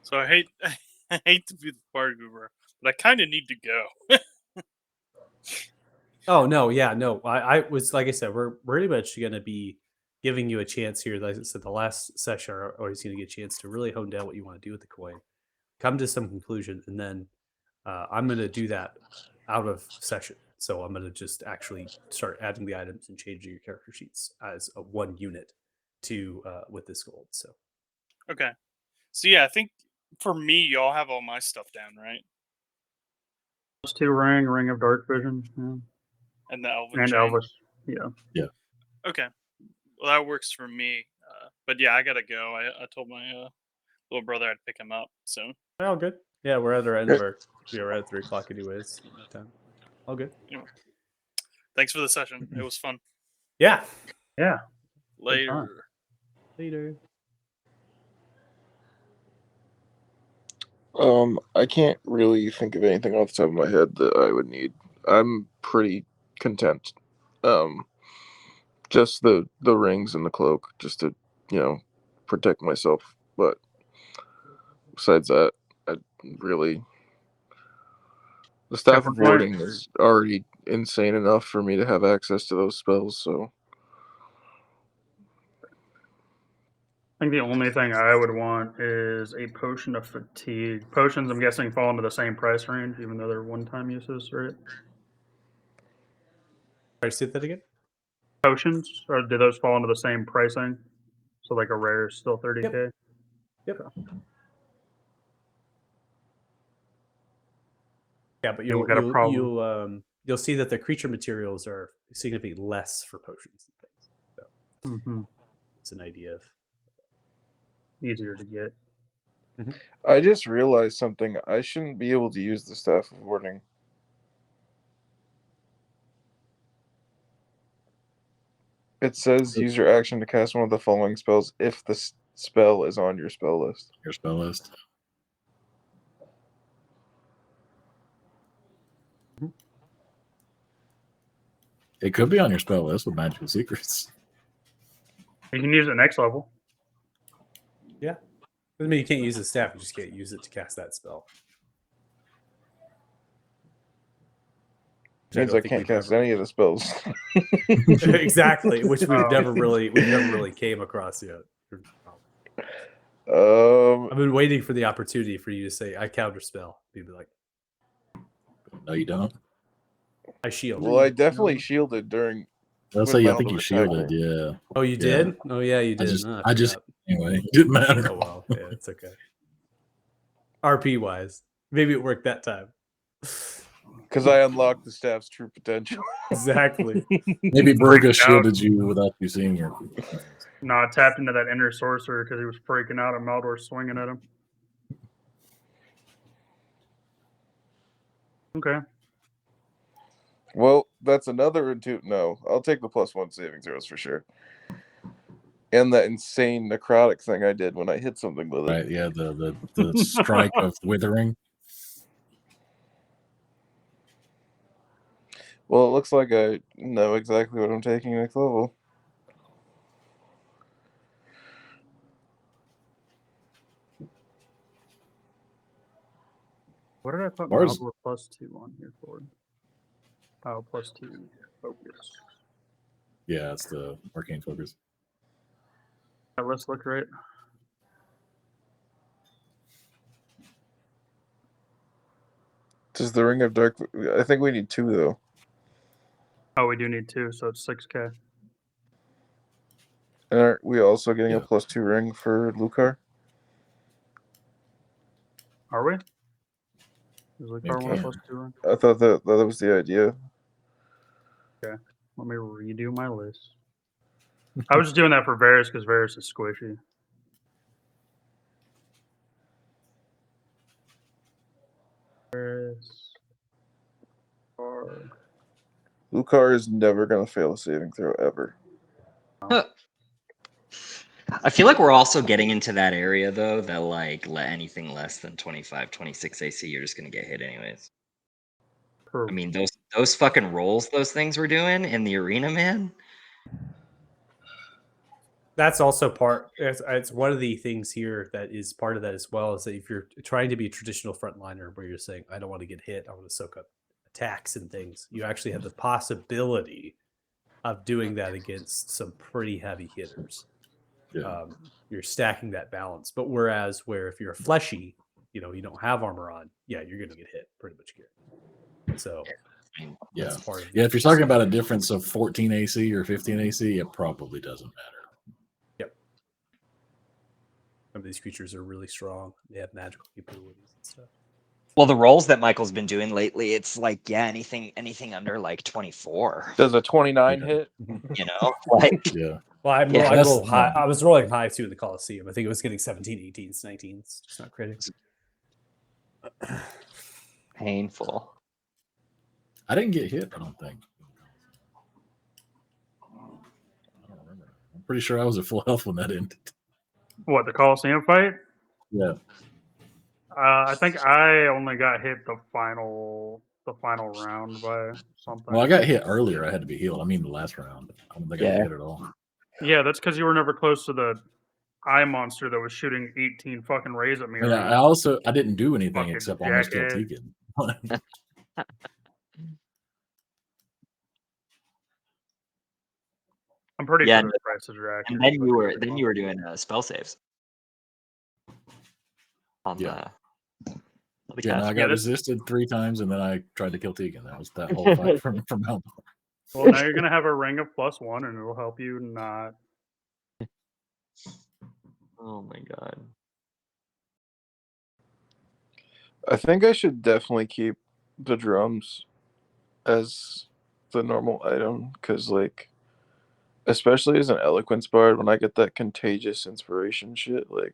[SPEAKER 5] So I hate I hate to be the party goober, but I kind of need to go.
[SPEAKER 1] Oh no, yeah, no. I was like I said, we're pretty much going to be giving you a chance here. Like I said, the last session are always going to get a chance to really hone down what you want to do with the coin, come to some conclusion, and then I'm going to do that out of session. So I'm going to just actually start adding the items and changing your character sheets as a one unit to with this gold. So
[SPEAKER 5] Okay. So yeah, I think for me, y'all have all my stuff down, right?
[SPEAKER 2] +2 ring of dark vision,
[SPEAKER 5] And the Elven
[SPEAKER 2] and
[SPEAKER 5] chain.
[SPEAKER 2] Elvis. Yeah.
[SPEAKER 5] Okay. Well, that works for me. But yeah, I gotta go. I told my little brother I'd pick him up. So
[SPEAKER 1] all good. Yeah, we're at our end of our. We're at 3 o'clock anyways. All good.
[SPEAKER 5] anyway, thanks for the session. It was fun.
[SPEAKER 1] Yeah.
[SPEAKER 2] Yeah.
[SPEAKER 5] Later.
[SPEAKER 1] Later.
[SPEAKER 4] I can't really think of anything off the top of my head that I would need. I'm pretty content. Just the rings and the cloak, just to protect myself. But besides that, I really the staff of
[SPEAKER 2] Different
[SPEAKER 4] warding
[SPEAKER 2] points.
[SPEAKER 4] is already insane enough for me to have access to those spells. So
[SPEAKER 2] I think the only thing I would want is a potion of fatigue. Potions, I'm guessing, fall into the same price range, even though they're one-time uses, right?
[SPEAKER 1] Sorry, say that again.
[SPEAKER 2] Potions, or do those fall into the same pricing? So like a rare is still 30k.
[SPEAKER 1] Yep. Yeah, but
[SPEAKER 2] We'll get a problem.
[SPEAKER 1] you'll see that the creature materials are significantly less for potions and things. So it's an idea of
[SPEAKER 2] Easier to get.
[SPEAKER 4] I just realized something. I shouldn't be able to use the staff of warding. It says use your action to cast one of the following spells if the spell is on your spell list.
[SPEAKER 6] Your spell list. It could be on your spell list with magical secrets.
[SPEAKER 2] You can use it next level.
[SPEAKER 1] yeah. Doesn't mean you can't use the staff. You just can't use it to cast that spell. Which
[SPEAKER 4] Means
[SPEAKER 1] don't
[SPEAKER 4] I
[SPEAKER 1] think
[SPEAKER 4] can't
[SPEAKER 1] we've
[SPEAKER 4] cast
[SPEAKER 1] ever-
[SPEAKER 4] any of the spells.
[SPEAKER 1] exactly, which we've
[SPEAKER 2] Oh.
[SPEAKER 1] never really came across yet.
[SPEAKER 4] Um,
[SPEAKER 1] I've been waiting for the opportunity for you to say I counterspell. You'd be like,
[SPEAKER 6] No, you don't.
[SPEAKER 1] I shield.
[SPEAKER 4] well, I definitely shielded during.
[SPEAKER 6] I'll
[SPEAKER 4] With
[SPEAKER 6] say I
[SPEAKER 4] Mound
[SPEAKER 6] think
[SPEAKER 4] of
[SPEAKER 6] you
[SPEAKER 4] Attack.
[SPEAKER 6] shielded. Yeah.
[SPEAKER 1] Oh, you
[SPEAKER 6] Yeah.
[SPEAKER 1] did? Oh, yeah, you did.
[SPEAKER 6] I just
[SPEAKER 1] forgot.
[SPEAKER 6] anyway. It didn't matter.
[SPEAKER 1] Oh well, yeah, it's okay. RP wise, maybe it worked that time.
[SPEAKER 4] Because I unlocked the staff's true potential.
[SPEAKER 1] Exactly.
[SPEAKER 6] Maybe Burga shielded you without you seeing her.
[SPEAKER 2] No, I tapped into that inner sorcerer because he was freaking out and Maldor swinging at him. Okay.
[SPEAKER 4] Well, that's another No, I'll take the +1 saving throws for sure. And that insane necrotic thing I did when I hit something with it.
[SPEAKER 6] Right? Yeah. The strike of withering.
[SPEAKER 4] Well, it looks like I know exactly what I'm taking next level.
[SPEAKER 2] What did I put
[SPEAKER 6] Mars-
[SPEAKER 2] Maldor +2 on here for? Oh, +2 focus.
[SPEAKER 6] Yeah, it's the arcane focus.
[SPEAKER 2] Let's look right.
[SPEAKER 7] Does the Ring of Dark? I think we need 2 though.
[SPEAKER 2] Oh, we do need 2, so it's 6K.
[SPEAKER 7] And aren't we also getting a
[SPEAKER 6] Yeah.
[SPEAKER 7] +2 ring for Lucar?
[SPEAKER 2] Are we? Is Lucar one
[SPEAKER 6] Okay.
[SPEAKER 2] plus 2 ring?
[SPEAKER 7] I thought that was the idea.
[SPEAKER 2] Let me redo my list. I was just doing that for Varus because Varus is squishy. Varus.
[SPEAKER 7] Lucar is never gonna fail a saving throw ever.
[SPEAKER 9] I feel like we're also getting into that area though that like anything less than 25, 26 AC, you're just gonna get hit anyways. I mean those fucking rolls those things were doing in the arena, man.
[SPEAKER 1] That's also part. It's one of the things here that is part of that as well. Is that if you're trying to be a traditional frontliner, where you're saying, "I don't want to get hit, I want to soak up attacks and things," you actually have the possibility of doing that against some pretty heavy hitters.
[SPEAKER 6] Yeah.
[SPEAKER 1] You're stacking that balance. But whereas if you're a fleshy, you don't have armor on, yeah, you're going to get hit pretty much here. So
[SPEAKER 6] Yeah.
[SPEAKER 1] that's part of
[SPEAKER 6] Yeah, if you're talking about a difference of 14 AC or 15 AC, it probably doesn't matter.
[SPEAKER 1] Yep. Some of these creatures are really strong. They have magical capabilities and stuff.
[SPEAKER 9] Well, the rolls that Michael's been doing lately, it's like, yeah, anything under like 24.
[SPEAKER 7] Does a 29 hit?
[SPEAKER 9] You know, like
[SPEAKER 6] Yeah.
[SPEAKER 1] Well, I
[SPEAKER 6] that's-
[SPEAKER 1] roll high. I was rolling high too in the Coliseum. I think it was getting 17, 18s, 19s. Just not crazy.
[SPEAKER 3] Painful.
[SPEAKER 6] I didn't get hit, I don't think. I don't remember. I'm pretty sure I was at full health when that ended.
[SPEAKER 2] What, the Coliseum fight?
[SPEAKER 6] Yeah.
[SPEAKER 2] I think I only got hit the final round by something.
[SPEAKER 6] Well, I got hit earlier. I had to be healed. I mean, the last round. I don't think I
[SPEAKER 3] Yeah.
[SPEAKER 6] got hit at all.
[SPEAKER 2] Yeah, that's because you were never close to the eye monster that was shooting 18 fucking rays at me.
[SPEAKER 6] And I didn't do anything
[SPEAKER 2] Fucking
[SPEAKER 6] except almost kill
[SPEAKER 2] jackhead.
[SPEAKER 6] Tegan.
[SPEAKER 2] I'm pretty
[SPEAKER 9] Yeah,
[SPEAKER 2] sure the prices are accurate.
[SPEAKER 9] and then
[SPEAKER 2] but
[SPEAKER 9] you were doing spell saves. On
[SPEAKER 6] Yeah.
[SPEAKER 9] the
[SPEAKER 6] Yeah, no, I
[SPEAKER 2] Yeah,
[SPEAKER 6] got
[SPEAKER 2] this-
[SPEAKER 6] resisted 3 times, and then I tried to kill Tegan. That was that whole fight from Mount.
[SPEAKER 2] Well, now you're gonna have a ring of +1, and it'll help you not.
[SPEAKER 9] Oh my god.
[SPEAKER 7] I think I should definitely keep the drums as the normal item because, like, especially as an eloquence bard, when I get that contagious inspiration shit, like,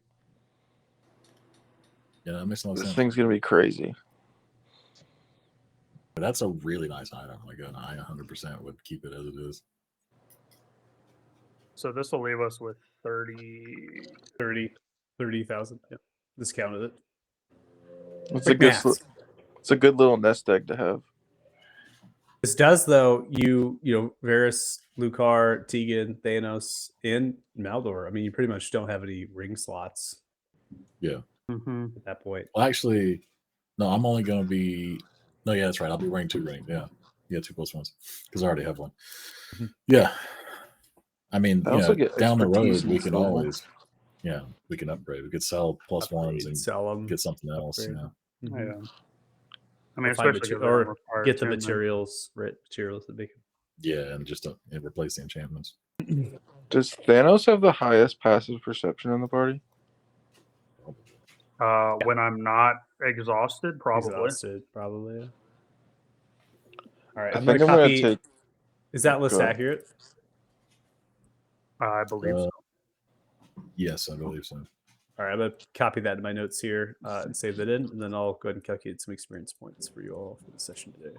[SPEAKER 6] Yeah, that makes no
[SPEAKER 7] this
[SPEAKER 6] sense.
[SPEAKER 7] thing's gonna be crazy.
[SPEAKER 6] But that's a really nice item. Like, I 100% would keep it as it is.
[SPEAKER 2] So this will leave us with 30.
[SPEAKER 1] 30,000. Yeah. Discounted it.
[SPEAKER 7] It's
[SPEAKER 1] Quick
[SPEAKER 7] a good,
[SPEAKER 1] maths.
[SPEAKER 7] it's a good little nest egg to have.
[SPEAKER 1] This does, though, Varus, Lucar, Tegan, Thanos, and Maldor. I mean, you pretty much don't have any ring slots
[SPEAKER 6] Yeah.
[SPEAKER 1] at that point.
[SPEAKER 6] Well, actually, no, I'm only going to be. No, yeah, that's right. I'll be wearing 2 rings. Yeah. 2 +1s because I already have one. Yeah. I mean,
[SPEAKER 7] I also get
[SPEAKER 6] down the road,
[SPEAKER 7] expertise
[SPEAKER 6] we
[SPEAKER 7] in
[SPEAKER 6] can
[SPEAKER 7] silver.
[SPEAKER 6] always. Yeah, we can upgrade. We could sell +1s and
[SPEAKER 1] Sell them.
[SPEAKER 6] get something else.
[SPEAKER 1] upgrade.
[SPEAKER 6] Yeah.
[SPEAKER 2] Yeah. I mean,
[SPEAKER 1] Or find
[SPEAKER 2] especially
[SPEAKER 1] mater-
[SPEAKER 2] because
[SPEAKER 1] or
[SPEAKER 2] required
[SPEAKER 1] get the
[SPEAKER 2] attunement.
[SPEAKER 1] materials, right? Materials that make it.
[SPEAKER 6] Yeah, and just replace the enchantments.
[SPEAKER 7] Does Thanos have the highest passive perception in the party?
[SPEAKER 2] When I'm not exhausted, probably.
[SPEAKER 1] Exhausted, probably. Yeah. All right,
[SPEAKER 7] I
[SPEAKER 1] I'm
[SPEAKER 7] think
[SPEAKER 1] gonna
[SPEAKER 7] I'm
[SPEAKER 1] copy.
[SPEAKER 7] gonna take.
[SPEAKER 1] Is that list
[SPEAKER 7] Go ahead.
[SPEAKER 1] accurate?
[SPEAKER 2] I believe so.
[SPEAKER 6] Yes, I believe so.
[SPEAKER 1] All right, I'm gonna copy that in my notes here and save that in, and then I'll go ahead and calculate some experience points for you all for the session today.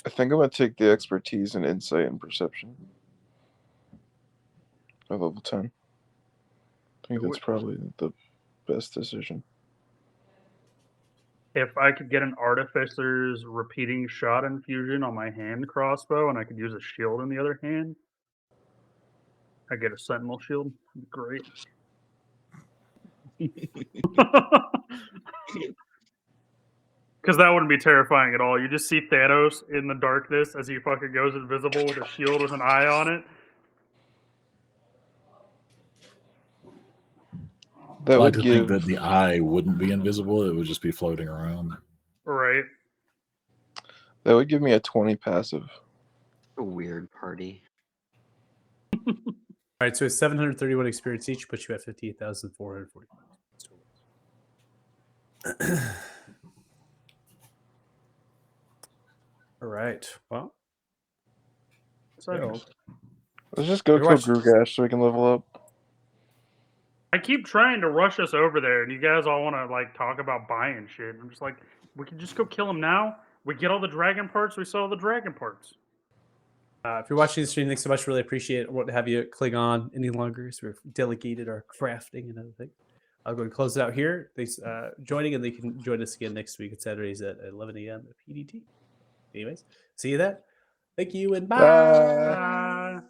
[SPEAKER 7] I think I'm gonna take the expertise and insight and perception. At level 10. I think that's probably the best decision.
[SPEAKER 2] If I could get an Artificer's repeating shot infusion on my hand crossbow and I could use a shield in the other hand, I get a Sentinel shield. That'd be great. Because that wouldn't be terrifying at all. You just see Thanos in the darkness as he fucking goes invisible with a shield with an eye on it.
[SPEAKER 7] That
[SPEAKER 6] I like
[SPEAKER 7] would
[SPEAKER 6] to think
[SPEAKER 7] give.
[SPEAKER 6] that the eye wouldn't be invisible; it would just be floating around.
[SPEAKER 2] Right.
[SPEAKER 7] That would give me a 20 passive.
[SPEAKER 9] A weird party.
[SPEAKER 1] All right, so it's 731 experience each, puts you at 58,440. All right. Well, so
[SPEAKER 7] Let's just go
[SPEAKER 1] We
[SPEAKER 7] kill
[SPEAKER 1] watched-
[SPEAKER 7] Grugash so we can level up.
[SPEAKER 2] I keep trying to rush us over there, and you guys all want to like talk about buying shit. I'm just like, we can just go kill him now. We get all the dragon parts. We sell the dragon parts.
[SPEAKER 1] if you're watching the stream, thanks so much. Really appreciate it. I won't have you click on any longer. So we've delegated our crafting and other things. I'll go and close it out here. Thanks joining, and they can join us again next week at Saturdays at 11 a.m. at PDT. Anyways, see you then. Thank you and bye.
[SPEAKER 7] Bye.
[SPEAKER 2] Uh,